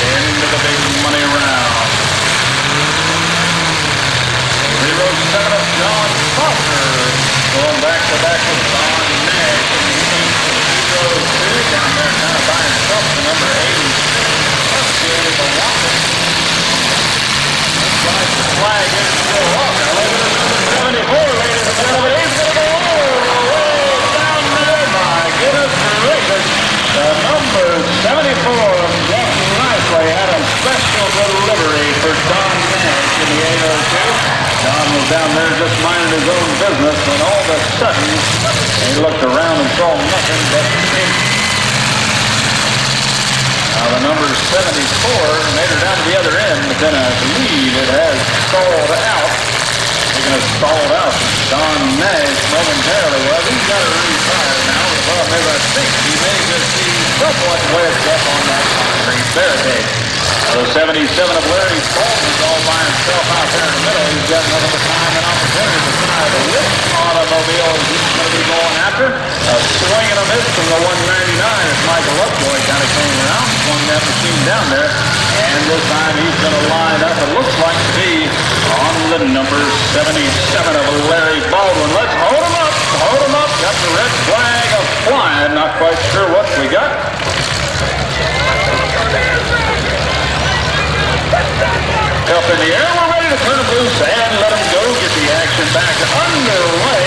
into the big money round. 07 of John Foster going back to back with Don Nash in the 802 down there kind of by himself, the number 86. Looks like the flag is still up. Now look at the number 74, ladies and gentlemen. He's going to go all the way down there. My goodness gracious. The number 74 of Jeff Nicely had a special delivery for Don Nash in the 802. Don was down there just minding his own business when all of a sudden he looked around and saw nothing but pink. Now the number 74 made her down to the other end, but then I believe it has stalled out. Speaking of stalled out, Don Nash momentarily, well, he's got to retire now. The problem is I think he may just be somewhat wedged up on that concrete barricade. The 77 of Larry Bolton is all by himself out there in the middle. He's got nothing but time and opportunity to decide which automobile he's going to be going after. A swing and a miss from the 199 as Michael Lovejoy kind of came around, swung that machine down there, and this time he's going to line up, it looks like to be on the number 77 of Larry Baldwin. Let's hold him up, got the red flag of flying, not quite sure what we got. Up in the air, we're ready to turn him loose and let him go, get the action back underway.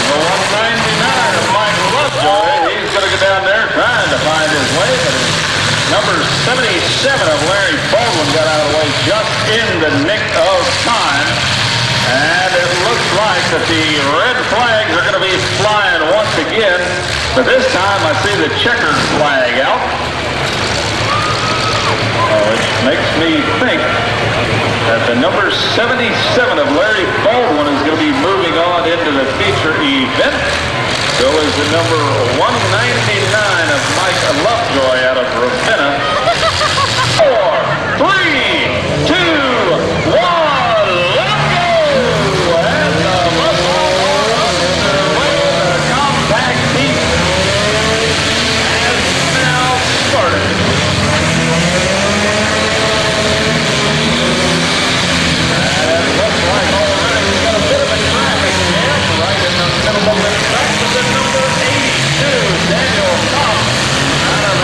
The 199 of Mike Lovejoy, he's going to go down there trying to find his way, but number 77 of Larry Baldwin got out of the way just in the nick of time. And it looks like that the red flags are going to be flying once again, but this time I see the checkered flag out. Which makes me think that the number 77 of Larry Baldwin is going to be moving on into the feature event. So is the number 199 of Mike Lovejoy out of Ravenna. 4, 3, 2, 1. Number 82, Daniel Cox out of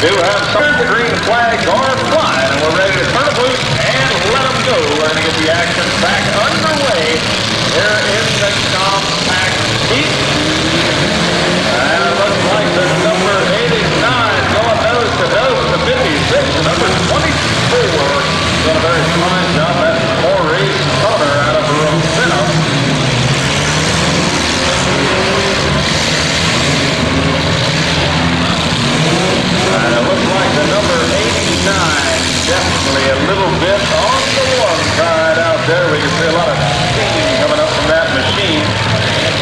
do have some. The green flags are flying, and we're ready to turn them loose and let them go. We're going to get the action back underway here in the compact heat. And it looks like the number 89 going nose to nose to 56. The number 24 doing a very fine job. That's Portage out of Ravenna. And it looks like the number 89 definitely a little bit on the one side out there. We can see a lot of steam coming up from that machine.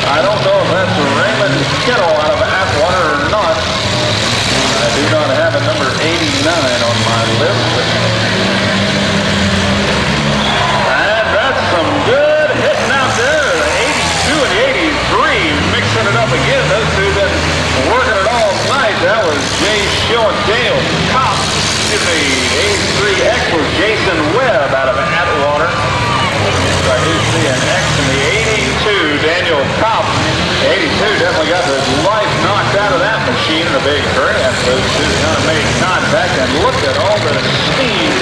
I don't know if that's Raymond Kittle out of Atwater or not. I do not have a number 89 on my list. And that's some good hitting out there. The 82 and the 83 mixing it up again. Those two have been working it all night. That was Jay Schill and Dale Kopp. Excuse me, 83X was Jason Webb out of Atwater. I do see an X in the 82, Daniel Kopp. 82 definitely got the life knocked out of that machine in a big crash. Those two kind of made contact, and look at all the steam.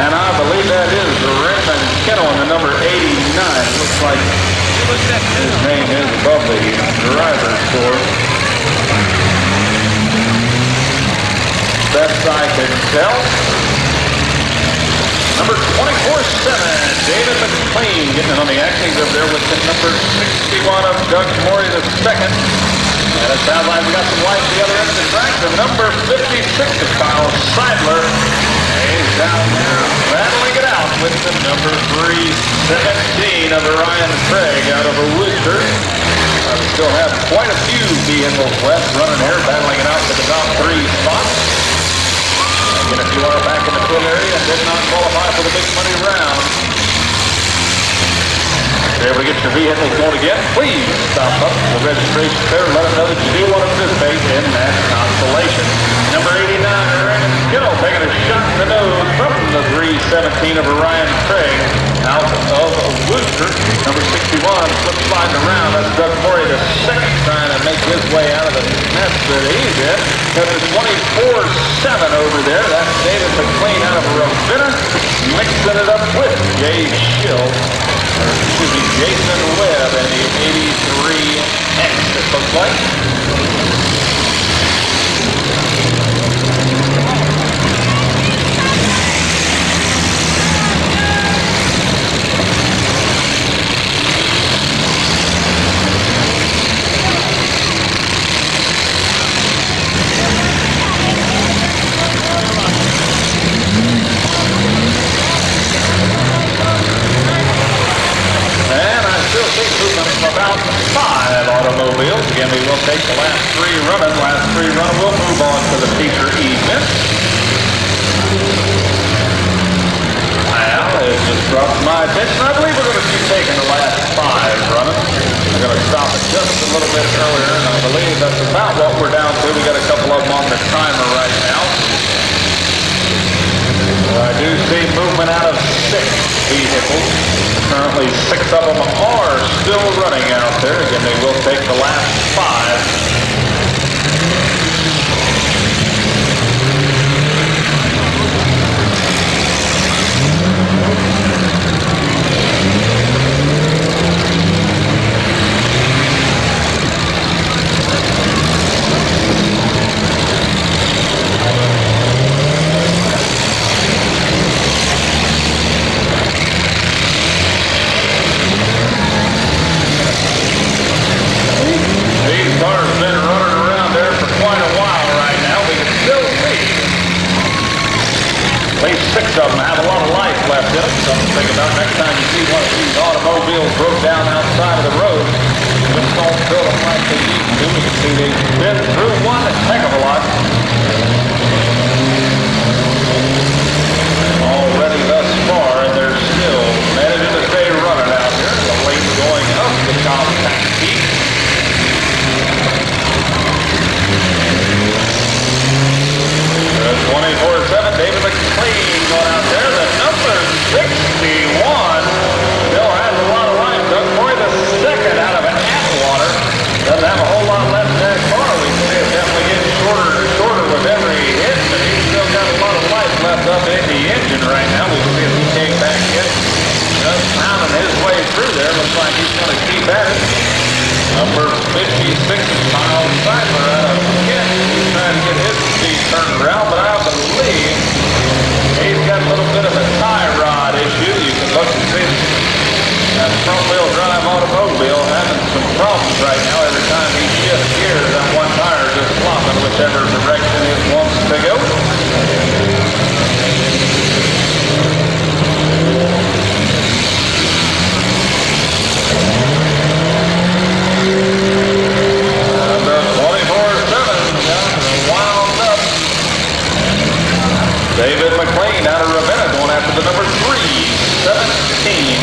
And I believe that is Raymond Kittle in the number 89. Looks like his name is above the driver's door. Best I can tell. Number 24-7, David McLean getting it on the action. He's over there with the number 61 of Doug Morey II. And it sounds like we got some life at the other end of the track. The number 56 is Kyle Seidler. He's down there rattling it out with the number 317 of Ryan Craig out of Worcester. We still have quite a few vehicles left running here, battling it out for the top 3 spots. Again, if you are back in the field area and did not qualify for the big money round, there we get your vehicle going again. Please stop up to the registration fair and let us know that you do want to participate in that constellation. Number 89, Raymond Kittle taking a shot in the nose from the 317 of Ryan Craig out of Worcester. Number 61 flip sliding around. That's Doug Morey II trying to make his way out of the mess that he's in. Got the 24-7 over there. That's David McLean out of Ravenna, mixing it up with Jay Schill. Excuse me, Jason Webb and the 83X, it looks like. About 5 automobiles. Again, we will take the last 3 running. Last 3 running, we'll move on to the feature event. Well, it just brought to my attention. I believe we're going to be taking the last 5 running. We're going to stop it just a little bit earlier, and I believe that's about what we're down to. We got a couple of them on the timer right now. I do see movement out of 6 vehicles. Currently 6 of them are still running out there. Again, they will take the last 5. Of them have a lot of life left in them. Something to think about next time you see one of these automobiles broke down outside of the road. Just don't fill them like they used to. You can see they've been through one heck of a lot. Already thus far, and they're still managing to stay running out here. The late going up the compact heat. The 24-7 David McLean going out there. The number 61 still has a lot of life. Doug Morey II out of Atwater. Doesn't have a whole lot left there. looks like he's going to keep at it. Number 56, Kyle Cypher out of Kent. He's trying to get his speed turned around, but I believe he's got a little bit of a tie rod issue. You can look and see that front-wheel drive automobile having some problems right now. Every time he shifts gears, that one tire just flopping whichever direction it wants to go. David McLean out of Ravenna going after the number 317.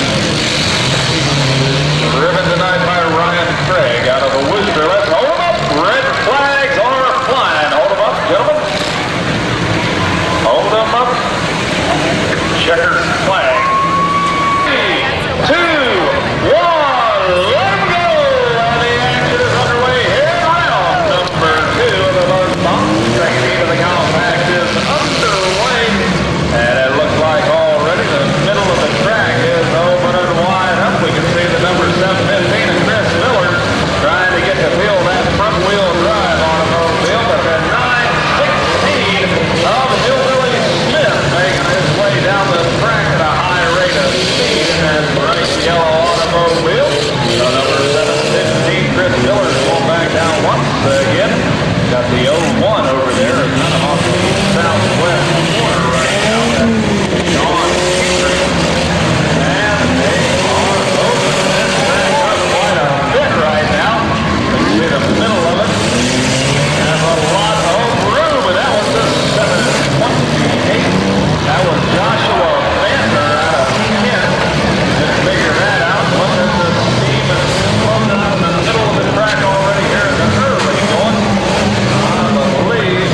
Driven tonight by Ryan Craig out of the Worcester. Let's hold him up. Red flags are flying. Hold him up, gentlemen. Hold him up. Checkers flag. 3, 2, 1. Let him go. And the action is underway here on number 2 of the Buzz Bomb. Straight into the compact is underway. And it looks like already the middle of the track is opening wide up. We can see the number 715 and Chris Miller trying to get to feel that front wheel drive automobile. But the 916 of Hillbilly Smith making his way down the track at a high rate of speed in that bright yellow automobile. The number 715 Chris Miller's going back down once again. Got the 01 over there, kind of off the southwest corner right now. That's John Petrie. And they are opening this thing up quite a bit right now. You can see the middle of it. Have a lot of room, and that was the 728. That was Joshua Vander out of Kent. Just figure that out. Look at the steam and floating out in the middle of the track already here in the early going. I believe.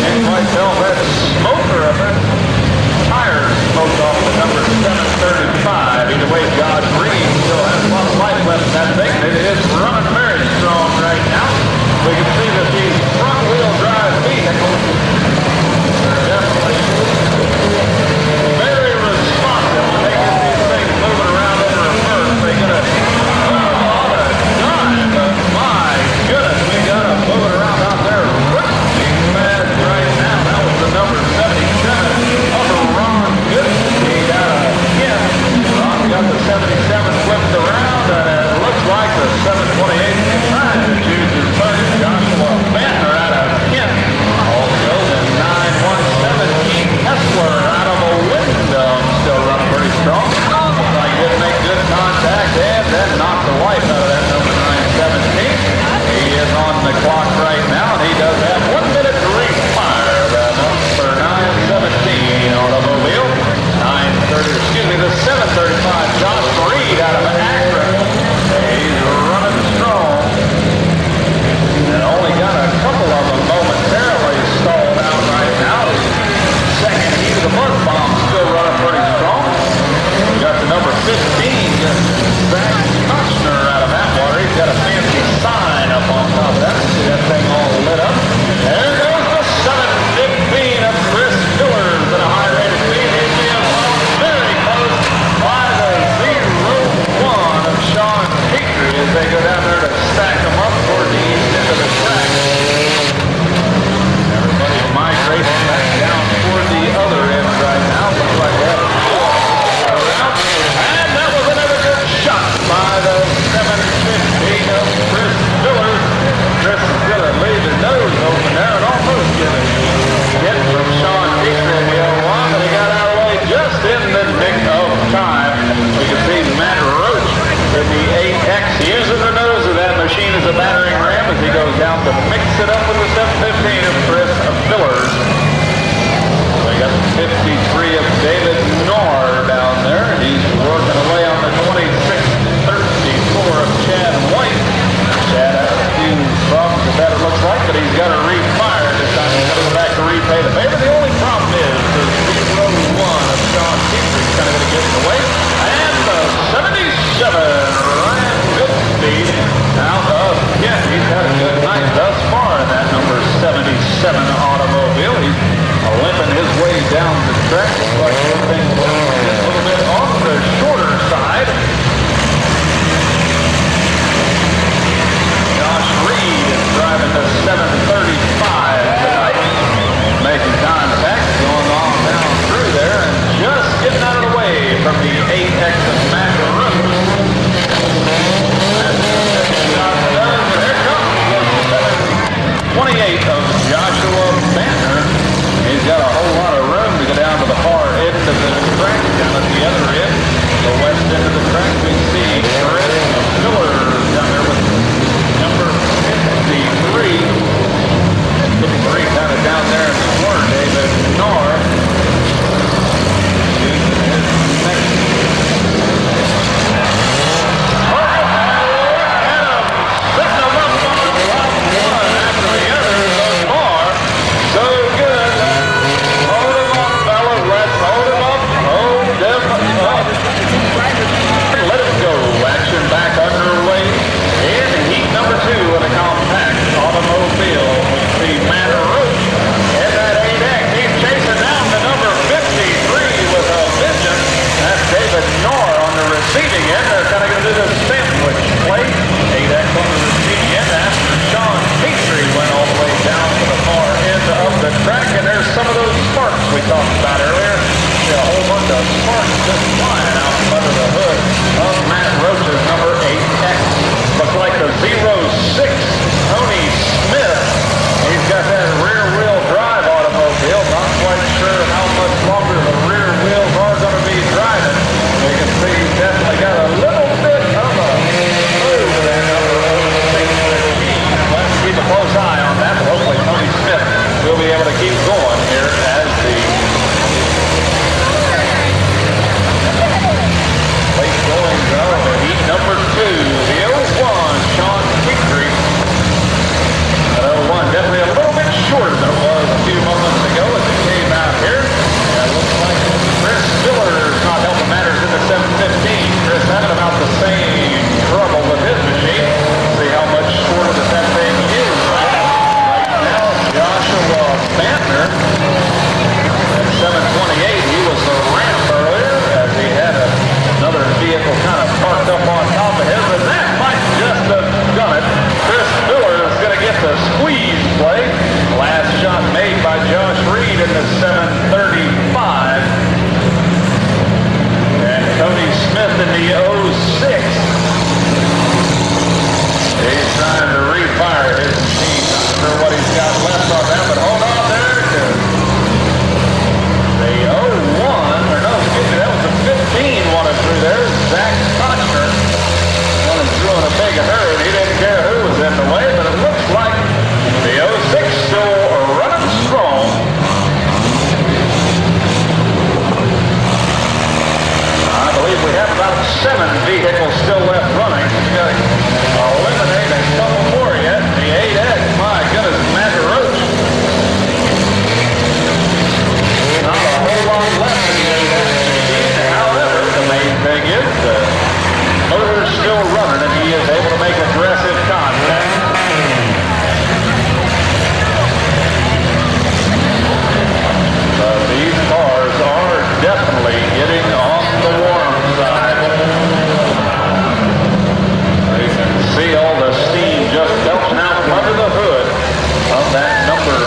Can't quite tell if that's smoke or if that tire smoked off the number 735. Either way, Josh Green still has a lot of life left in that thing. It is running very strong right now. We can see that these front-wheel drive vehicles are definitely very responsive when they get these things moving around in reverse. They get a lot of time, but my goodness, we got them moving around out there pretty fast right now. That was the number 77 of Ron Goodsteed out of Kent. Ron got the 77 flipped around, and it looks like the 728 trying to choose his target. Joshua Banner out of Kent. Also the 917 Keith Hessler out of a window. Still running pretty strong. Looks like he did make good contact and then knocked the life out of that number 917. He is on the clock right now, and he does have 1 minute to refire the number 917 automobile. 930, the 735 Josh Reed out of Akron. He's running strong. And only got a couple of them momentarily stalled out right now. Second heat of the Buzz Bomb still running pretty strong. We got the number 15, Zach Kochner out of Atwater. He's got a fancy sign up on top of that. See that thing all lit up. There goes the 715 of Chris Millers at a high rate of speed. He's being very close by the 01 of Sean Petrie as they go down there to stack them up toward the east end of the track. Everybody migrating back down toward the other end right now. Looks like that. And that was another good shot by the 715 of Chris Miller. Chris Miller leaves his nose open there and almost get a hit from Sean Petrie in the 01, but he got out of the way just in the nick of time. We can see Matt Roach in the 8X using the nose of that machine as a battering ram as he goes down to mix it up with the 715 of Chris Miller. We got the 53 of David Knorr down there. He's working away on the 2634 of Chad White. Chad has a few problems with that, it looks like, but he's got to refire this time. He's got to go back to repay the favor. The only problem is the 01 of Sean Petrie kind of going to get in the way. And the 77 Ryan Goodsteed out of Kent. He's had a good night thus far in that number 77 automobile. He's limping his way down the track. Looks like everything receiving end. They're kind of going to do the sandwich play. 8X on the receiving end after Sean Petrie went all the way down to the far end of the track. And there's some of those sparks we talked about earlier. See a whole bunch of sparks just flying out from under the hood of Matt Roach's number 8X. Looks like the 06 Tony Smith. He's got that rear wheel drive automobile. Not quite sure how much longer the rear wheels are going to be driving. You can see he's definitely got a little bit of a move to that number 06. Let's keep a close eye on that. But hopefully Tony Smith will be able to keep going here as the late going of heat number 2. The 01 Sean Petrie. That 01 definitely a little bit shorter than it was a few moments ago as it came out here. And it looks like Chris Miller's not helping matters in the 715. Chris having about the same trouble with his machine. See how much shorter that thing is right now. Joshua Bantner at 728. He was the ramp earlier as he had another vehicle kind of parked up on top of his, and that might just have done it. Chris Miller is going to get the squeeze play. Last shot made by Josh Reed in the 735. And Tony Smith in the 06. He's trying to refire his machine. Not sure what he's got left on that, but hold on there. The 01, or no, excuse me, that was the 15 wanted through there. Zach Kochner wanted through in a big hurry. He didn't care who was in the way, but it looks like the 06 still running strong. I believe we have about 7 vehicles still left running. We've got to eliminate a couple more yet. The 8X, my goodness, Matt Roach. Not a whole lot left in the 8X machine. However, the main thing is the motor's still running and he is able to make aggressive contact. These cars are definitely getting on the warm side. You can see all the steam just belching out from under the hood of that number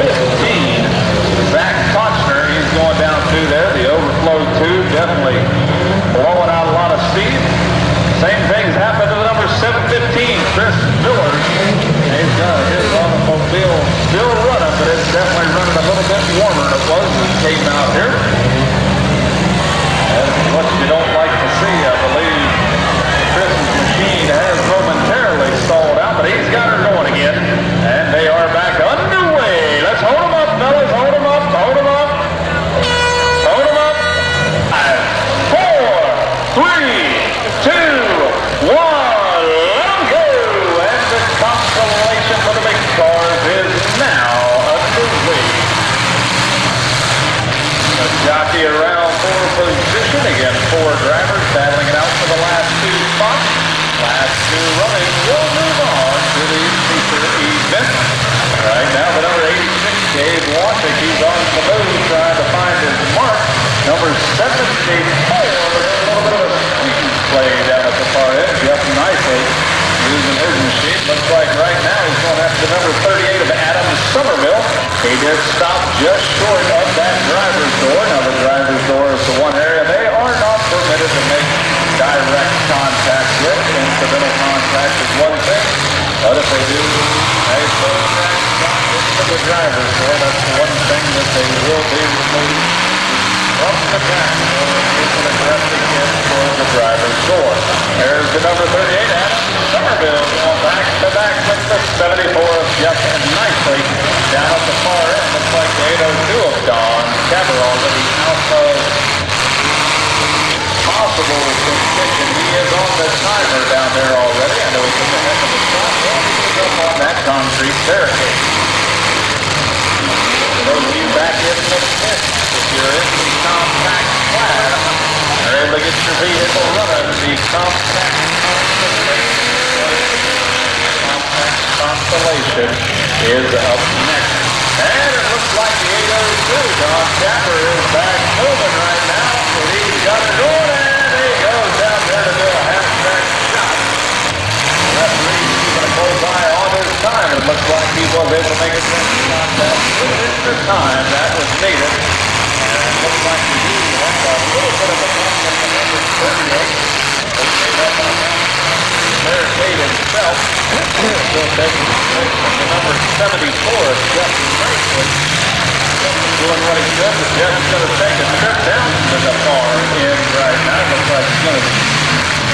15. Zach Kochner, he's going down through there. The overflow tube definitely blowing out a lot of steam. Same thing's happened to the number 715, Chris Miller. He's got his automobile still running, but it's definitely running a little bit warmer than it was when it came out here. That's what you don't like to see, I believe. Chris's machine has momentarily stalled out, but he's got her going again. And they are back underway. Let's hold them up, fellas. Hold them up. Hold them up. Hold them up. 5, 4, 3, 2, 1. Let them go. And the constellation for the big cars is now underway. The jockey around for position. Again, 4 drivers battling it out for the last 2 spots. Last 2 running will move on to the feature event. Right now, the number 86, Dave Washik, he's on the move trying to find his mark. Number 74, there's a little bit of a squeeze play down at the far end. Just nicely using his machine. Looks like right now he's going after the number 38 of Adam Somerville. He did stop just short of that driver's door. Now the driver's door is the one area they are not permitted to make direct contact with. Incidental contact is one thing, but if they do a full into the driver's door, that's the one thing that they will be removed from the track or it's an aggressive hit for the driver's door. There's the number 38, Adam Somerville, going back to back with the 74 of Jeff and nicely down at the far end. Looks like the 802 of Don Cabral already out of possible condition. He is on the timer down there already. I know he took a heck of a shot. Well, he was up on that concrete barricade. For those of you back in the pit, if you're in the compact class, you're able to get your vehicle running. The compact constellation is up next. And it looks like the 802, Don Capper, is back moving right now. So he's got it going, and there you go. make it to the contest with extra time that was needed. And it looks like we do have a little bit of a bump in the number 38. They gave up on that barricade himself. So taking the number 74 is Jeff Franklin. Doing what he should, but Jeff is going to take a trip down to the far end right now. Looks like he's going to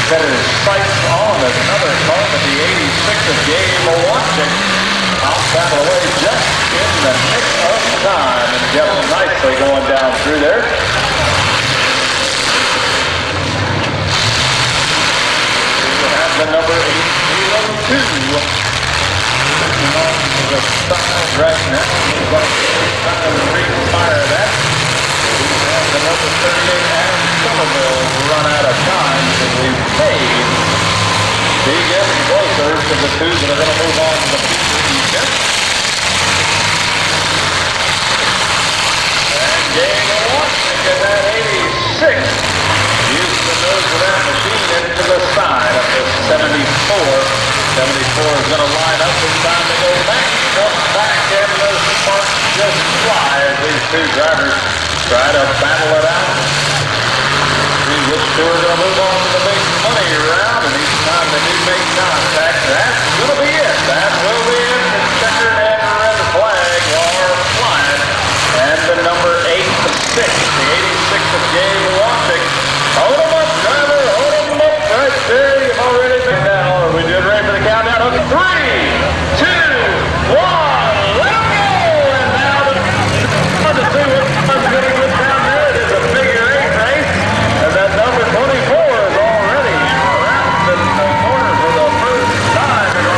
set his sights on another car, but the 86 of Gabe Milwaukee. I'll battle away just in the nick of time, and Jeff nicely going down through there. We have the number 802. The side right now. Looks like it's time to refire that. We have the number 38 Adam Somerville run out of time, so we may be getting closer to the two that are going to move on to the feature weekend. And Gabe Milwaukee at that 86. Using the nose of that machine into the side of the 74. 74 is going to line up. It's time to go back. Come back, and the sparks just fly as these two drivers try to battle it out. See which two are going to move on to the big money round, and each time they do make contact, that's going to be it. That will be it. The checkered and red flag are flying. And the number 8-6, the 86 of Gabe Milwaukee. Hold him up, driver. Hold him up right there. You've already been down. Are we doing ready for the countdown? Okay, 3, 2, 1, let him go! And now to see what's going to get down there. It is a figure 8 race. And that number 24 is already around the corner for the first time. And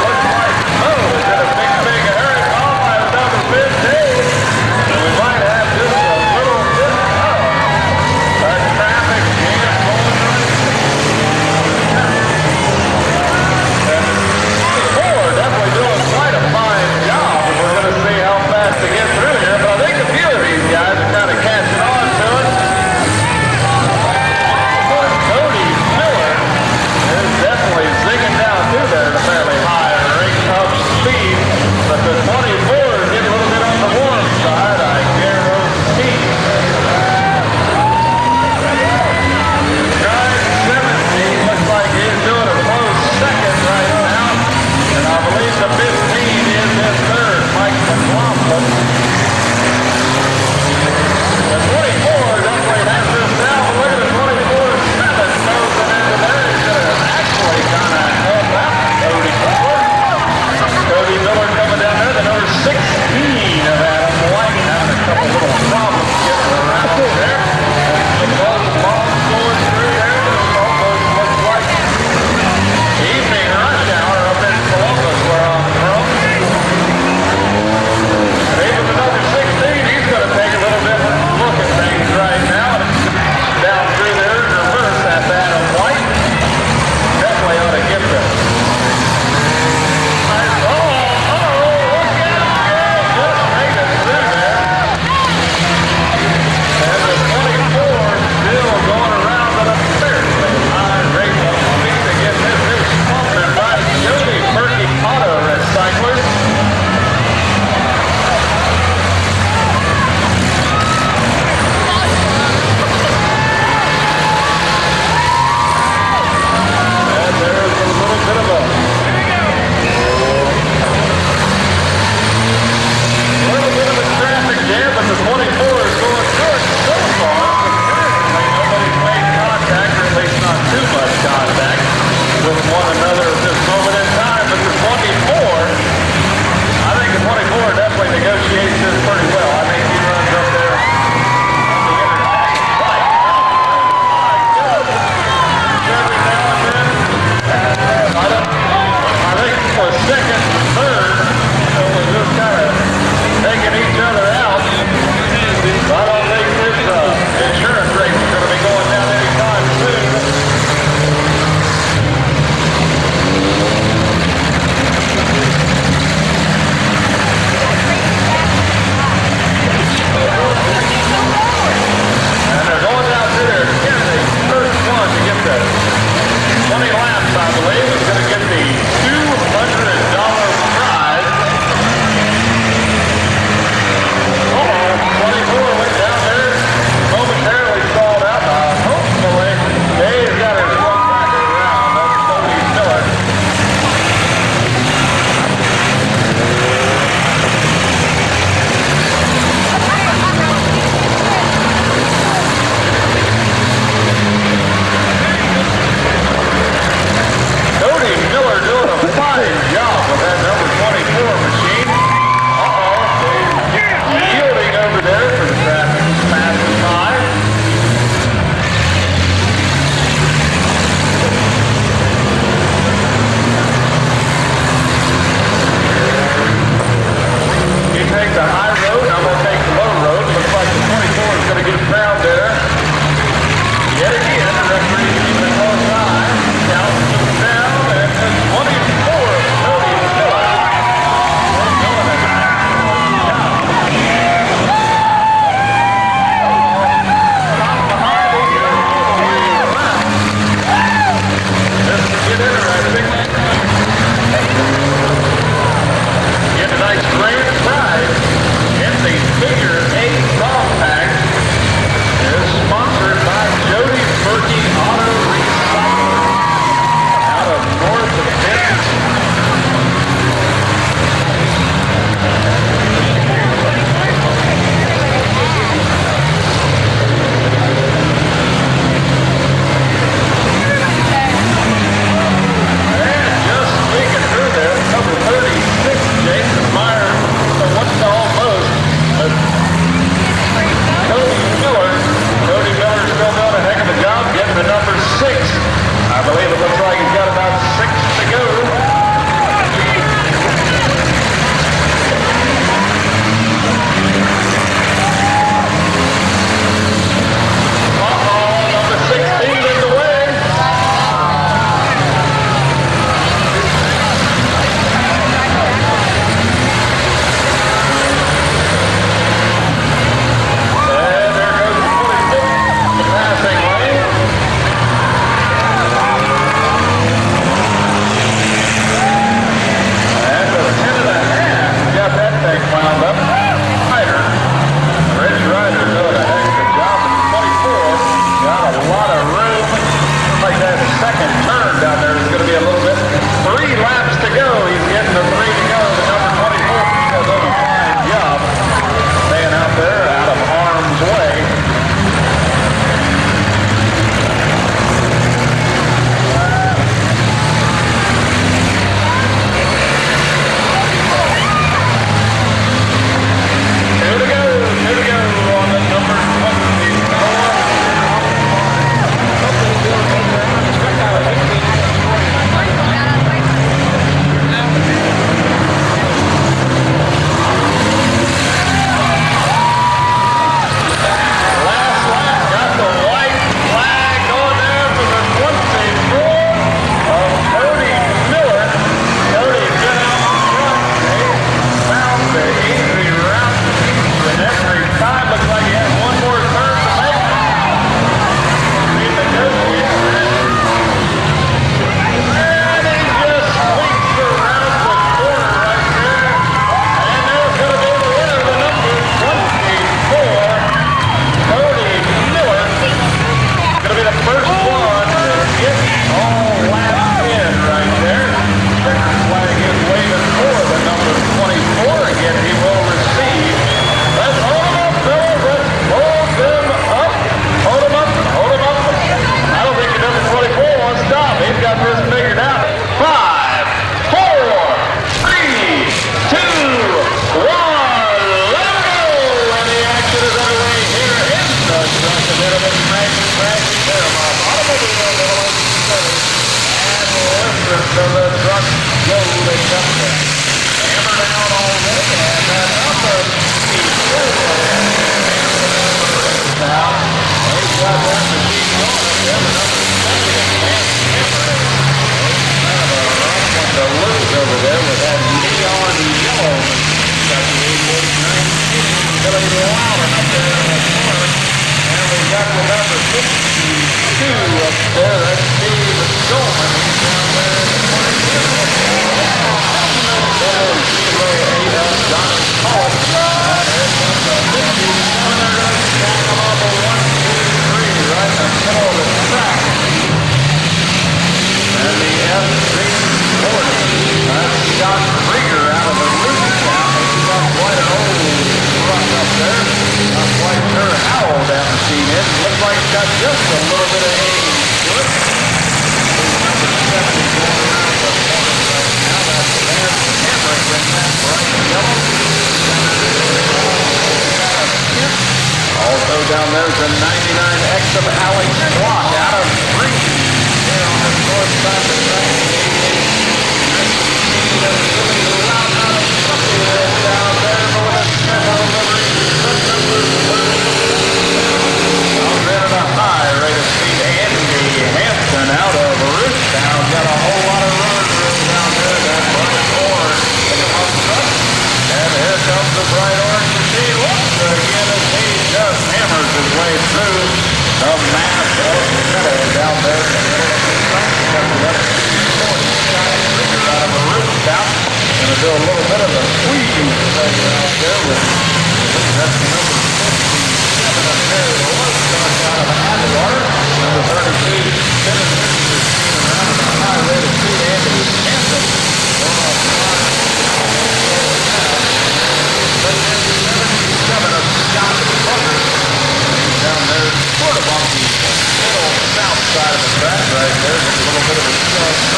right there. Just a little bit of a shove.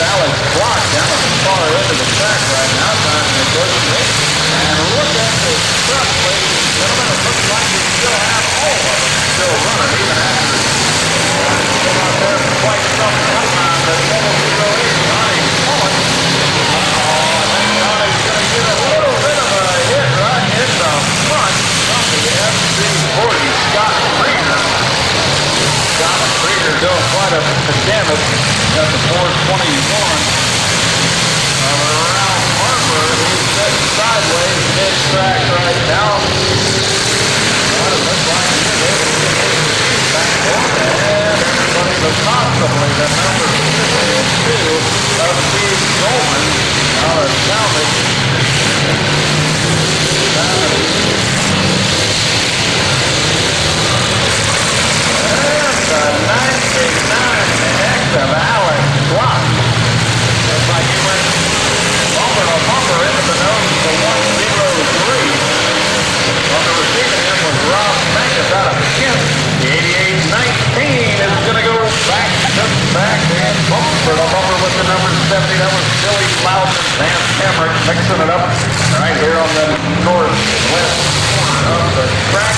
Alex Block down at the far end of the track right now, trying to negotiate. And look at this truck, ladies and gentlemen. It looks like we still have all of them still running, even after been out there for quite some time. The double 08, Johnny Mullen. I think Johnny's going to get a little bit of a hit right in the front from the FC40 Scott Krieger. Scott Krieger doing quite a damage. Got the 421 around Harper. He's sitting sideways mid-track right now. Well, it looks like he's able to get his back on. And everybody but possibly the number 52 of Steve Goldman out of salvage. And the 99X of Alex Block. Looks like he went bumper to bumper into the nose to 103. On the receiving end was Rob Mancus out of Kent. The 88-19 is going to go back to back and bumper to bumper with the number 70. That was Billy Loudon and Sam Cameron mixing it up right here on the northwest corner of the track.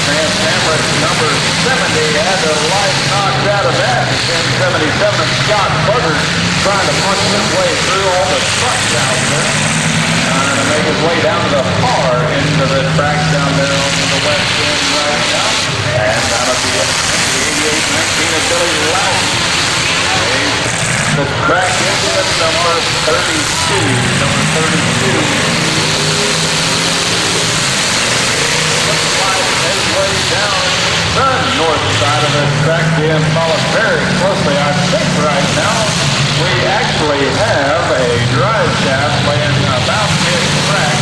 Sam Cameron, number 70, had the life knocked out of that. 1077 of Scott Buzzard trying to punch his way through all the trucks out there. Trying to make his way down to the far end of the track down there on the west end right now. And down at the 88-19 of Billy Loudon. The track into the number 32. Number 32. His way down the north side of the track, being followed very closely. I think right now we actually have a drive shaft laying about mid-track.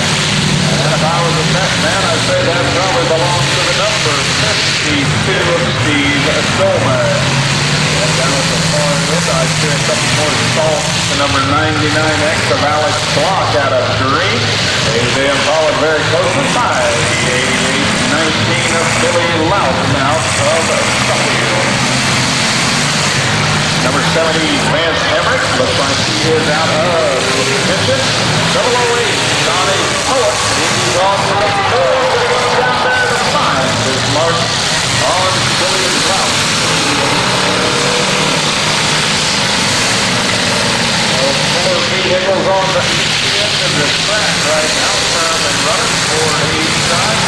And if I was a test man, I'd say that probably belongs to the number 52 of Steve Dolman. And down at the far end, I see a couple more salts. The number 99X of Alex Block out of Green. He's being followed very closely by the 88-19 of Billy Loudon out of Suffield. Number 70, Vance Emmerich. Looks like he is out of contention. 008, Johnny Poet. He's on to the field. He goes down there to find his mark on Billy Loudon. Four vehicles on the end of the track right now, currently running for each side.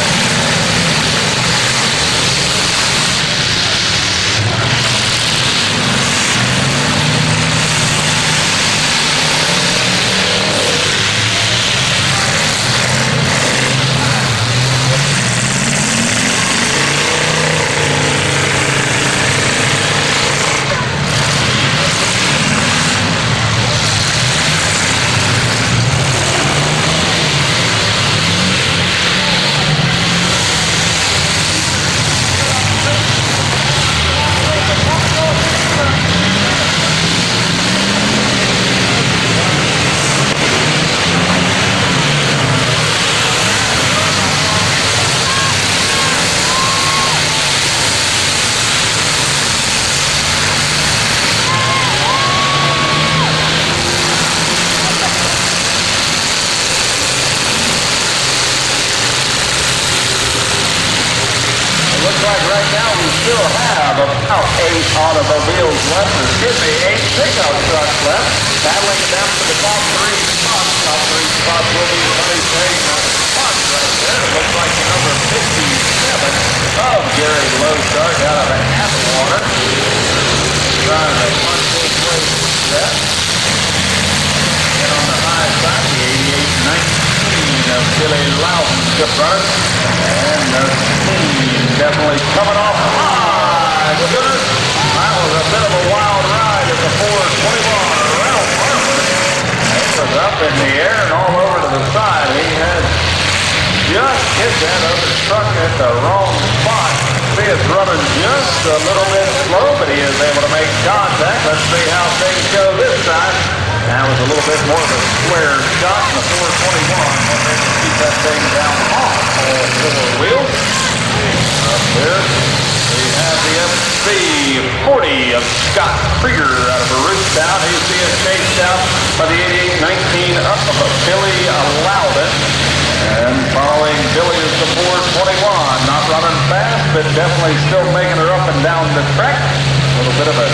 Right now we still have about 8 automobiles left. Excuse me, 8 pickup trucks left. Battling it down to the top 3 spots. Top 3 spots will be money trading spots right there. It looks like the number 57 of Gary Lowstark out of Atwater. Trying to punch his way through that. And on the high side, the 88-19 of Billy Loudon, chip runner. And the team definitely coming off high. my goodness. That was a bit of a wild ride at the 421. Ralph Harper. It was up in the air and all over to the side. He had just hit that other truck at the wrong spot. See, it's running just a little bit slow, but he is able to make contact. Let's see how things go this time. That was a little bit more of a square shot in the 421. Wonder if he can keep that thing down off all four wheels. Up there, we have the FC40 of Scott Krieger out of Rootstown. He's being chased out by the 8819 up of Billy Loudon. And following Billy is the 421. Not running fast, but definitely still making her up and down the track. A little bit of a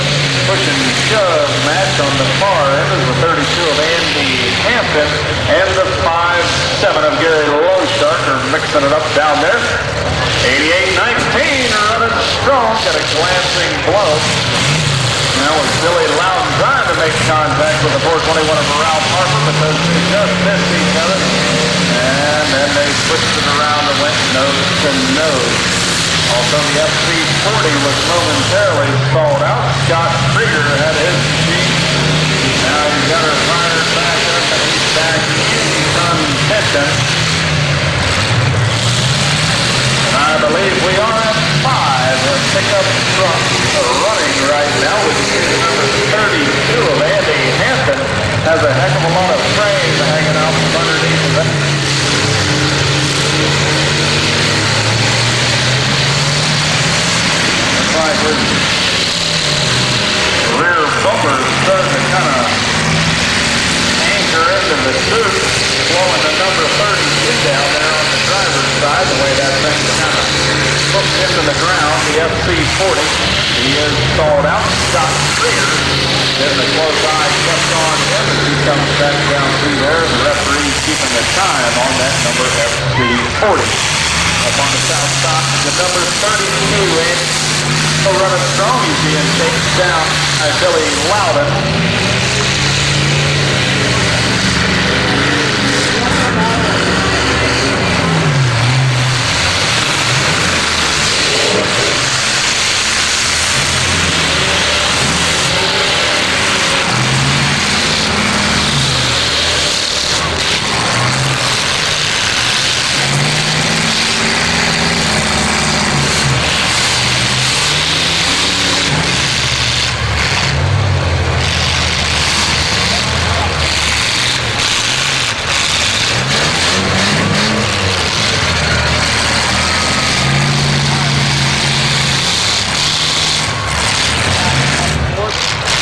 push and shove match on the far end is the 32 of Andy Hampton and the 5-7 of Gary Lowshark are mixing it up down there. 8819 running strong, got a glancing blow. Now was Billy Loudon trying to make contact with the 421 of Ralph Harper, but those two just missed each other. And then they switched it around and went nose to nose. Also, the FC40 was momentarily stalled out. Scott Krieger had his machine. Now he's got her fired back up and he's back in contention. And I believe we are at 5. A pickup truck running right now with number 32 of Andy Hampton. Has a heck of a lot of frame hanging out from underneath of that. Like his rear bumper is starting to kind of anchor into the tube, slowing the number 32 down there on the driver's side, the way that thing kind of hooks into the ground. The FC40, he is stalled out. Scott Krieger, getting a close eye kept on him as he comes back down through there. The referee's keeping the time on that number FC40. Up on the south side, the number 32, still running strong. He's being chased down by Billy Loudon.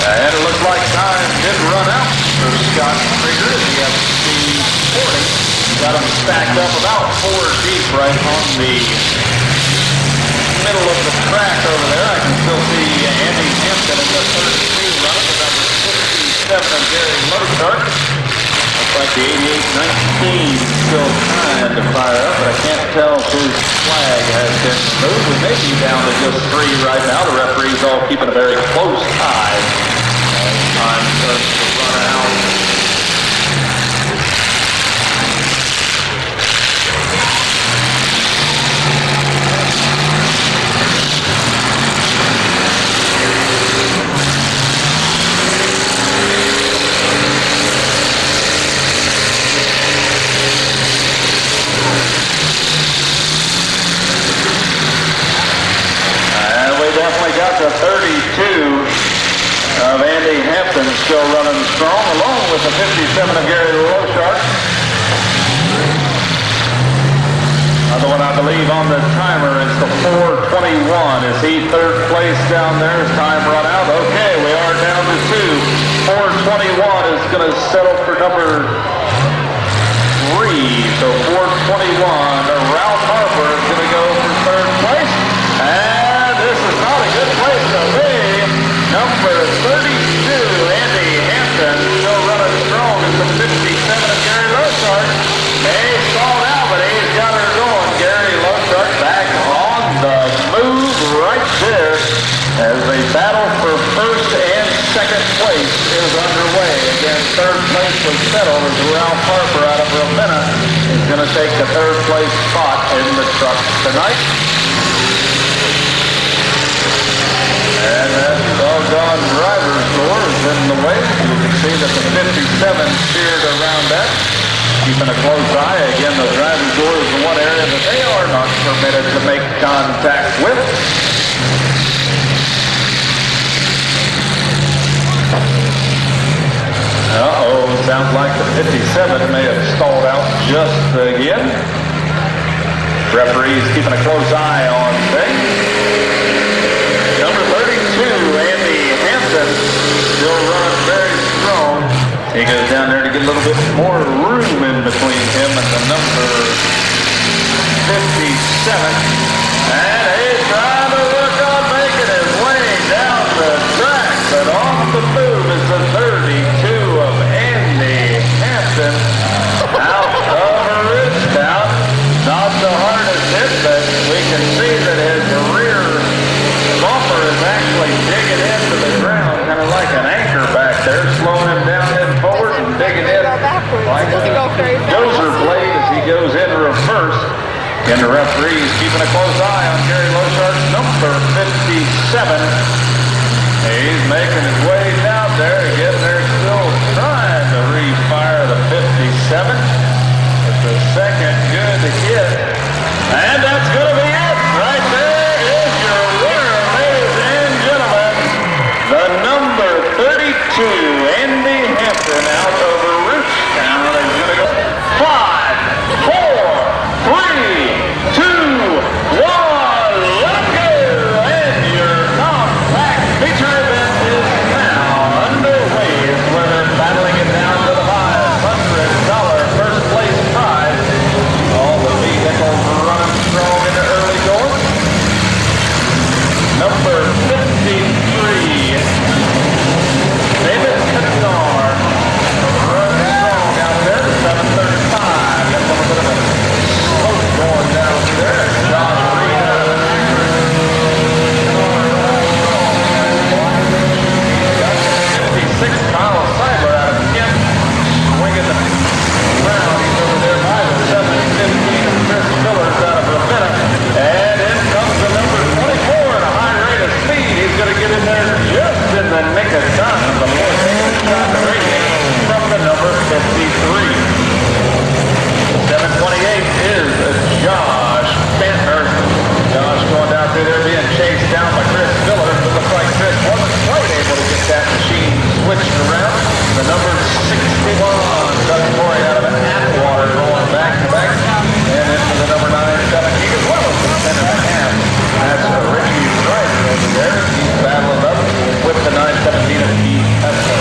And it looked like time did run out for Scott Krieger as the FC40. Got him stacked up about 4 deep right on the middle of the track over there. I can still see Andy Hampton in the 32 running with number 67 of Gary Lowshark. Looks like the 8819 still trying to fire up, but I can't tell if his flag has been removed. We may be down to just 3 right now. The referee's all keeping a very close eye. Time starts to run out. And we definitely got the 32 of Andy Hampton still running strong, along with the 57 of Gary Lowshark. Another one I believe on the timer is the 421. Is he third place down there? Is time run out? Okay, we are down to 2. 421 is going to settle for number 3. So 421, Ralph Harper is going to go for third place. And this is not a good place to be. Number 32, Andy Hampton, still running strong as the 57 of Gary Lowshark. They stalled out, but he's got her going. Gary Lowshark back on the move right there as they battle for first and second place is underway. Again, third place was settled as Ralph Harper out of Ravenna is going to take the third place spot in the truck tonight. sounds like the 57 may have stalled out just again. Referee's keeping a close eye on things. Number 32, Andy Hampton, still running very strong. He goes down there to get a little bit more room in between him and the number 57. And he's trying to work on making his way down the track, but on the move is the 32 of Andy Hampton out of Ridgetown. Not the hardest hit, but we can see that his rear bumper is actually digging into the ground, kind of like an anchor back there, slowing him down and forward and digging in like a dozer blade as he goes in reverse. And the referee's keeping a close eye on Gary Loshart's number 57. He's making his way down there. Again, they're still trying to refire the 57. It's the second good hit. And that's going to be it. Right there is your winner, ladies and gentlemen. The number 32, Andy Hampton, out over Rootstown. He's going to go 5, 4, 3, 2, 1. Let's go. And your compact feature event is now underway. It's where they're battling it down to the $500 first place prize. All the vehicles running strong in the early doors. Number 53, David Canard, running strong out there at 735. Got a little bit of a smoke going down there. Josh Reed out of Akron. 56, Kyle Seibler out of Kent, swinging the round. He's over there by the 715 of Chris Millers out of Ravenna. And in comes the number 24 at a high rate of speed. He's going to get in there just in the nick of time. The boy takes a shot to racing from the number 53. 728 is Josh Bantner. Josh going down through there being chased down by Chris Miller. It looks like Chris wasn't quite able to get that machine switched around. The number 61, Doug Corey out of Atwater going back to back. And into the number 917 as well as the 10.5. That's Richie Wright over there. He's battling up with the 917 of Keith Hessler.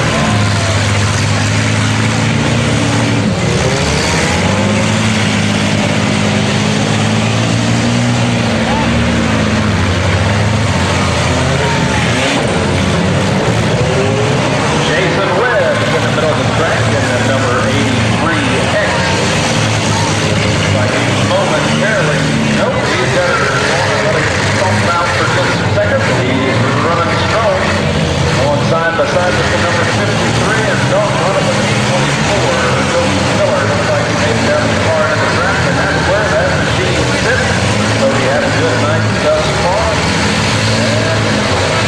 Jason Webb in the middle of the track in the number 83X. Like he's momentarily, nope, he's got it stomped out for just a second. He's running strong. Going side by side with the number 53 and don't run up with 24. Joe Miller looks like he made down the car in the track, and that's where that machine sits. So he had a good night thus far. And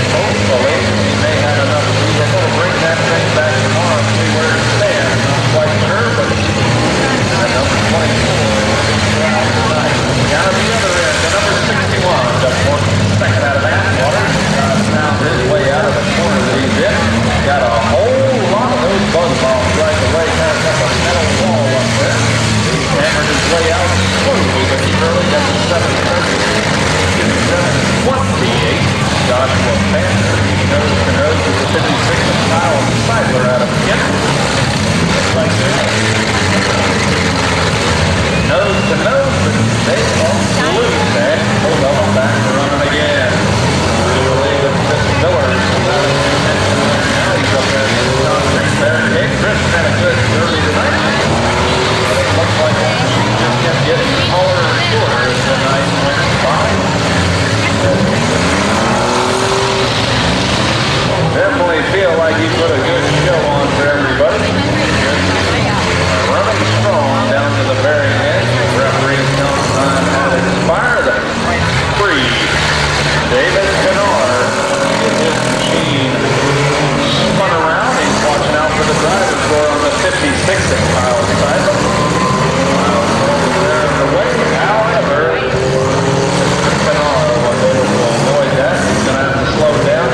hopefully he may have enough vehicle to bring that thing back tomorrow and see where it stands. Not quite sure, but that number 24 is out tonight. Down at the other end, the number 61, Doug Morton, second out of Atwater. Found his way out of the corner that he's in. Got a whole lot of those buzz bombs right away, kind of up a metal wall up there. He hammered his way out slowly but surely. Got the 730. 728. Joshua Panther, he nose to nose with the 56 of Kyle Seibler out of Kent. Looks like that. Nose to nose, but they all loose, and both of them back to running again. Really with Chris Miller. Now he's up there in the concrete barricade. Chris had a good early tonight. But it looks like she just kept getting taller and shorter as the night went by. Definitely feel like he put a good show on for everybody. Running strong down to the very end. The referee's count time had expired. The free David Canard with his machine spun around. He's watching out for the driver's door on the 56 at Kyle Seibler. Kyle's over there in the way. However, Mr. Canard was able to avoid that. He's going to have to slow down.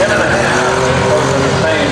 10.5 close to the same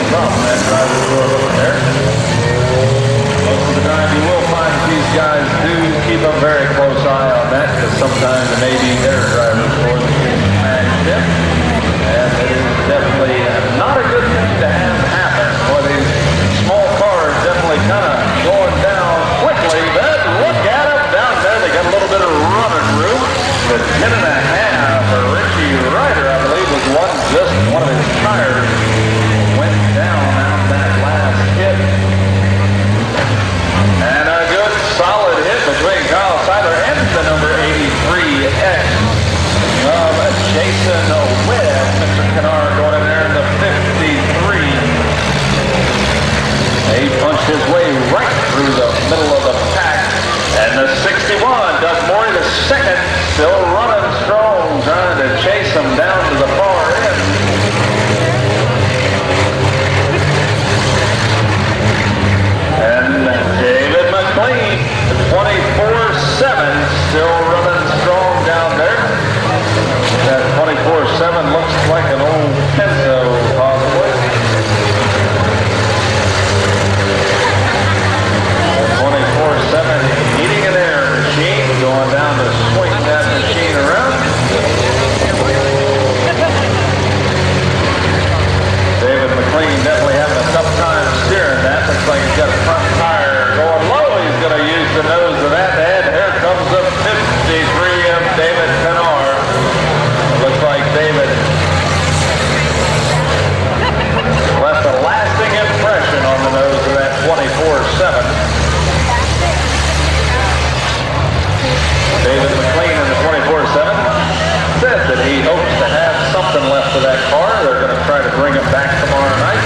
to that car. They're going to try to bring it back tomorrow night.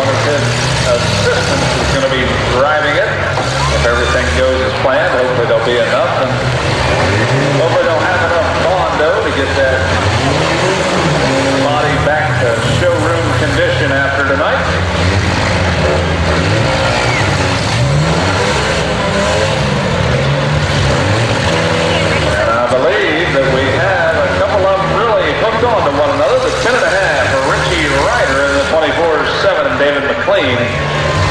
One of his assistants is going to be driving it. If everything goes as planned, hopefully there'll be enough. And hopefully they'll have enough Bondo to get that body back to showroom condition after tonight. And I believe that we have a couple of them really hooked on to one another. The 10.5 for Richie Ryder and the 24-7 David McLean.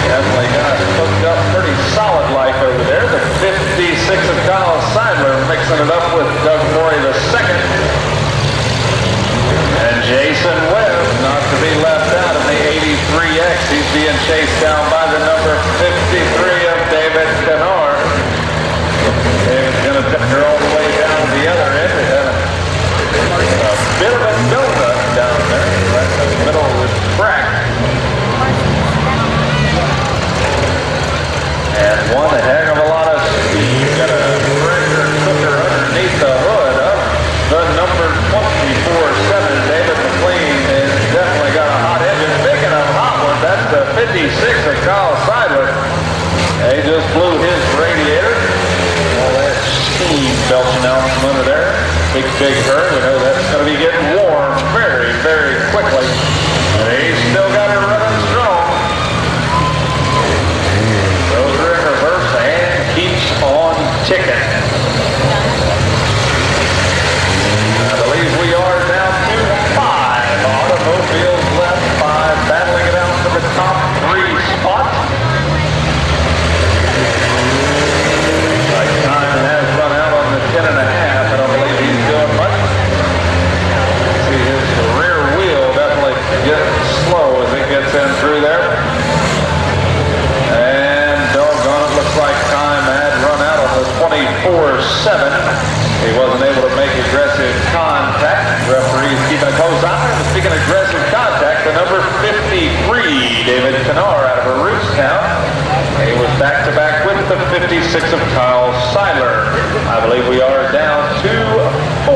Definitely got hooked up pretty solid like over there. The 56 of Kyle Seidler mixing it up with Doug Morey II. And Jason Webb, not to be left out in the 83X. He's being chased down by the number 53 of David Canard. David's going to take her all the way down to the other end. They had a bit of a donut down there right in the middle of the track. And one heck of a lot of speed. Got a pressure cooker underneath the hood of the number 24-7 David McLean. Has definitely got a hot engine. Speaking of hot one, that's the 56 of Kyle Seidler. He just blew his radiator. All that steam belching out from under there. Big hurry. We know that's going to be getting warm very, very quickly. And he's still got it running strong. Goes in reverse and keeps on ticking. I believe we are down to 5 automobiles left. 5 battling it out for the top 3 spot. Like time has run out on the 10.5. I don't believe he's doing much. See his rear wheel definitely getting slow as it gets in through there. And doggone it, looks like time had run out on the 24-7. He wasn't able to make aggressive contact. Referee's keeping a close eye. And speaking of aggressive contact, the number 53, David Canard out of Rootstown. He was back-to-back with the 56 of Kyle Seidler. I believe we are down to 4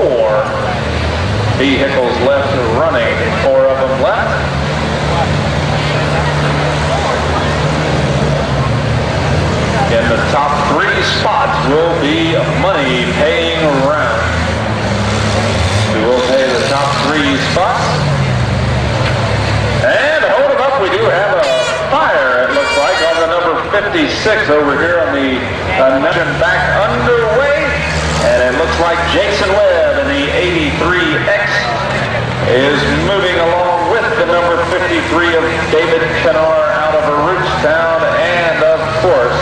vehicles left running. 4 of them left. In the top 3 spots will be money-paying round. We will pay the top 3 spots. And hold them up, we do have a fire, it looks like, on the number 56 over here on the engine back underway. And it looks like Jason Webb in the 83X is moving along with the number 53 of David Canard out of Rootstown, and of course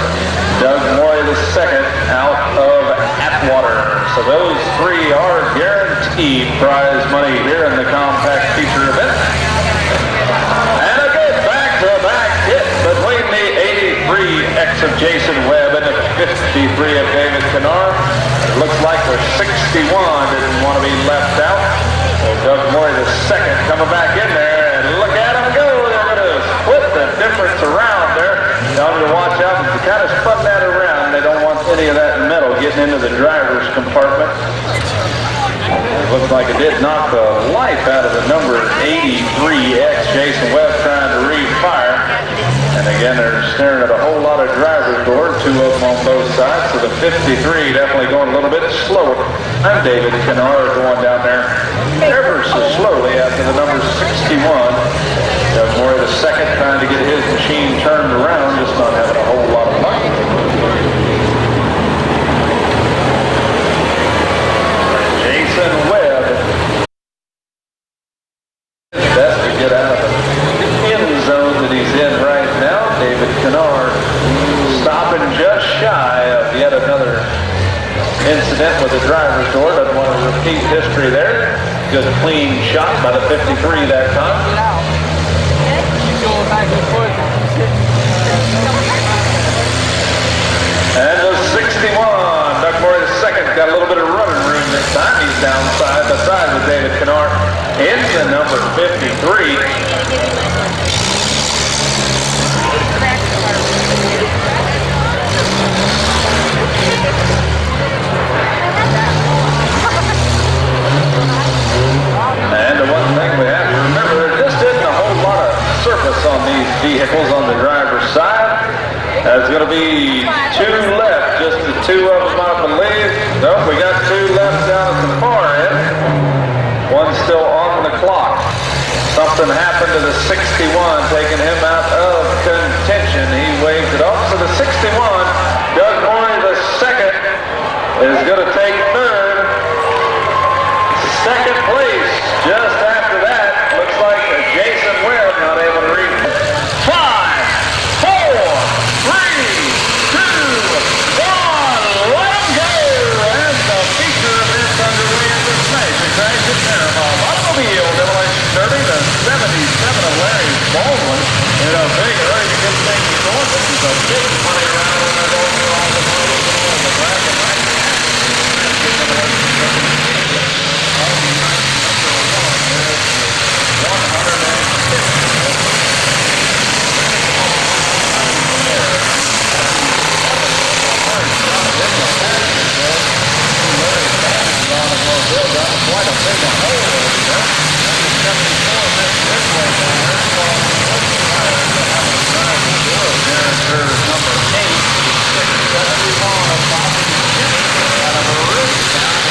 Doug Morey II out of Atwater. So those 3 are guaranteed prize money here in the compact feature event. And a good back-to-back hit between the 83X of Jason Webb and the 53 of David Canard. It looks like the 61 didn't want to be left out. So Doug Morey II coming back in there, and look at him go. They're going to split the difference around there. Tell them to watch out. If you kind of spun that around, they don't want any of that metal getting into the driver's compartment. It looks like it did knock the life out of the number 83X Jason Webb trying to refire. And again, they're staring at a whole lot of driver's doors, 2 of them on both sides. So the 53 definitely going a little bit slower. I'm David Canard going down there ever so slowly after the number 61. Doug Morey II trying to get his machine turned around, just not having a whole lot of luck. Jason Webb, best to get out of the end zone that he's in right now. David Canard stopping just shy of yet another incident with the driver's door. Doesn't want to repeat history there. Good clean shot by the 53 that time. And the 61, Doug Morey II got a little bit of running room this time. He's down side by side with David Canard into number 53. And the one thing we Something happened to the 61, taking him out of contention. He waved it off. So the 61, Doug Morey, the second, is going to take third. Second place, just after that, looks like Jason Webb not able to read. 5, 4, 3, 2, 1, let him go! And the feature of this underway in this race, the crash at Marathon Automobile Demolition Derby, the 77 of Larry Baldwin, in a big hurry to get things going. This is a big money round when they're going through all the modes and all the bracket right now. Quite a big hole over there. 74 missed this way down there. Number 8, 671 of Bobby out of a roof down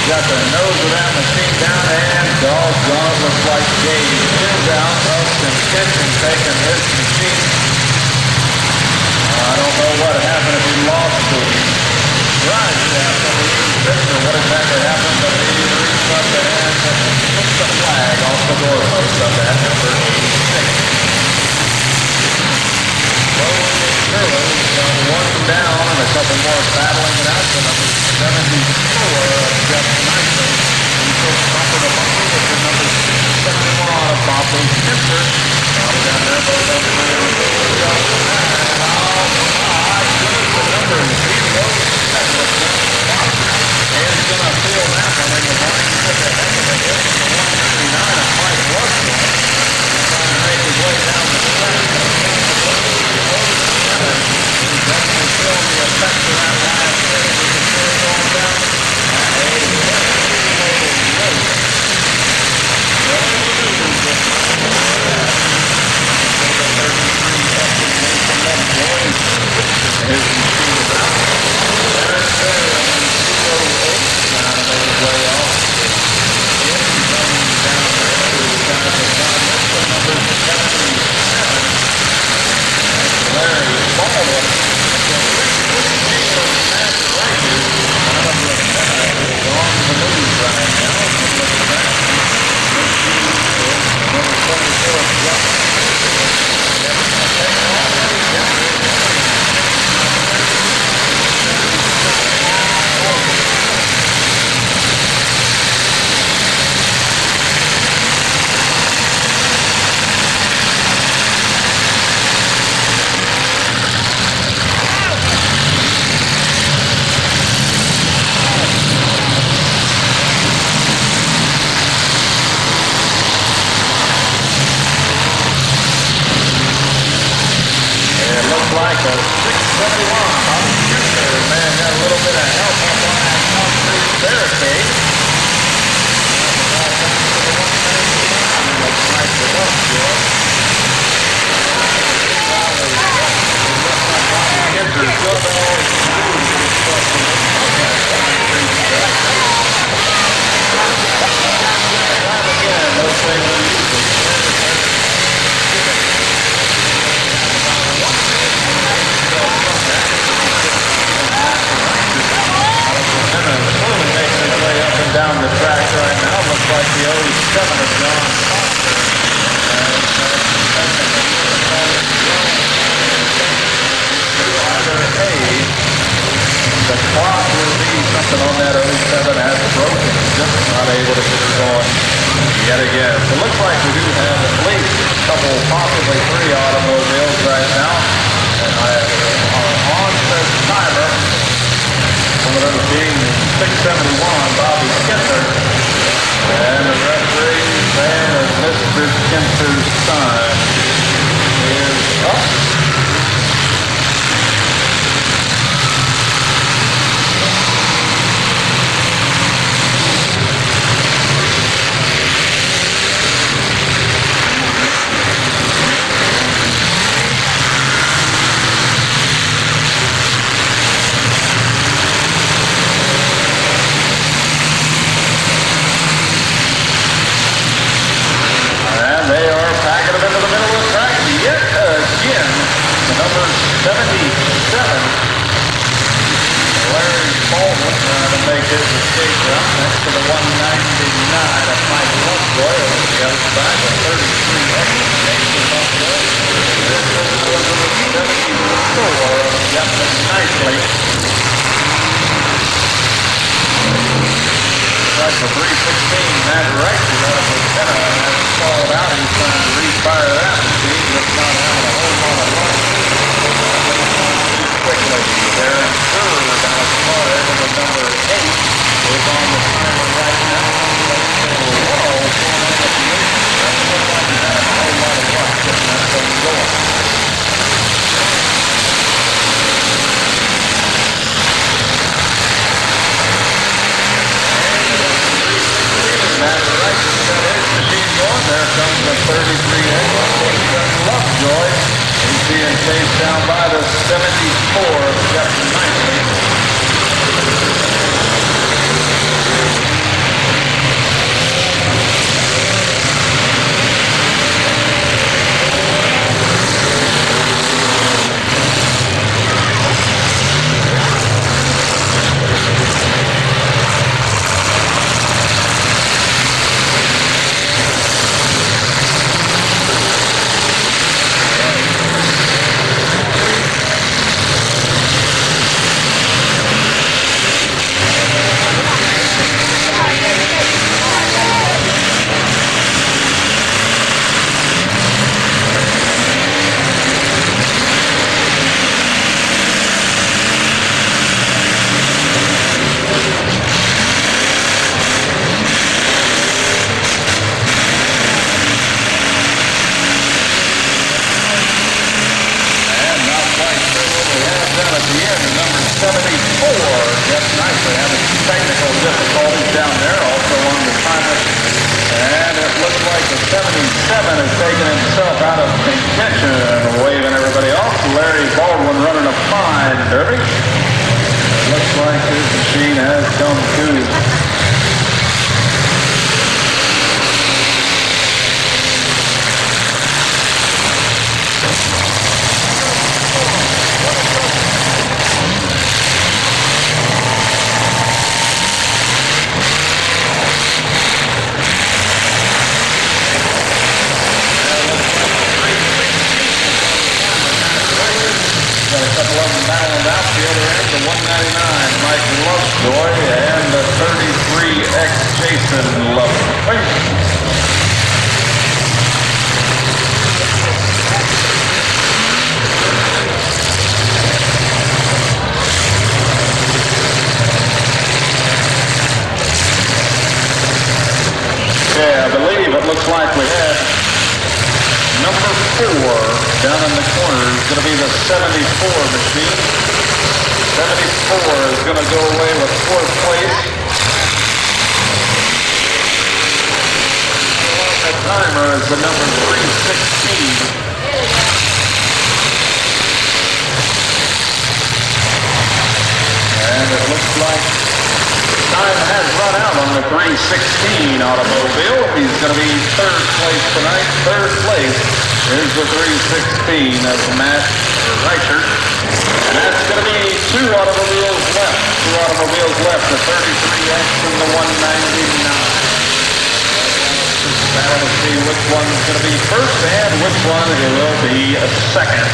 got the nose of that machine down, and doggone, looks like Dave is out of contention taking his machine. I don't know what happened if he lost the drive shaft on the or what exactly happened, but he reached up and took the flag off the doorpost of that number 86. Got one down and a couple more battling it out to number 74 of Jeff Knightley. He took bumper to bumper with the number 71 of Bobby Spencer. Bobby down there, both of them. The number 07 is going to feel that one. And the line took a heck of a hit from the 139 of Mike Russell. Trying to make his way down the track. Definitely feel the effects of that are going yet again. So it looks like we do have at least a couple, possibly 3 automobiles right now. And I are on the timer. One of those being the 671, Bobby Skinner. And the referee saying that Mr. Skinner's time is up. They are packing them into the middle of the track yet again. The number 77, Larry Baldwin, trying to make his escape route next to the 199 of Mike Lovejoy over the other side, the 33X. This is the 74 of Justin Nicely. Right for 316, Matt Rice is out of McKenna and has stalled out. He's trying to refire that machine, just not having a whole lot of luck. Quickly, Darren Kerr down as far as the number 8 is on the timer right now. Whoa, going at the 8. Doesn't look like he had a whole lot of luck getting that thing going. Matt Rice has got his machine going. There comes the 33X. Lovejoy. He's being chased down by the 74 of Jeff Nicely. Automobile. He's going to be third place tonight. Third place is the 316 of Matt Reichert. And that's going to be two automobiles left. Two automobiles left, the 33X and the 199. Battle to see which one's going to be first and which one will be second.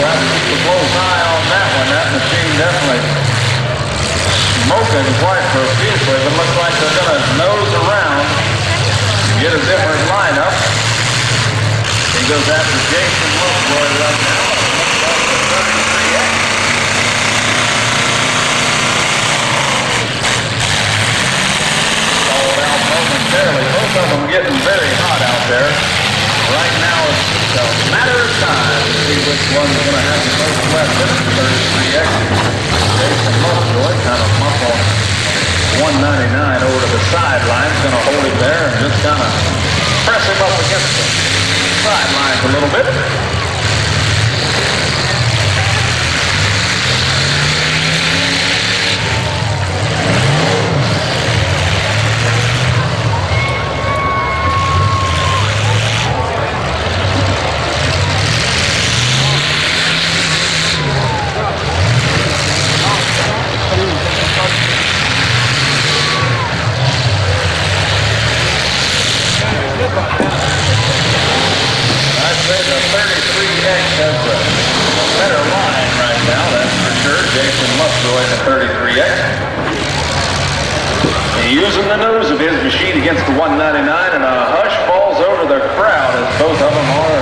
got to keep a close eye on that one. That machine definitely smoking quite profusely, but looks like they're going to nose around, get a different lineup. He goes after Jason Lovejoy right now. Looks like the 33X. Stalled out momentarily. Both of them getting very hot out there. Right now it's a matter of time to see which one's going to have the most left in it. 33X. Jason Lovejoy kind of muscle 199 over to the sideline. Going to hold him there and just kind of press him up against the sidelines a little bit. I'd say the 33X has a better line right now, that's for sure. Jason Lovejoy in the 33X. Using the nose of his machine against the 199, and a hush falls over the crowd as both of them are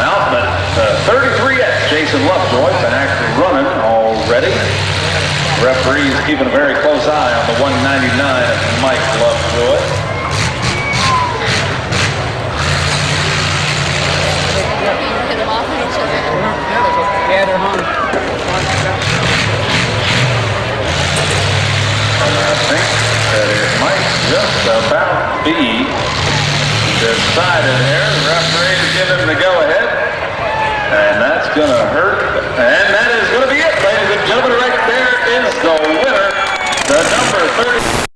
out. But the 33X, Jason Lovejoy, been actually running already. Referees keeping a very close eye on the 199 of Mike Lovejoy. Yeah, they're hung. I think that it might just about be decided here. The referee is giving the go-ahead. And that's going to hurt. And that is going to be it, ladies and gentlemen. Right there is the winner, the number 30.